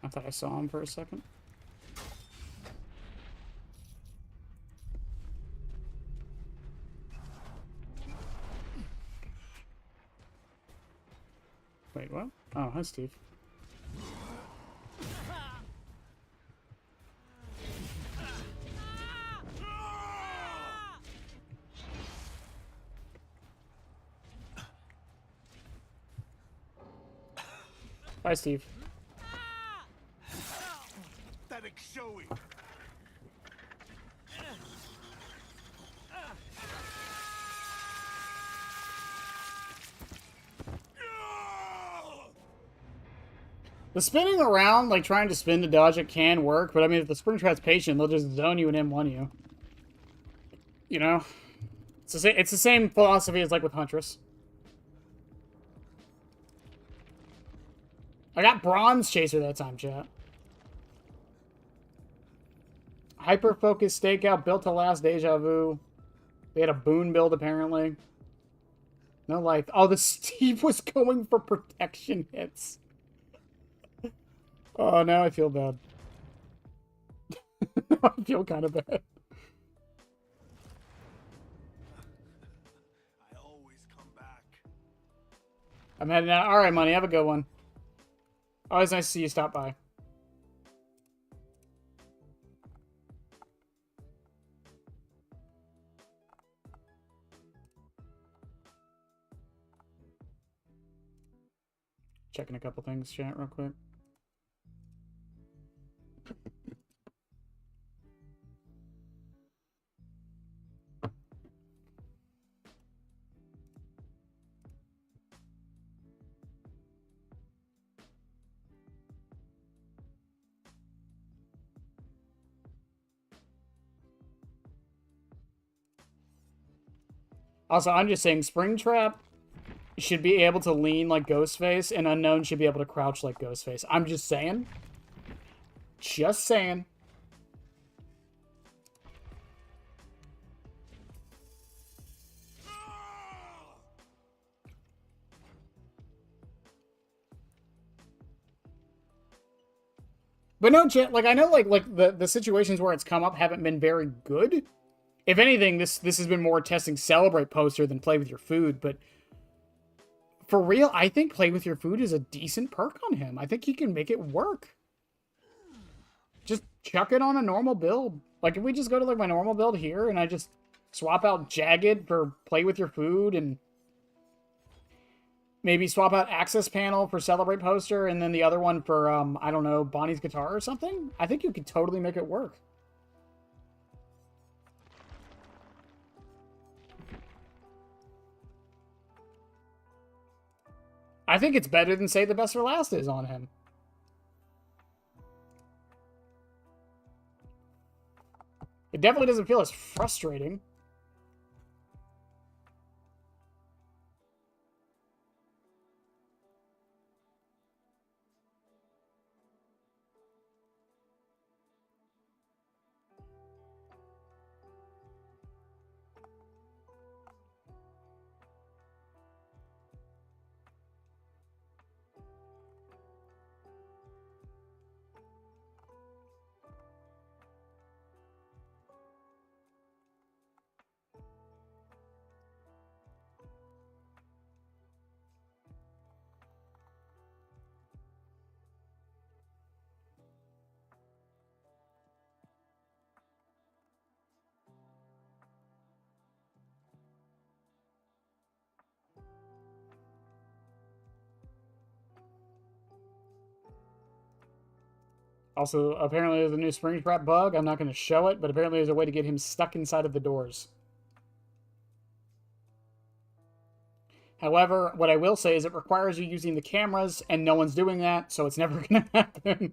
Speaker 1: I thought I saw him for a second. Wait, what? Oh, hi, Steve. Bye, Steve.
Speaker 4: Pathetic showing.
Speaker 1: The spinning around, like trying to spin to dodge it, can work, but I mean, if the springtrap's patient, they'll just zone you and M1 you. You know? It's the same philosophy as like with Huntress. I got Bronze Chaser that time, chat. Hyper-focused stakeout built to last deja vu. They had a boon build, apparently. No life. Oh, the Steve was going for protection hits. Oh, now I feel bad. I feel kind of bad.
Speaker 4: I always come back.
Speaker 1: I'm heading out. All right, Money. Have a good one. Always nice to see you stop by. Checking a couple things, chat, real quick. Also, I'm just saying, Springtrap should be able to lean like Ghostface, and Unknown should be able to crouch like Ghostface. I'm just saying. Just saying. But no, chat, like, I know, like the situations where it's come up haven't been very good. If anything, this has been more testing Celebrate Poster than Play with Your Food, but for real, I think Play with Your Food is a decent perk on him. I think he can make it work. Just chuck it on a normal build. Like, if we just go to, like, my normal build here, and I just swap out Jagged for Play with Your Food, and maybe swap out Access Panel for Celebrate Poster, and then the other one for, I don't know, Bonnie's Guitar or something, I think you could totally make it work. I think it's better than Save the Best for Last is on him. It definitely doesn't feel as frustrating. Also, apparently there's a new springtrap bug. I'm not going to show it, but apparently there's a way to get him stuck inside of the doors. However, what I will say is it requires you using the cameras, and no one's doing that, so it's never going to happen.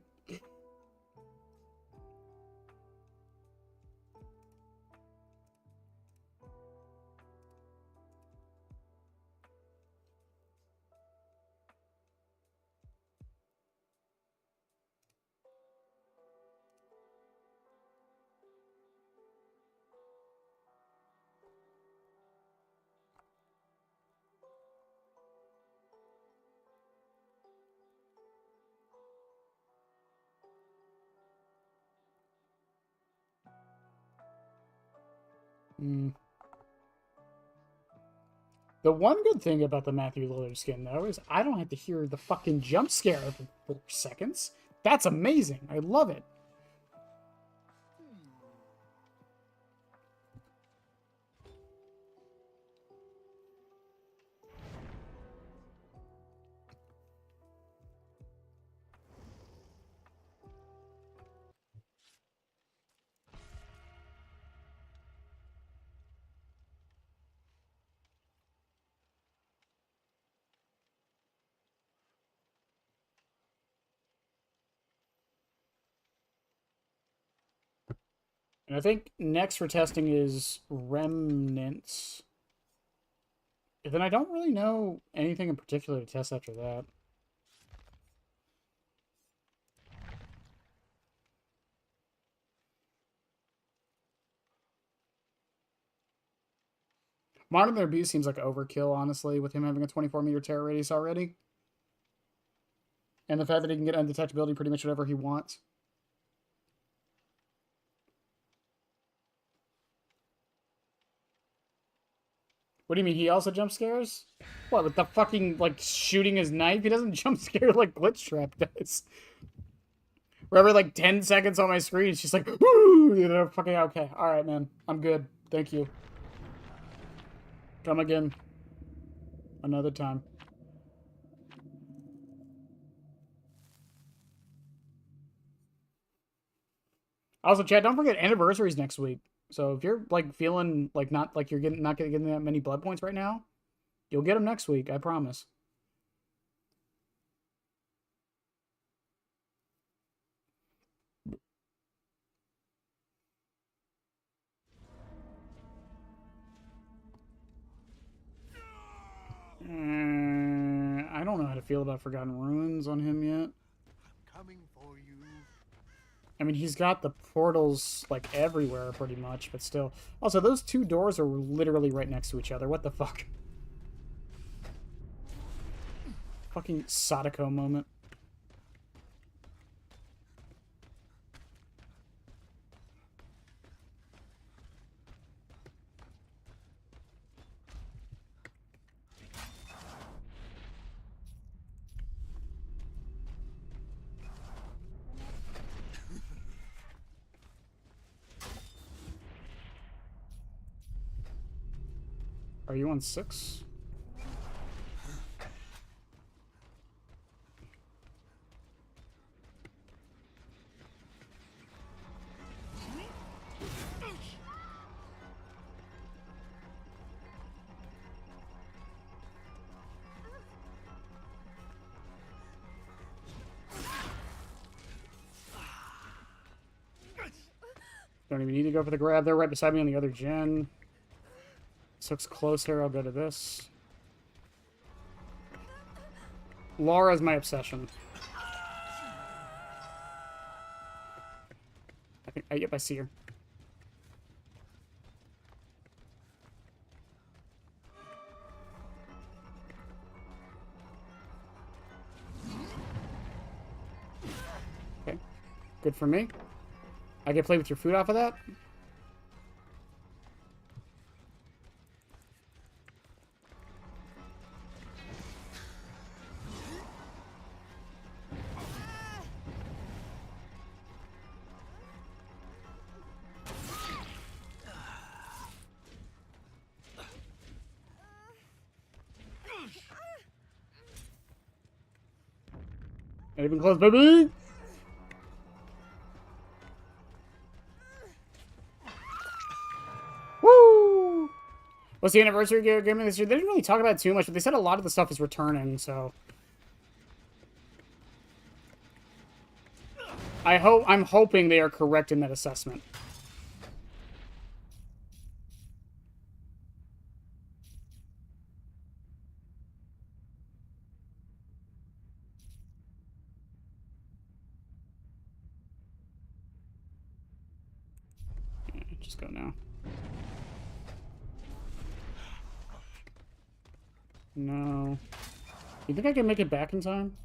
Speaker 1: The one good thing about the Matthew Lillard skin, though, is I don't have to hear the fucking jump scare every 4 seconds. That's amazing. I love it. And I think next for testing is Remnants. And then I don't really know anything in particular to test after that. Modern Abuse seems like overkill, honestly, with him having a 24-meter terror radius already. And the fact that he can get undetectability pretty much whatever he wants. What do you mean, he also jump scares? What, with the fucking, like, shooting his knife? He doesn't jump scare like Glitch Trap does. For every, like, 10 seconds on my screen, it's just like, woo! You know, fucking, okay. Alright, man. I'm good. Thank you. Come again. Another time. Also, Chad, don't forget anniversaries next week. So if you're like feeling like not like you're not getting that many blood points right now, you'll get them next week. I promise. I don't know how to feel about Forgotten Ruins on him yet.
Speaker 4: I'm coming for you.
Speaker 1: I mean, he's got the portals, like, everywhere, pretty much, but still. Also, those two doors are literally right next to each other. What the fuck? Fucking Sadako moment. Are you on 6? Don't even need to go for the grab. They're right beside me on the other gen. This looks closer. I'll go to this. Laura's my obsession. I think. Yep, I see her. Okay. Good for me. I get play with your food off of that? Not even close, baby! Woo! What's the anniversary gaming this year? They didn't really talk about it too much, but they said a lot of the stuff is returning, so... I'm hoping they are correct in that assessment. Yeah, just go now. No. You think I can make it back in time?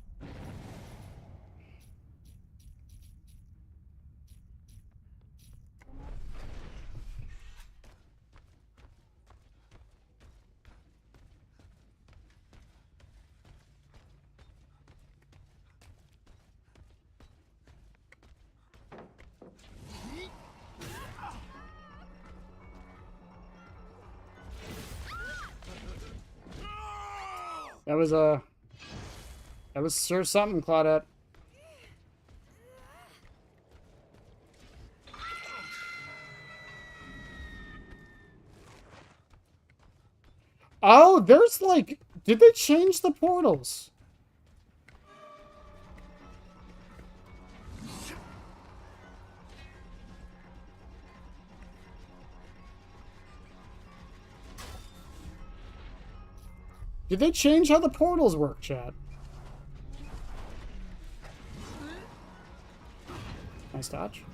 Speaker 1: That was sure something, Claudette. Oh, there's like... Did they change the portals? Did they change how the portals work, chat? Nice dodge.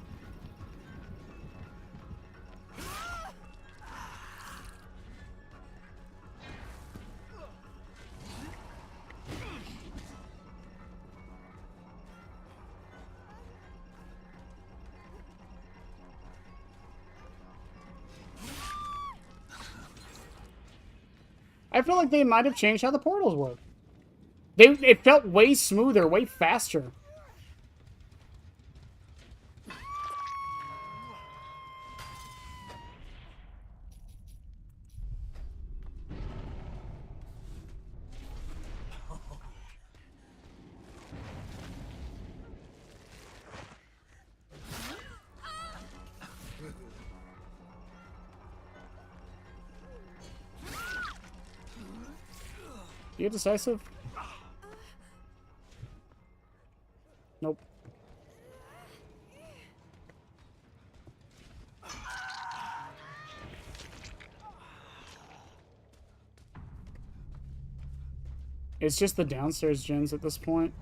Speaker 1: I feel like they might have changed how the portals work. It felt way smoother, way faster. You decisive? Nope. It's just the downstairs gens at this point.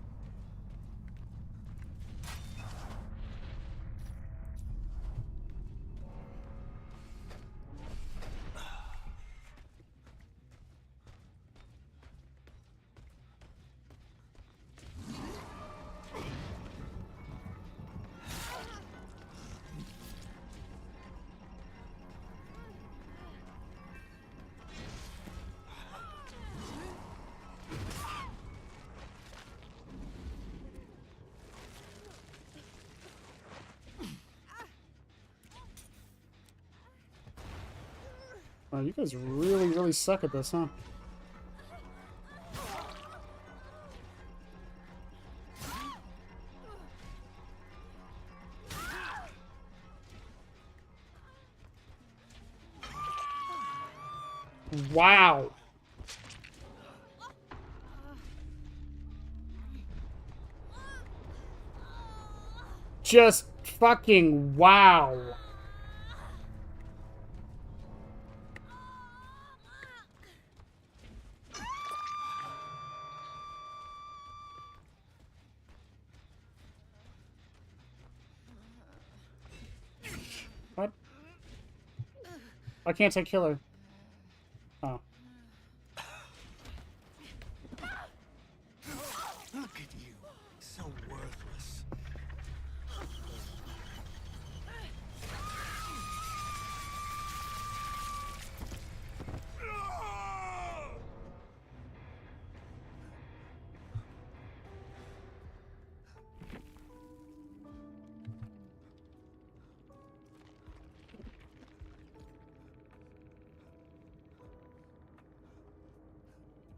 Speaker 1: Wow, you guys really, really suck at this, huh? Wow. Just fucking wow. What? I can't take killer. Oh.
Speaker 4: Look at you. So worthless.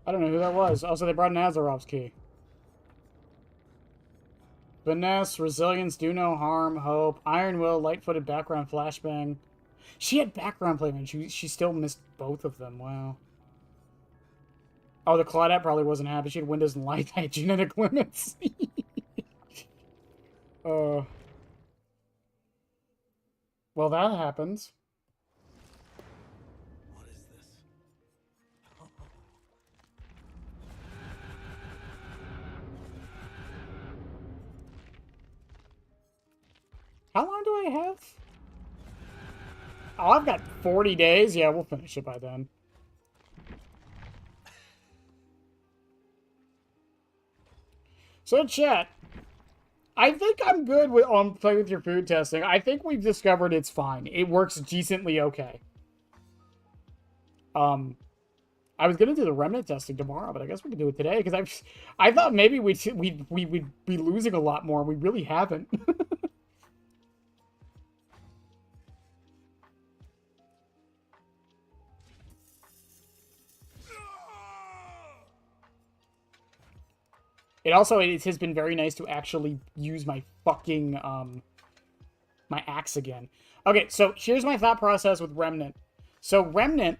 Speaker 1: I don't know who that was. Also, they brought an Azerov's key. Finesse, resilience, do no harm, hope, iron will, light-footed, background, flashbang. She had background play, man. She still missed both of them. Wow. Oh, the Claudette probably wasn't happy. She had windows and light. I had genetic limits. Well, that happens.
Speaker 4: What is this?
Speaker 1: How long do I have? Oh, I've got 40 days. Yeah, we'll finish it by then. So, chat. I think I'm good with on play with your food testing. I think we've discovered it's fine. It works decently okay. I was gonna do the remnant testing tomorrow, but I guess we can do it today because I thought maybe we would be losing a lot more. We really haven't. It has been very nice to actually use my fucking my axe again. Okay, so here's my thought process with Remnant. So Remnant,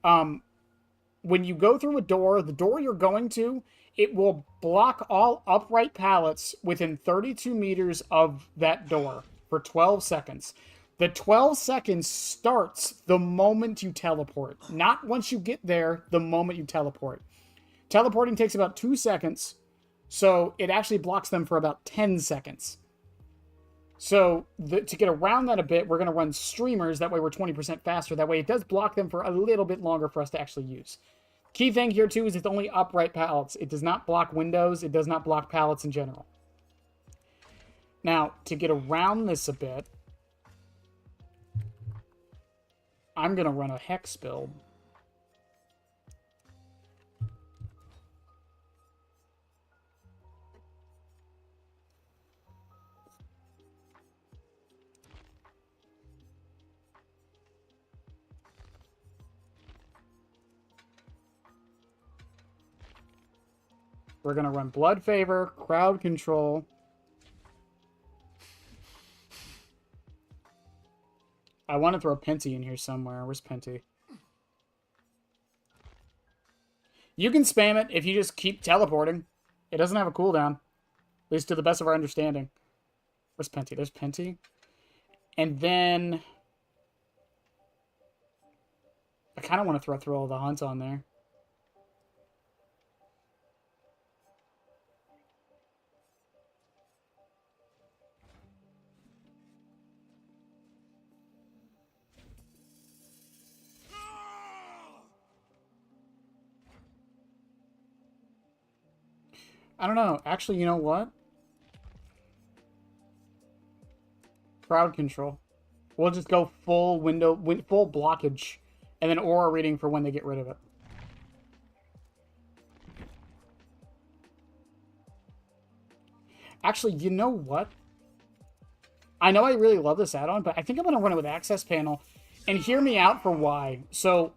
Speaker 1: when you go through a door, the door you're going to, it will block all upright pallets within 32 meters of that door for 12 seconds. The 12 seconds starts the moment you teleport. Not once you get there, the moment you teleport. Teleporting takes about 2 seconds. So it actually blocks them for about 10 seconds. So to get around that a bit, we're going to run streamers. That way we're 20% faster. That way it does block them for a little bit longer for us to actually use. Key thing here too is it's only upright pallets. It does not block windows. It does not block pallets in general. Now, to get around this a bit, I'm going to run a hex build. We're going to run Blood Favor, Crowd Control. I want to throw Penty in here somewhere. Where's Penty? You can spam it if you just keep teleporting. It doesn't have a cooldown. At least to the best of our understanding. Where's Penty? There's Penty. And then I kind of want to throw all the hunts on there. I don't know. Actually, you know what? Crowd control. We'll just go full full blockage, and then aura reading for when they get rid of it. Actually, you know what? I know I really love this add-on, but I think I'm going to run it with access panel. And hear me out for why. So,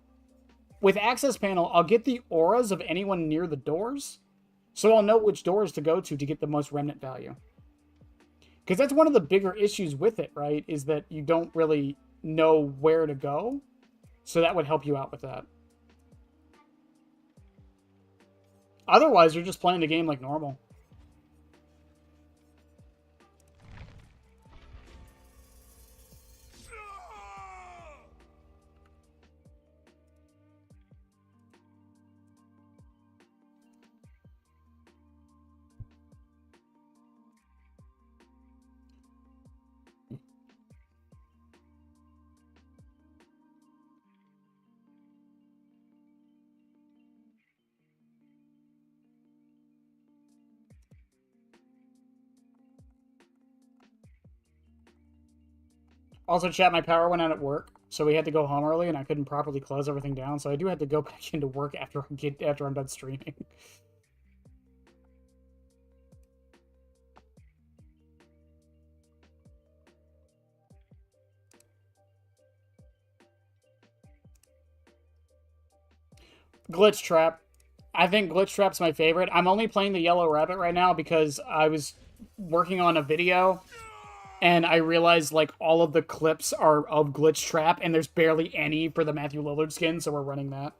Speaker 1: with access panel, I'll get the auras of anyone near the doors, so I'll know which doors to go to get the most remnant value. Because that's one of the bigger issues with it, right? Is that you don't really know where to go. So that would help you out with that. Otherwise, you're just playing the game like normal. Also, chat, my power went out at work, so we had to go home early, and I couldn't properly close everything down, so I do have to go back into work after I'm done streaming. Glitch Trap. I think Glitch Trap's my favorite. I'm only playing the Yellow Rabbit right now because I was working on a video and I realized like all of the clips are of Glitch Trap and there's barely any for the Matthew Lillard skin, so we're running that.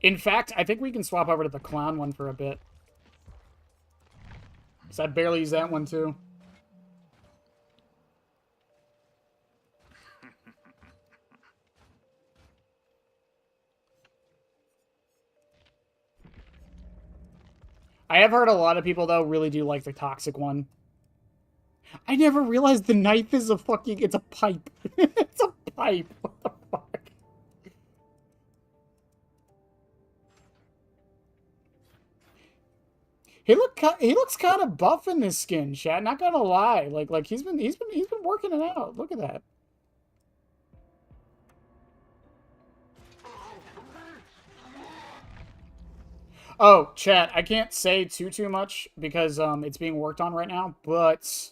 Speaker 1: In fact, I think we can swap over to the clown one for a bit. Because I barely use that one too. I have heard a lot of people, though, really do like the toxic one. I never realized the knife is a fucking... It's a pipe. It's a pipe. What the fuck? He looks kind of buff in this skin, chat. Not gonna lie. Like he's been working it out. Look at that. Oh, chat, I can't say too much because it's being worked on right now, but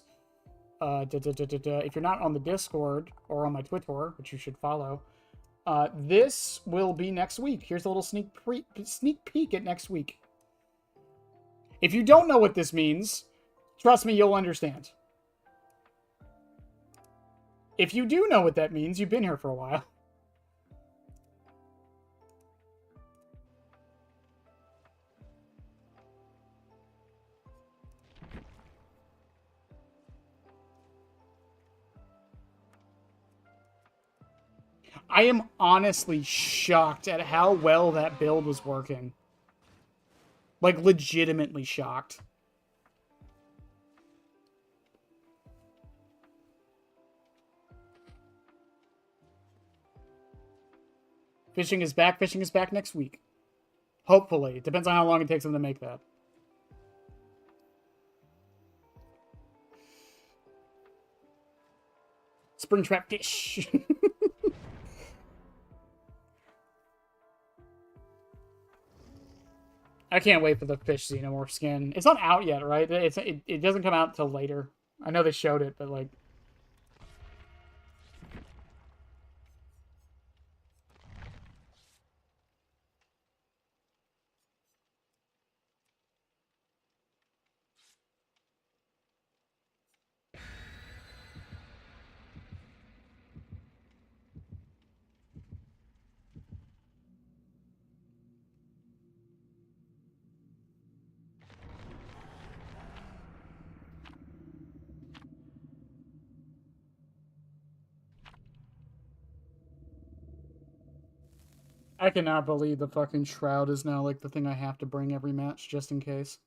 Speaker 1: if you're not on the Discord or on my Twitter, which you should follow, this will be next week. Here's a little sneak peek at next week. If you don't know what this means, trust me, you'll understand. If you do know what that means, you've been here for a while. I am honestly shocked at how well that build was working. Like, legitimately shocked. Fishing is back. Fishing is back next week. Hopefully. It depends on how long it takes them to make that. Springtrap fish. I can't wait for the fish xenomorph skin. It's not out yet, right? It doesn't come out till later. I know they showed it, but like... I cannot believe the fucking shroud is now like the thing I have to bring every match just in case.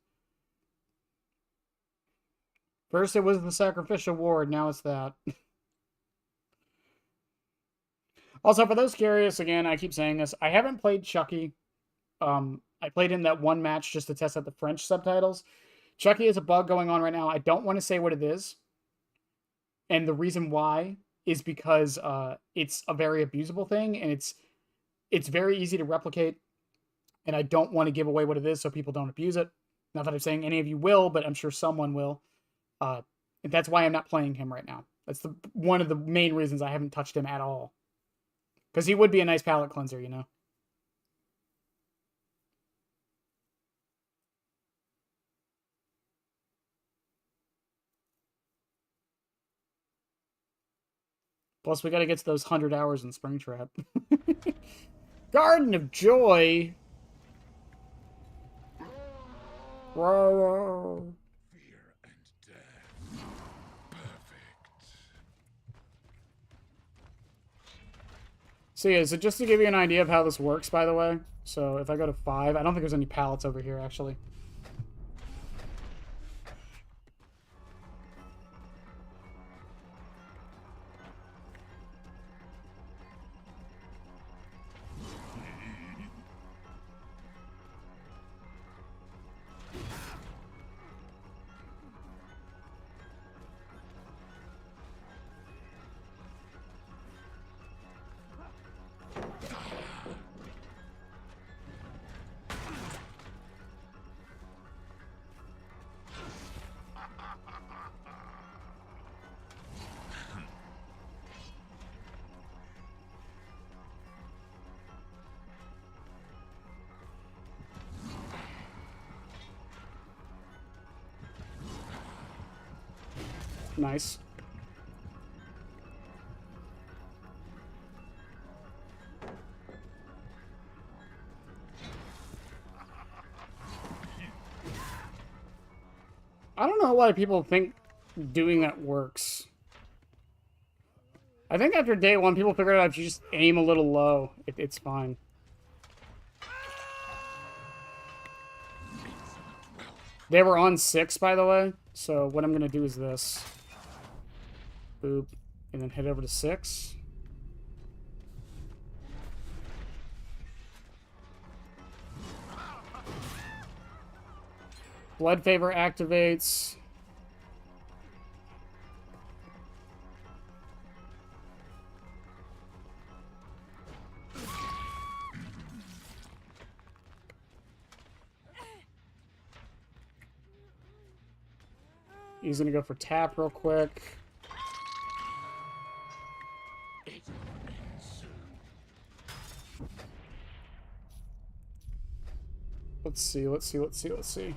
Speaker 1: First it was the sacrificial ward, now it's that. Also, for those curious, again, I keep saying this, I haven't played Chucky. I played in that one match just to test out the French subtitles. Chucky has a bug going on right now. I don't want to say what it is. And the reason why is because it's a very abusable thing, and it's very easy to replicate, and I don't want to give away what it is so people don't abuse it. Not that I'm saying any of you will, but I'm sure someone will. And that's why I'm not playing him right now. That's one of the main reasons I haven't touched him at all. Because he would be a nice palate cleanser, you know? Plus, we gotta get to those 100 hours in Springtrap. Garden of Joy! Whoa.
Speaker 4: Fear and death. Perfect.
Speaker 1: So yeah, so just to give you an idea of how this works, by the way. So if I go to 5, I don't think there's any pallets over here, actually. Nice. I don't know why people think doing that works. I think after day 1, people figured out if you just aim a little low, it's fine. They were on 6, by the way, so what I'm going to do is this. Boop. And then head over to 6. Blood Favor activates. He's going to go for tap real quick. Let's see, let's see, let's see, let's see.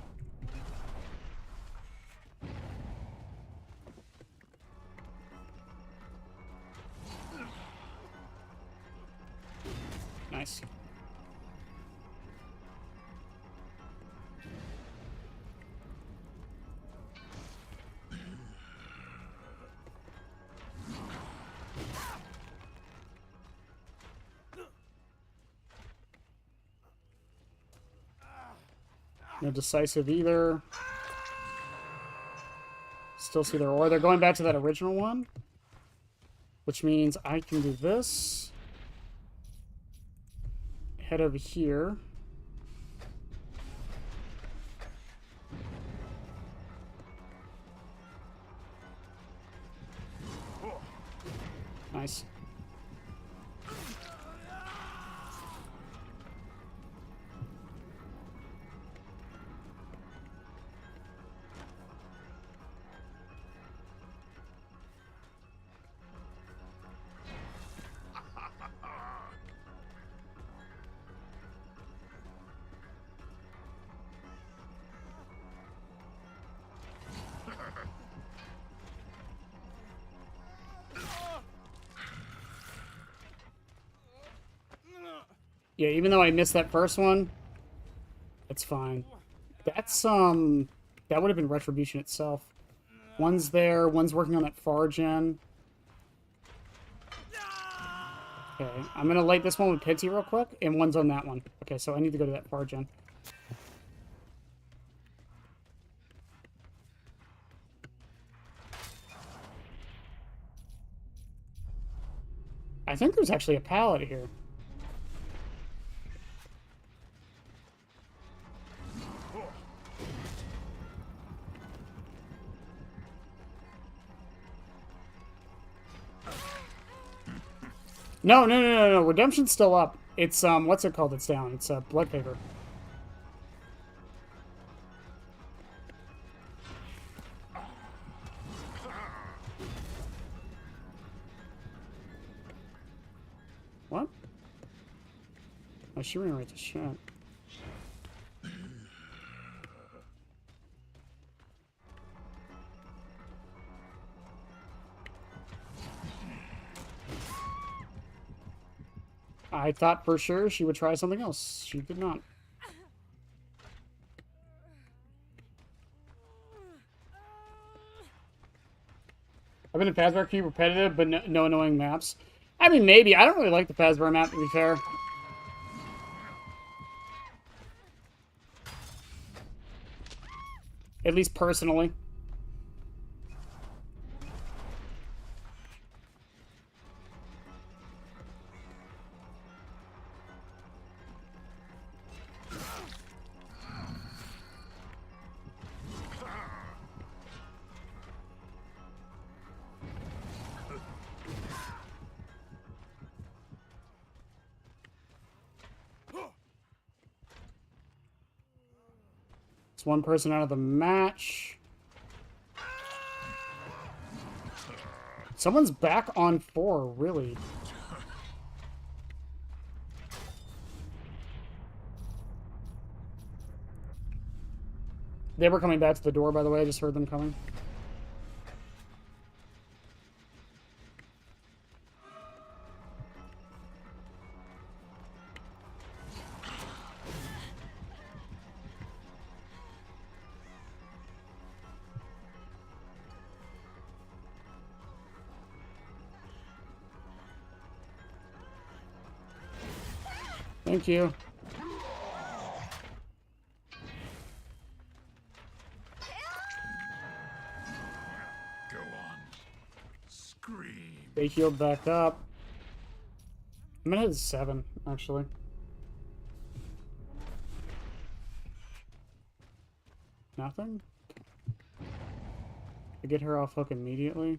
Speaker 1: Nice. No decisive either. Still see their ore. They're going back to that original one. Which means I can do this. Head over here. Nice. Yeah, even though I missed that first one, it's fine. That's, that would have been Retribution itself. One's there, one's working on that far gen. Okay, I'm gonna light this one with Pitsy real quick, and one's on that one. Okay, so I need to go to that far gen. I think there's actually a pallet here. No. Redemption's still up. It's, what's it called? It's down. It's, Blood Favor. Oh, she ran right to shit. I thought for sure she would try something else. She did not. I've been in Fazbear Cube repetitive, but no annoying maps. I mean, maybe. I don't really like the Fazbear map, to be fair. At least personally. It's one person out of the match. Someone's back on 4, really. They were coming back to the door, by the way. I just heard them coming. Thank you.
Speaker 4: Go on. Scream.
Speaker 1: They healed back up. I'm gonna hit 7, actually. Nothing? I get her off hook immediately.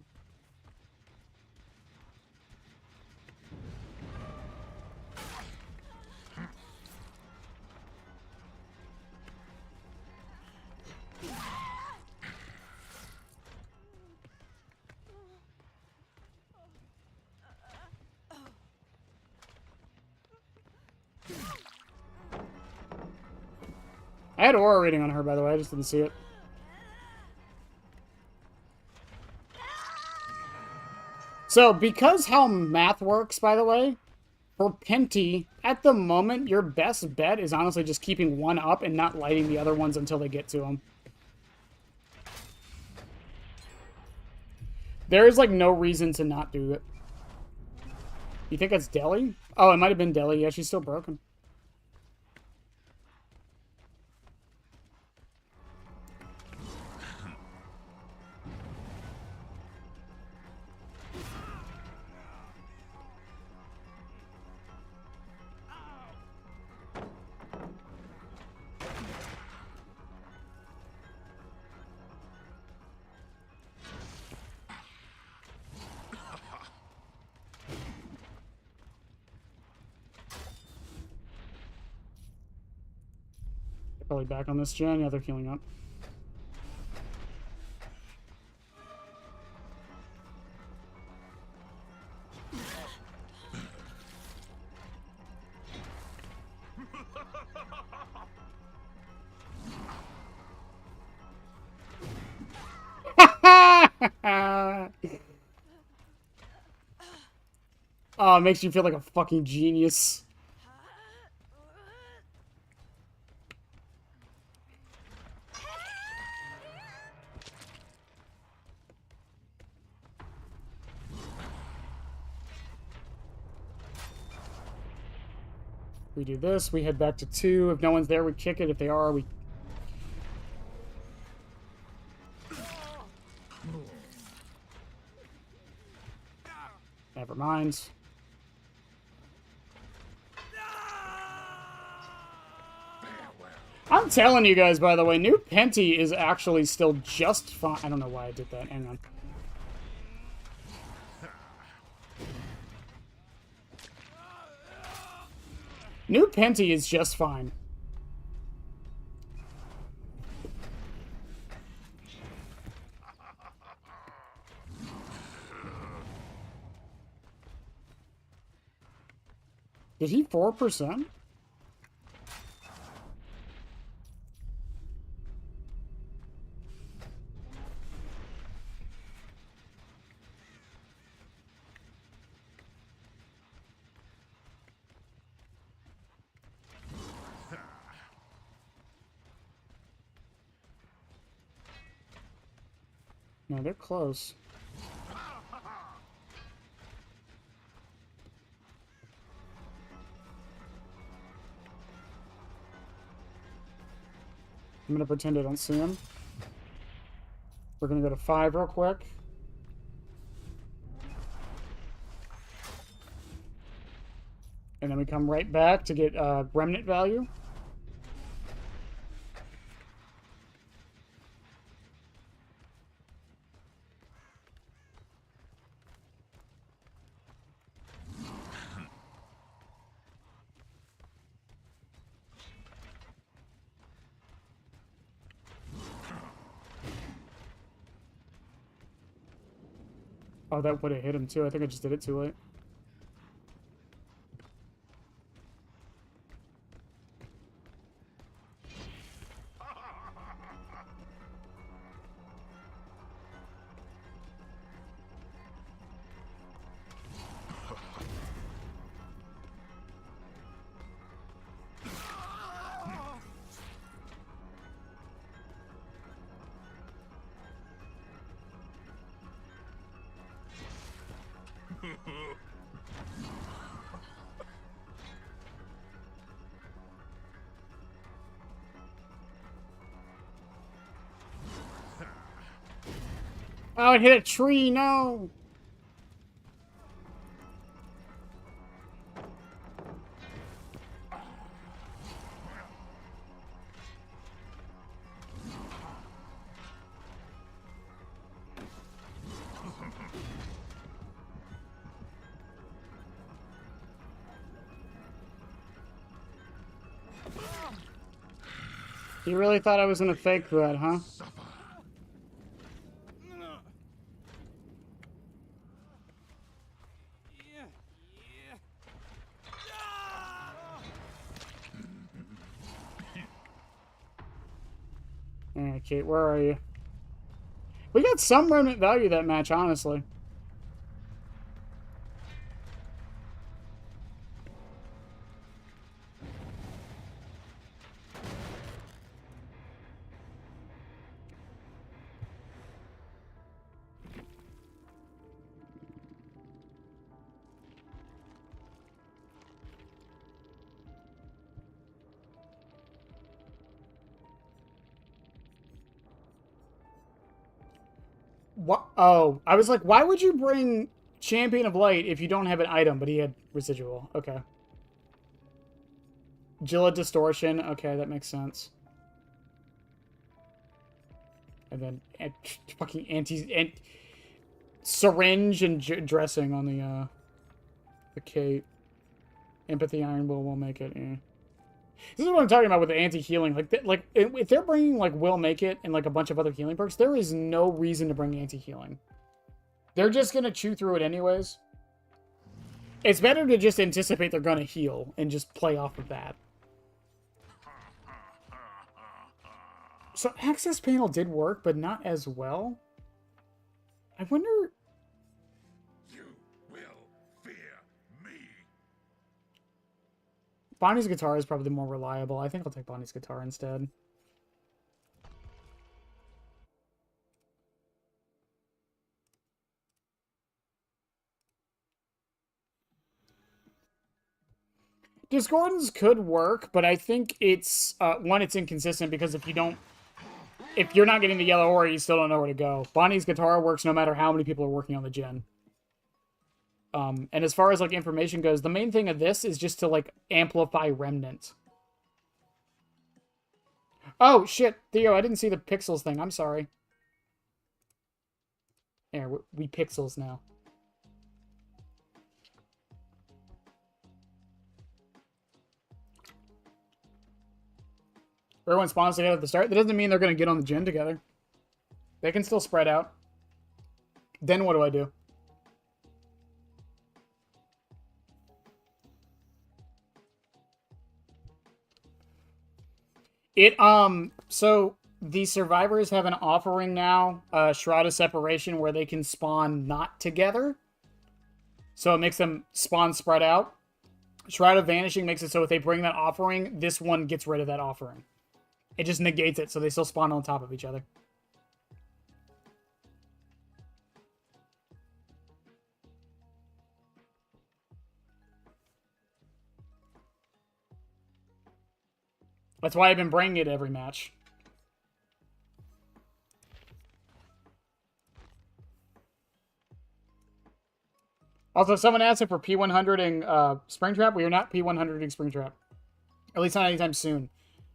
Speaker 1: I had aura rating on her, by the way. I just didn't see it. So, because how math works, by the way, for Penty, at the moment, your best bet is honestly just keeping one up and not lighting the other ones until they get to him. There is, like, no reason to not do it. You think that's Deli? Oh, it might have been Deli. Yeah, she's still broken. Probably back on this gen. Yeah, they're healing up. Oh, it makes you feel like a fucking genius. We do this, we head back to 2. If no one's there, we kick it. If they are, we... Never mind. I'm telling you guys, by the way, new Penty is actually still just fine. I don't know why I did that. Hang on. New Penty is just fine. Did he 4%? No, they're close. I'm gonna pretend I don't see him. We're gonna go to 5 real quick. And then we come right back to get remnant value. Oh, that would have hit him too. I think I just did it too late. Oh, it hit a tree, no! You really thought I was gonna fake that, huh? Alright, Kate, where are you? We got some remnant value that match, honestly. What? Oh, I was like, why would you bring Champion of Light if you don't have an item? But he had residual. Okay. Gilla Distortion. Okay, that makes sense. And then fucking syringe and dressing on the Kate. Empathy Iron will make it. Yeah. This is what I'm talking about with the anti-healing. Like if they're bringing like will make it and like a bunch of other healing perks, there is no reason to bring anti-healing. They're just gonna chew through it anyways. It's better to just anticipate they're gonna heal and just play off of that. So access panel did work, but not as well. I wonder. Bonnie's guitar is probably the more reliable. I think I'll take Bonnie's guitar instead. Discordance could work, but I think it's one, it's inconsistent because if you're not getting the yellow ore, you still don't know where to go. Bonnie's guitar works no matter how many people are working on the gen. And as far as like information goes, the main thing of this is just to like amplify remnant. Oh shit, Theo, I didn't see the pixels thing. I'm sorry. There, we pixels now. Everyone spawns together at the start. That doesn't mean they're going to get on the gen together. They can still spread out. Then what do I do? So the survivors have an offering now, Shroud of Separation, where they can spawn not together. So it makes them spawn spread out. Shroud of Vanishing makes it so if they bring that offering, this one gets rid of that offering. It just negates it, so they still spawn on top of each other. That's why I've been bringing it every match. Also, someone asked if we're P100ing Springtrap. We are not P100ing Springtrap. At least not anytime soon.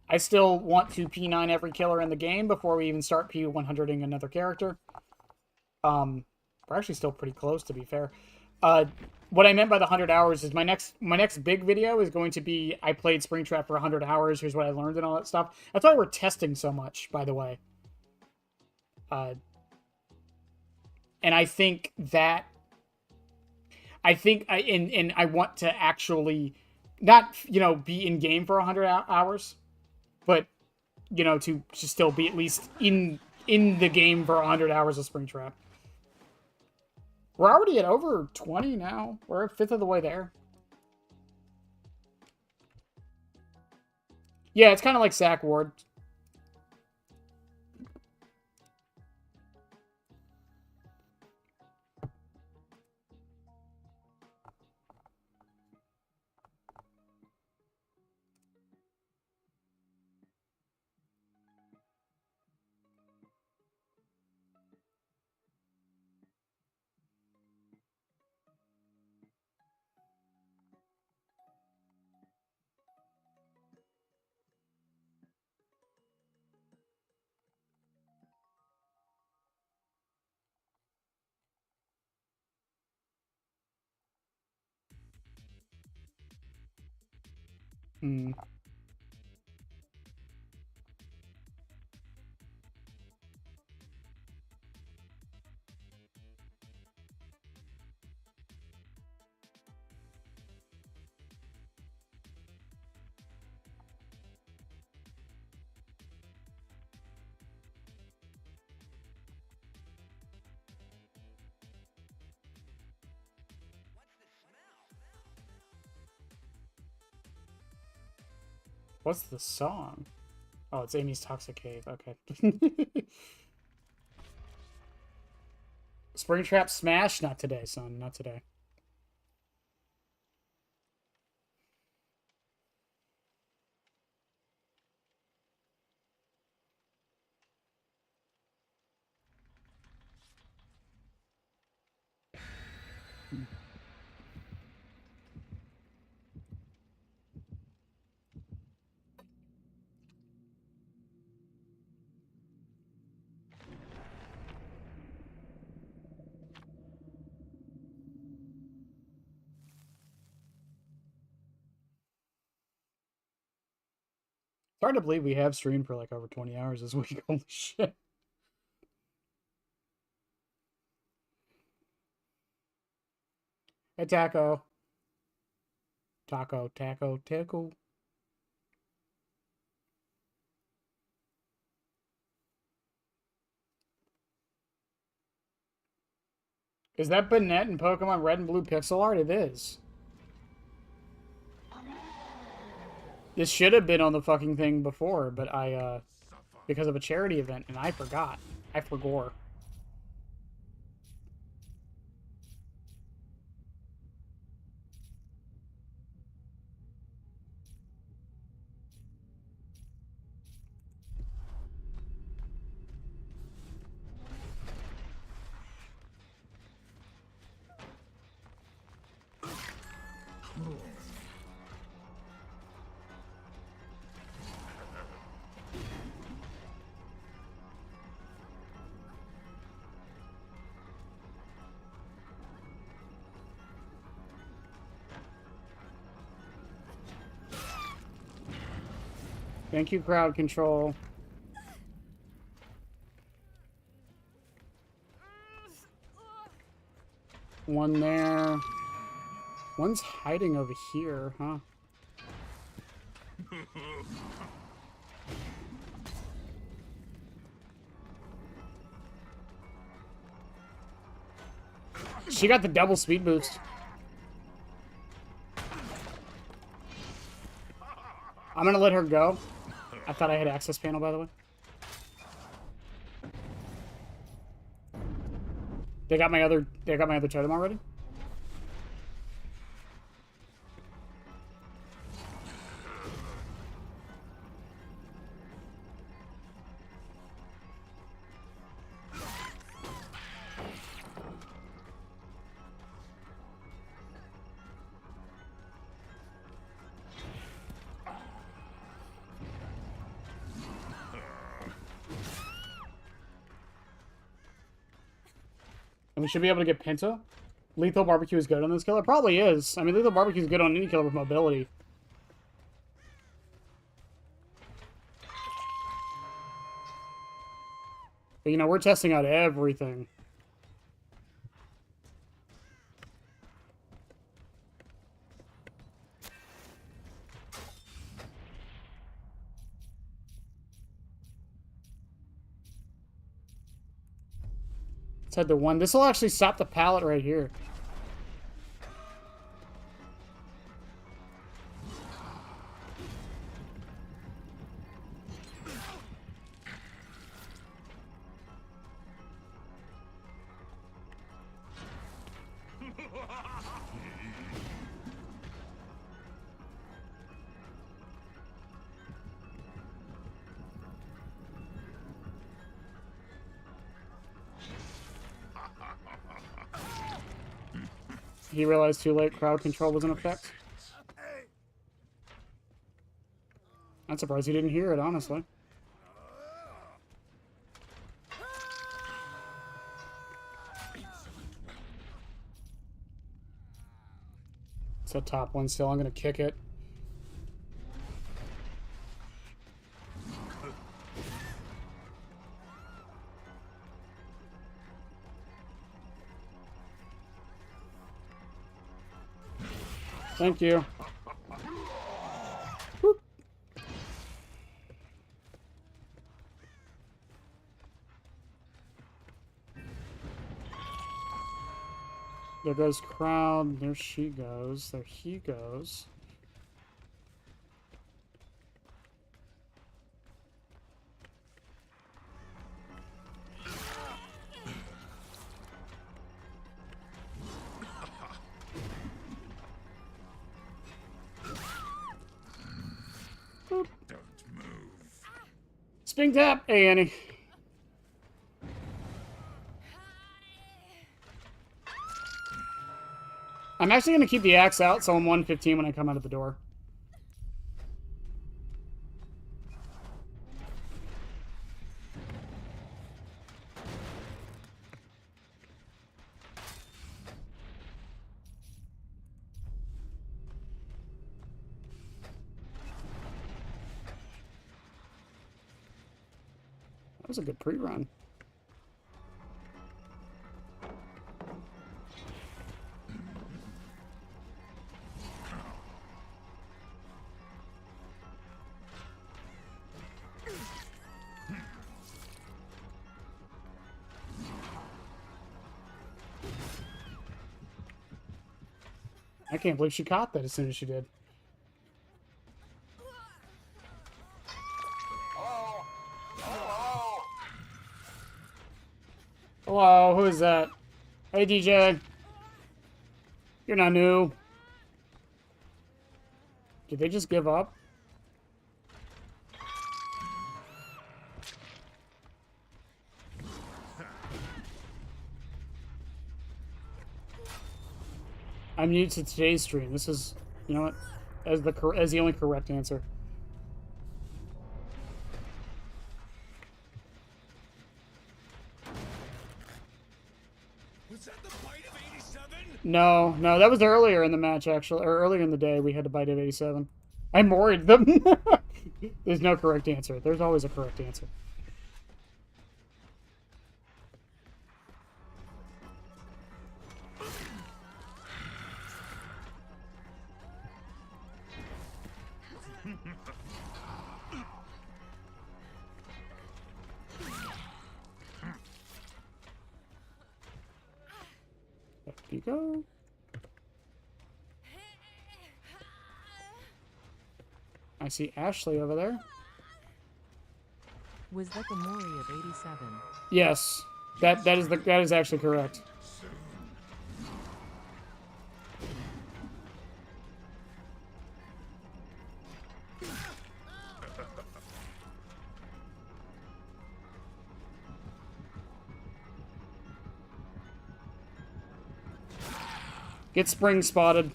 Speaker 1: I still want to P9 every killer in the game before we even start P100ing another character. We're actually still pretty close, to be fair. What I meant by the 100 hours is my next big video is going to be I played Springtrap for 100 hours. Here's what I learned and all that stuff. That's why we're testing so much, by the way. And I think that I want to actually not, be in game for 100 hours, but, to still be at least in the game for 100 hours of Springtrap. We're already at over 20 now. We're a fifth of the way there. Yeah, it's kind of like Sack Ward. Hmm. What's the song? Oh, it's Amy's Toxic Cave. Okay. Springtrap Smash? Not today, son. Not today. It's hard to believe we have streamed for like over 20 hours this week. Holy shit. Hey, Taco. Taco, taco, taco. Is that Banette in Pokemon Red and Blue pixel art? It is. This should have been on the fucking thing before, but I, because of a charity event, and I forgot. I forgore. Thank you, crowd control. One there. One's hiding over here, huh? She got the double speed boost. I'm gonna let her go. I thought I had access panel, by the way. They got my other totem already? And we should be able to get Pinta. Lethal Barbecue is good on this killer. Probably is. I mean, Lethal Barbecue is good on any killer with mobility. But, you know, we're testing out everything. Let's head to 1. This will actually stop the pallet right here. He realized too late crowd control was in effect. I'm surprised he didn't hear it, honestly. It's a top one still. I'm going to kick it. Thank you. Whoop. There goes crowd. There she goes. There he goes. Spring tap. Hey, Annie. I'm actually going to keep the axe out, so I'm 115 when I come out of the door. That was a good pre-run. I can't believe she caught that as soon as she did.
Speaker 3: Hello? Hello?
Speaker 1: Hello, who is that? Hey, DJ. You're not new. Did they just give up? I'm new to today's stream. This is, you know what, as the only correct answer.
Speaker 4: Was that the bite of 87?
Speaker 1: No, that was earlier in the match, actually, or earlier in the day. We had to bite of 87. I moried them. There's no correct answer. There's always a correct answer. There you go. I see Ashley over there.
Speaker 6: Was that the Mori of 87?
Speaker 1: Yes, that is actually correct. Get spring spotted.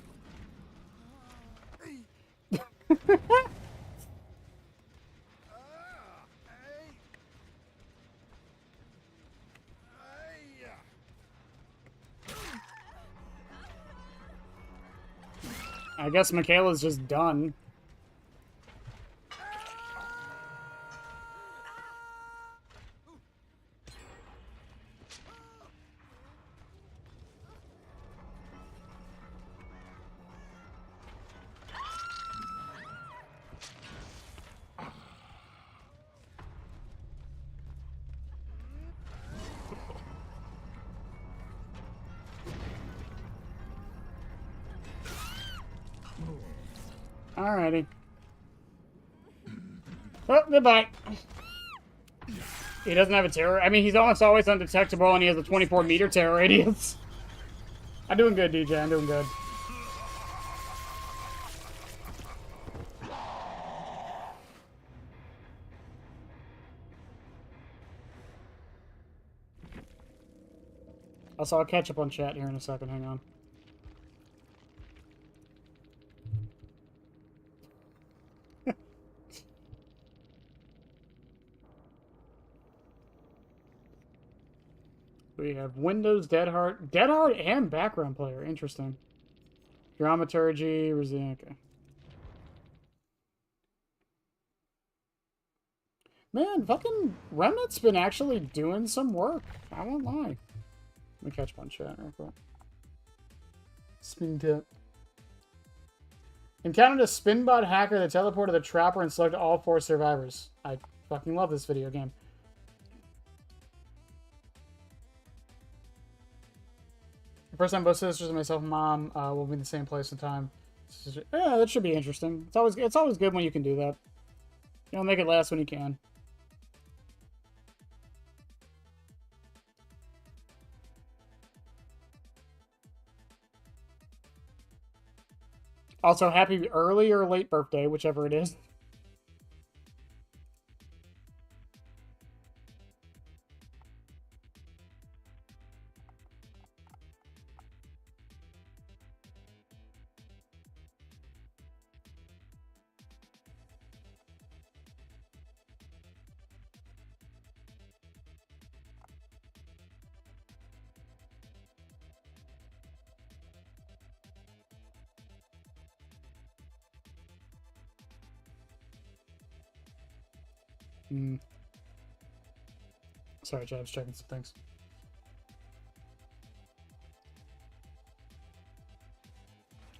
Speaker 1: I guess Michaela's just done. Alrighty. Oh, goodbye. He doesn't have a terror. I mean, he's almost always undetectable, and he has a 24-meter terror radius. I'm doing good, DJ. I'm doing good. Also, I'll catch up on chat here in a second. Hang on. We have Windows, Dead Hard, and background player. Interesting. Dramaturgy, okay. Man, fucking Remnant's been actually doing some work. I won't lie. Let me catch one chat real quick. Spin tip. Encountered a spinbot hacker that teleported the trapper and selected all 4 survivors. I fucking love this video game. First time both sisters and myself and mom will be in the same place in time. Yeah, that should be interesting. It's always good when you can do that. You know, make it last when you can. Also, happy early or late birthday, whichever it is. Sorry, Chad, I was checking some things.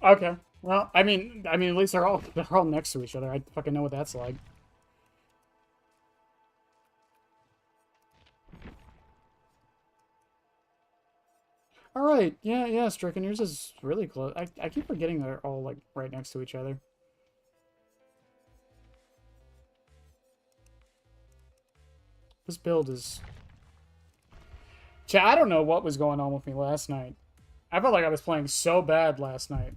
Speaker 1: Okay. Well, I mean, at least they're all next to each other. I fucking know what that's like. All right. Yeah, Stricken. Yours is really close. I keep forgetting they're all like right next to each other. This build is... I don't know what was going on with me last night. I felt like I was playing so bad last night.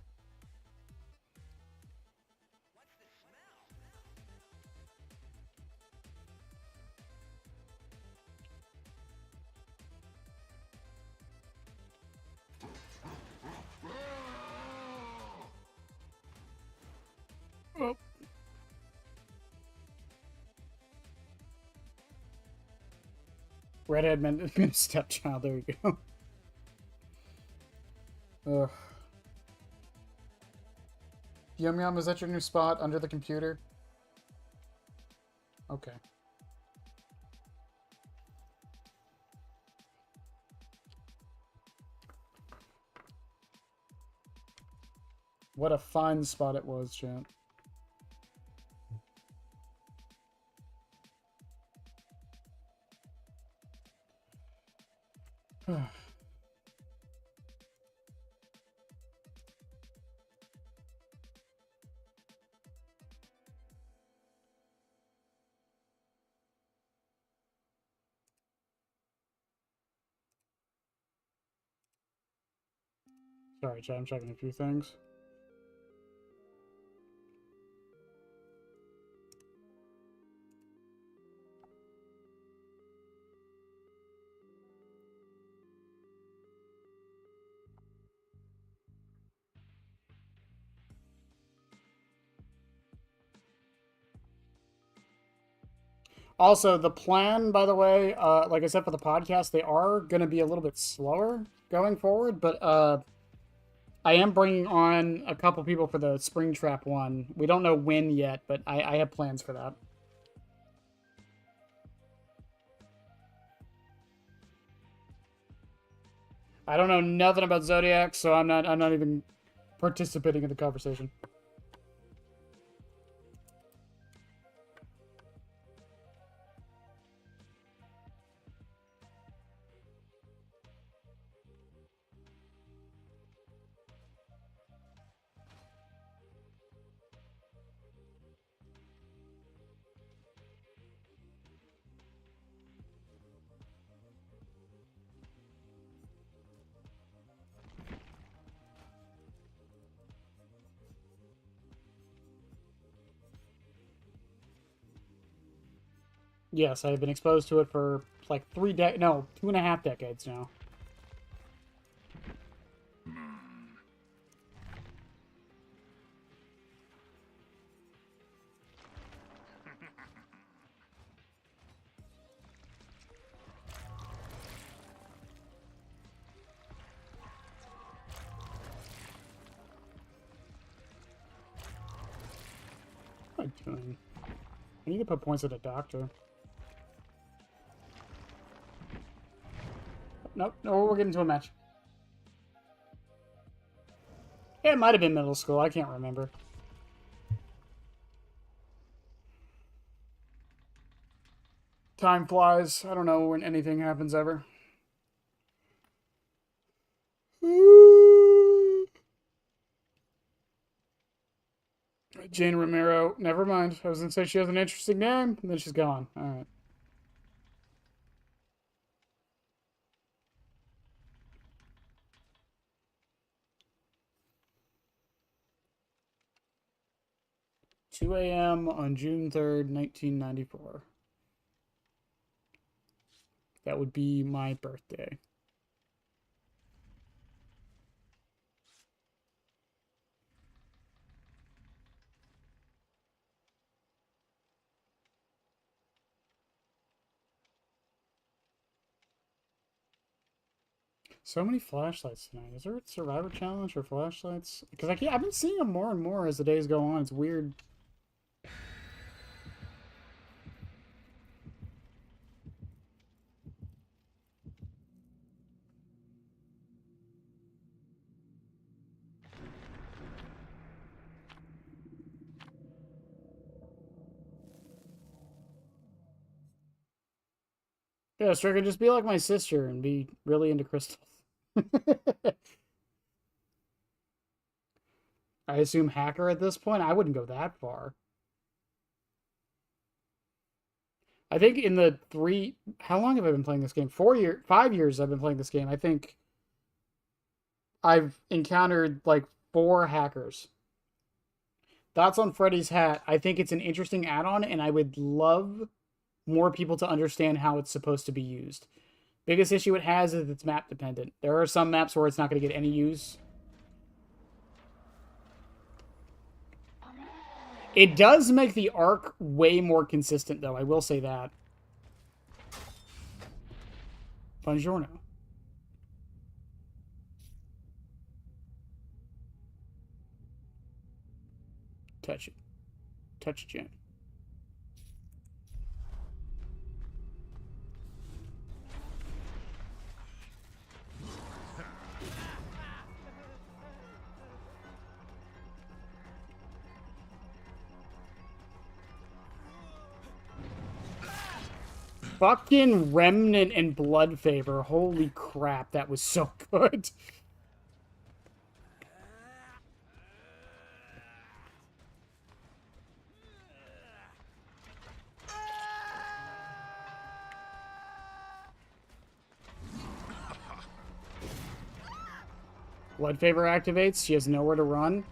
Speaker 1: Oh. Redhead meant stepchild. There you go. Ugh. Yum Yum, is that your new spot under the computer? Okay. What a fine spot it was, chat. Sorry, chat, I'm checking a few things. Also, the plan, by the way, like I said for the podcast, they are going to be a little bit slower going forward, but I am bringing on a couple people for the springtrap one. We don't know when yet, but I have plans for that. I don't know nothing about Zodiac, so I'm not even participating in the conversation. Yes, I've been exposed to it for like 2.5 decades now. What am I doing? I need to put points at a doctor. Nope, no, we're getting to a match. Yeah, it might have been middle school, I can't remember. Time flies. I don't know when anything happens ever. Jane Romero. Never mind. I was going to say she has an interesting name, and then she's gone. All right. Two a.m. on June 3rd, 1994. That would be my birthday. So many flashlights tonight. Is there a survivor challenge for flashlights? Because I've been seeing them more and more as the days go on. It's weird. Yeah, Stricker, just be like my sister and be really into crystals. I assume hacker at this point? I wouldn't go that far. I think in the how long have I been playing this game? 5 years I've been playing this game. I think I've encountered like 4 hackers. Thoughts on Freddy's hat. I think it's an interesting add-on, and I would love more people to understand how it's supposed to be used. Biggest issue it has is it's map dependent. There are some maps where it's not going to get any use. It does make the arc way more consistent, though. I will say that. Buongiorno. Touch it. Touch it, Jen. Fucking Remnant and Blood Favor. Holy crap, that was so good. Blood Favor activates. She has nowhere to run.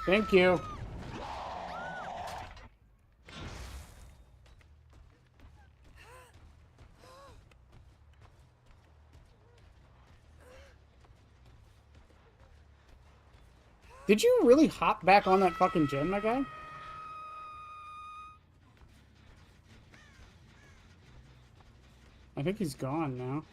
Speaker 1: Thank you. Did you really hop back on that fucking gen, my guy? I think he's gone now.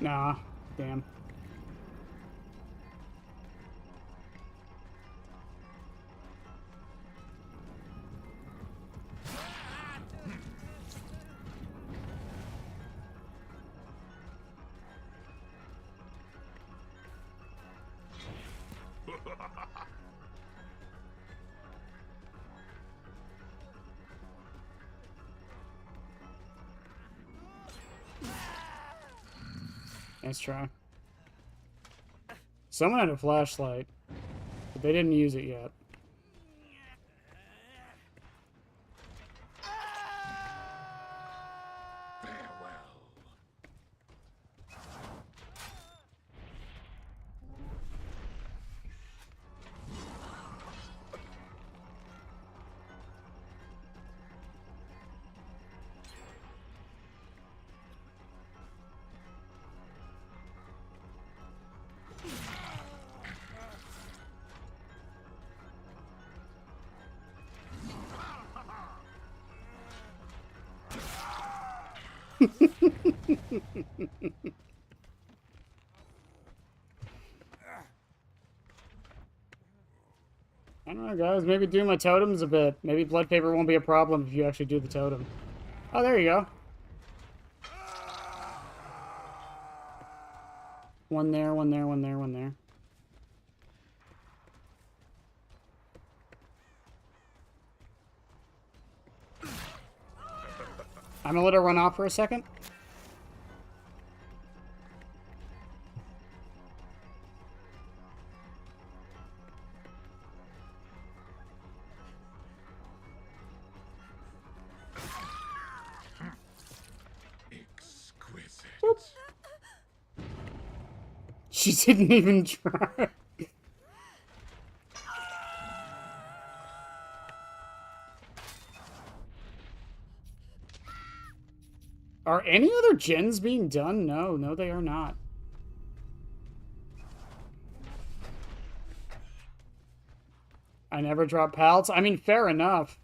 Speaker 1: Nah. Damn. Nice try. Someone had a flashlight, but they didn't use it yet. I don't know, guys. Maybe do my totems a bit. Maybe blood paper won't be a problem if you actually do the totem. Oh, there you go. One there, one there, one there, one there. I'm gonna let her run off for a second.
Speaker 4: Exquisite.
Speaker 1: She didn't even try. Are any other gens being done? No, no, they are not. I never drop pallets. I mean, fair enough.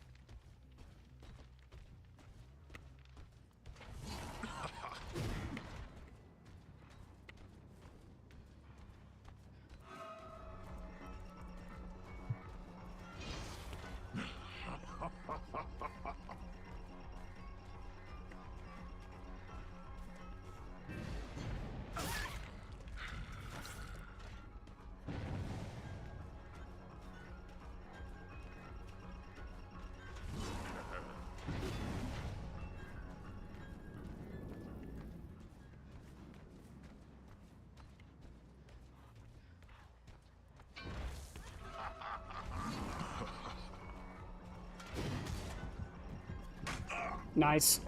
Speaker 1: Nice.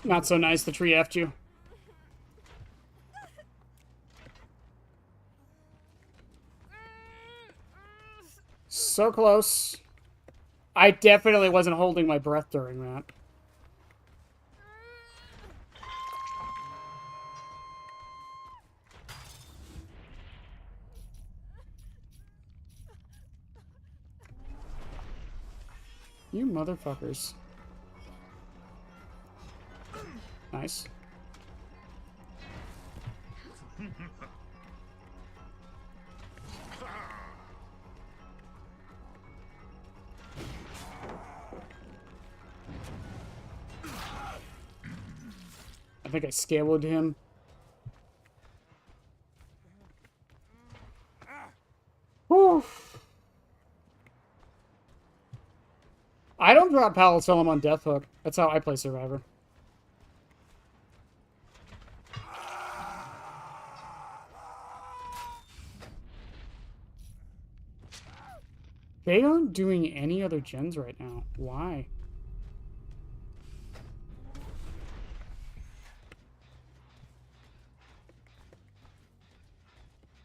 Speaker 1: Not so nice, the tree effed you. So close. I definitely wasn't holding my breath during that. You motherfuckers. Nice. I think I scaled him. Whew. I don't drop pallets till I'm on Death Hook. That's how I play Survivor. They aren't doing any other gens right now. Why?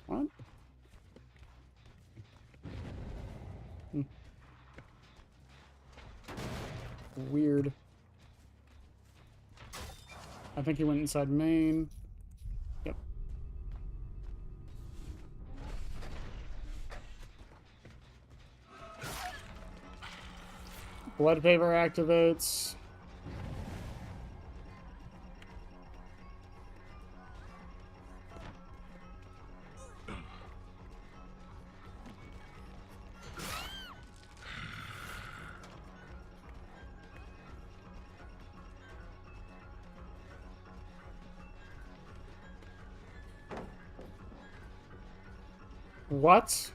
Speaker 1: What? Weird. I think he went inside main. Yep. Blood paper activates. What?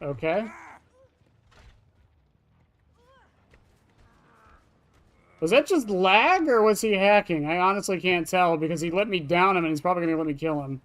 Speaker 1: Okay. Was that just lag, or was he hacking? I honestly can't tell, because he let me down him, and he's probably going to let me kill him.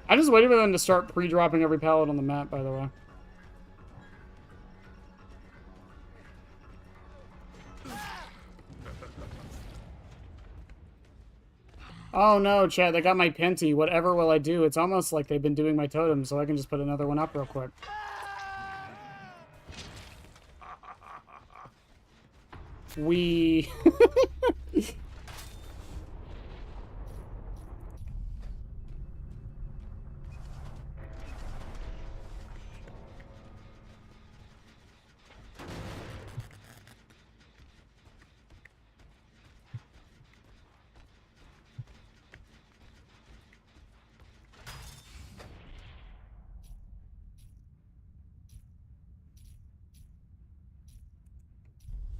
Speaker 1: I just waited for them to start pre-dropping every pallet on the map, by the way. Oh no, Chad, they got my Penty. Whatever will I do? It's almost like they've been doing my totem, so I can just put another one up real quick. We...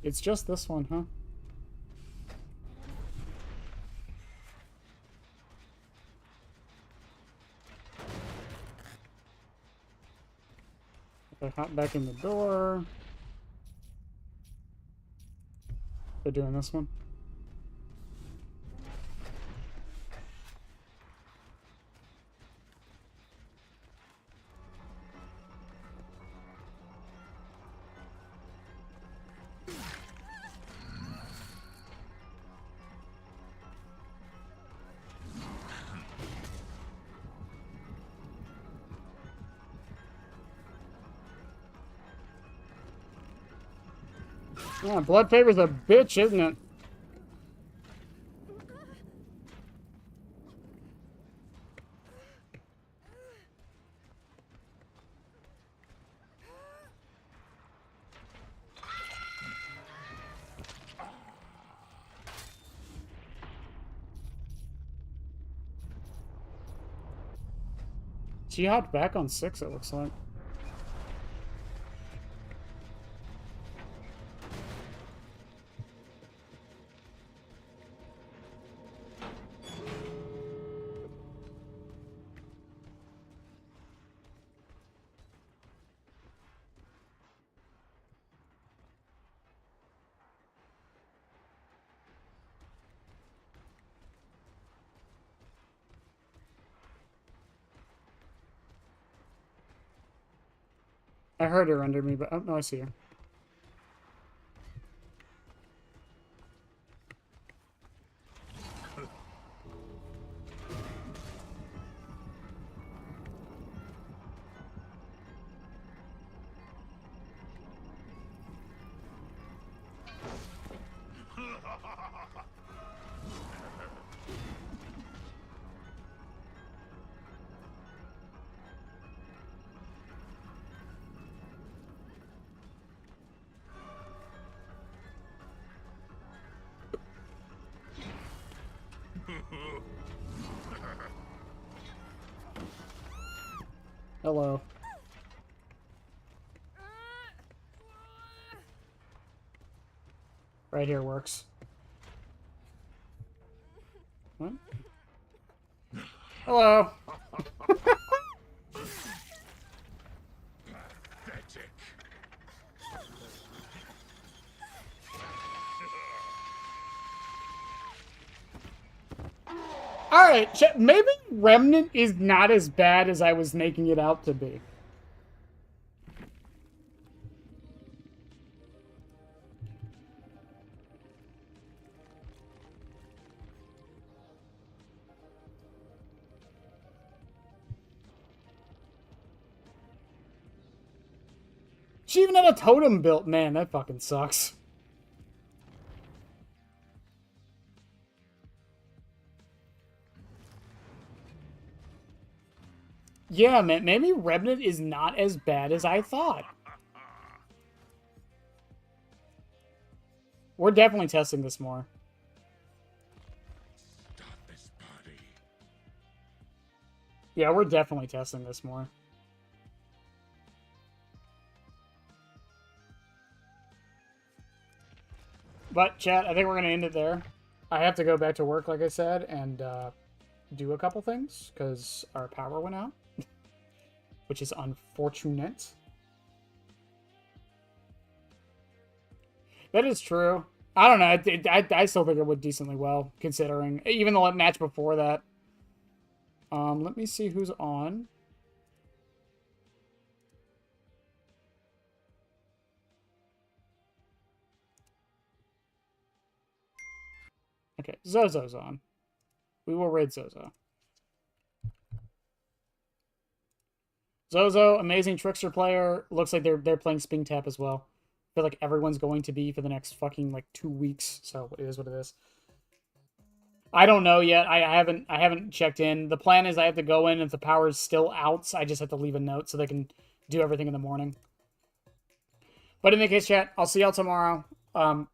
Speaker 1: It's just this one, huh? If I hop back in the door... They're doing this one. Yeah, blood paper's a bitch, isn't it? She hopped back on 6, it looks like. I heard her under me, but oh no, I see her. Hello. Right here works. What? Hello. Alright, maybe Remnant is not as bad as I was making it out to be. She even had a totem built. Man, that fucking sucks. Yeah, man, maybe Revenant is not as bad as I thought. We're definitely testing this more. Yeah, we're definitely testing this more. But, chat, I think we're going to end it there. I have to go back to work, like I said, and do a couple things, because our power went out. Which is unfortunate. That is true. I don't know. I still think it would decently well, considering. Even the match before that. Let me see who's on. Okay, Zozo's on. We will raid Zozo. Zozo, amazing trickster player. Looks like they're playing springtrap as well. I feel like everyone's going to be for the next fucking like 2 weeks. So it is what it is. I don't know yet. I haven't checked in. The plan is I have to go in if the power's still out. So I just have to leave a note so they can do everything in the morning. But in the case, chat, I'll see y'all tomorrow.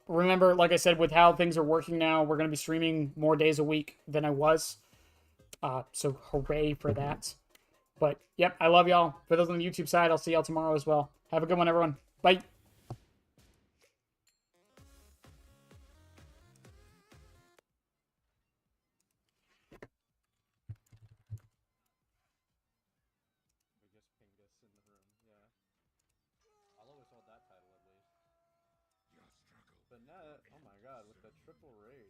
Speaker 1: Remember, like I said, with how things are working now, we're going to be streaming more days a week than I was. So hooray for that. But, yep, I love y'all. For those on the YouTube side, I'll see y'all tomorrow as well. Have a good one, everyone. Bye.
Speaker 7: But now, oh my god, with the triple raid.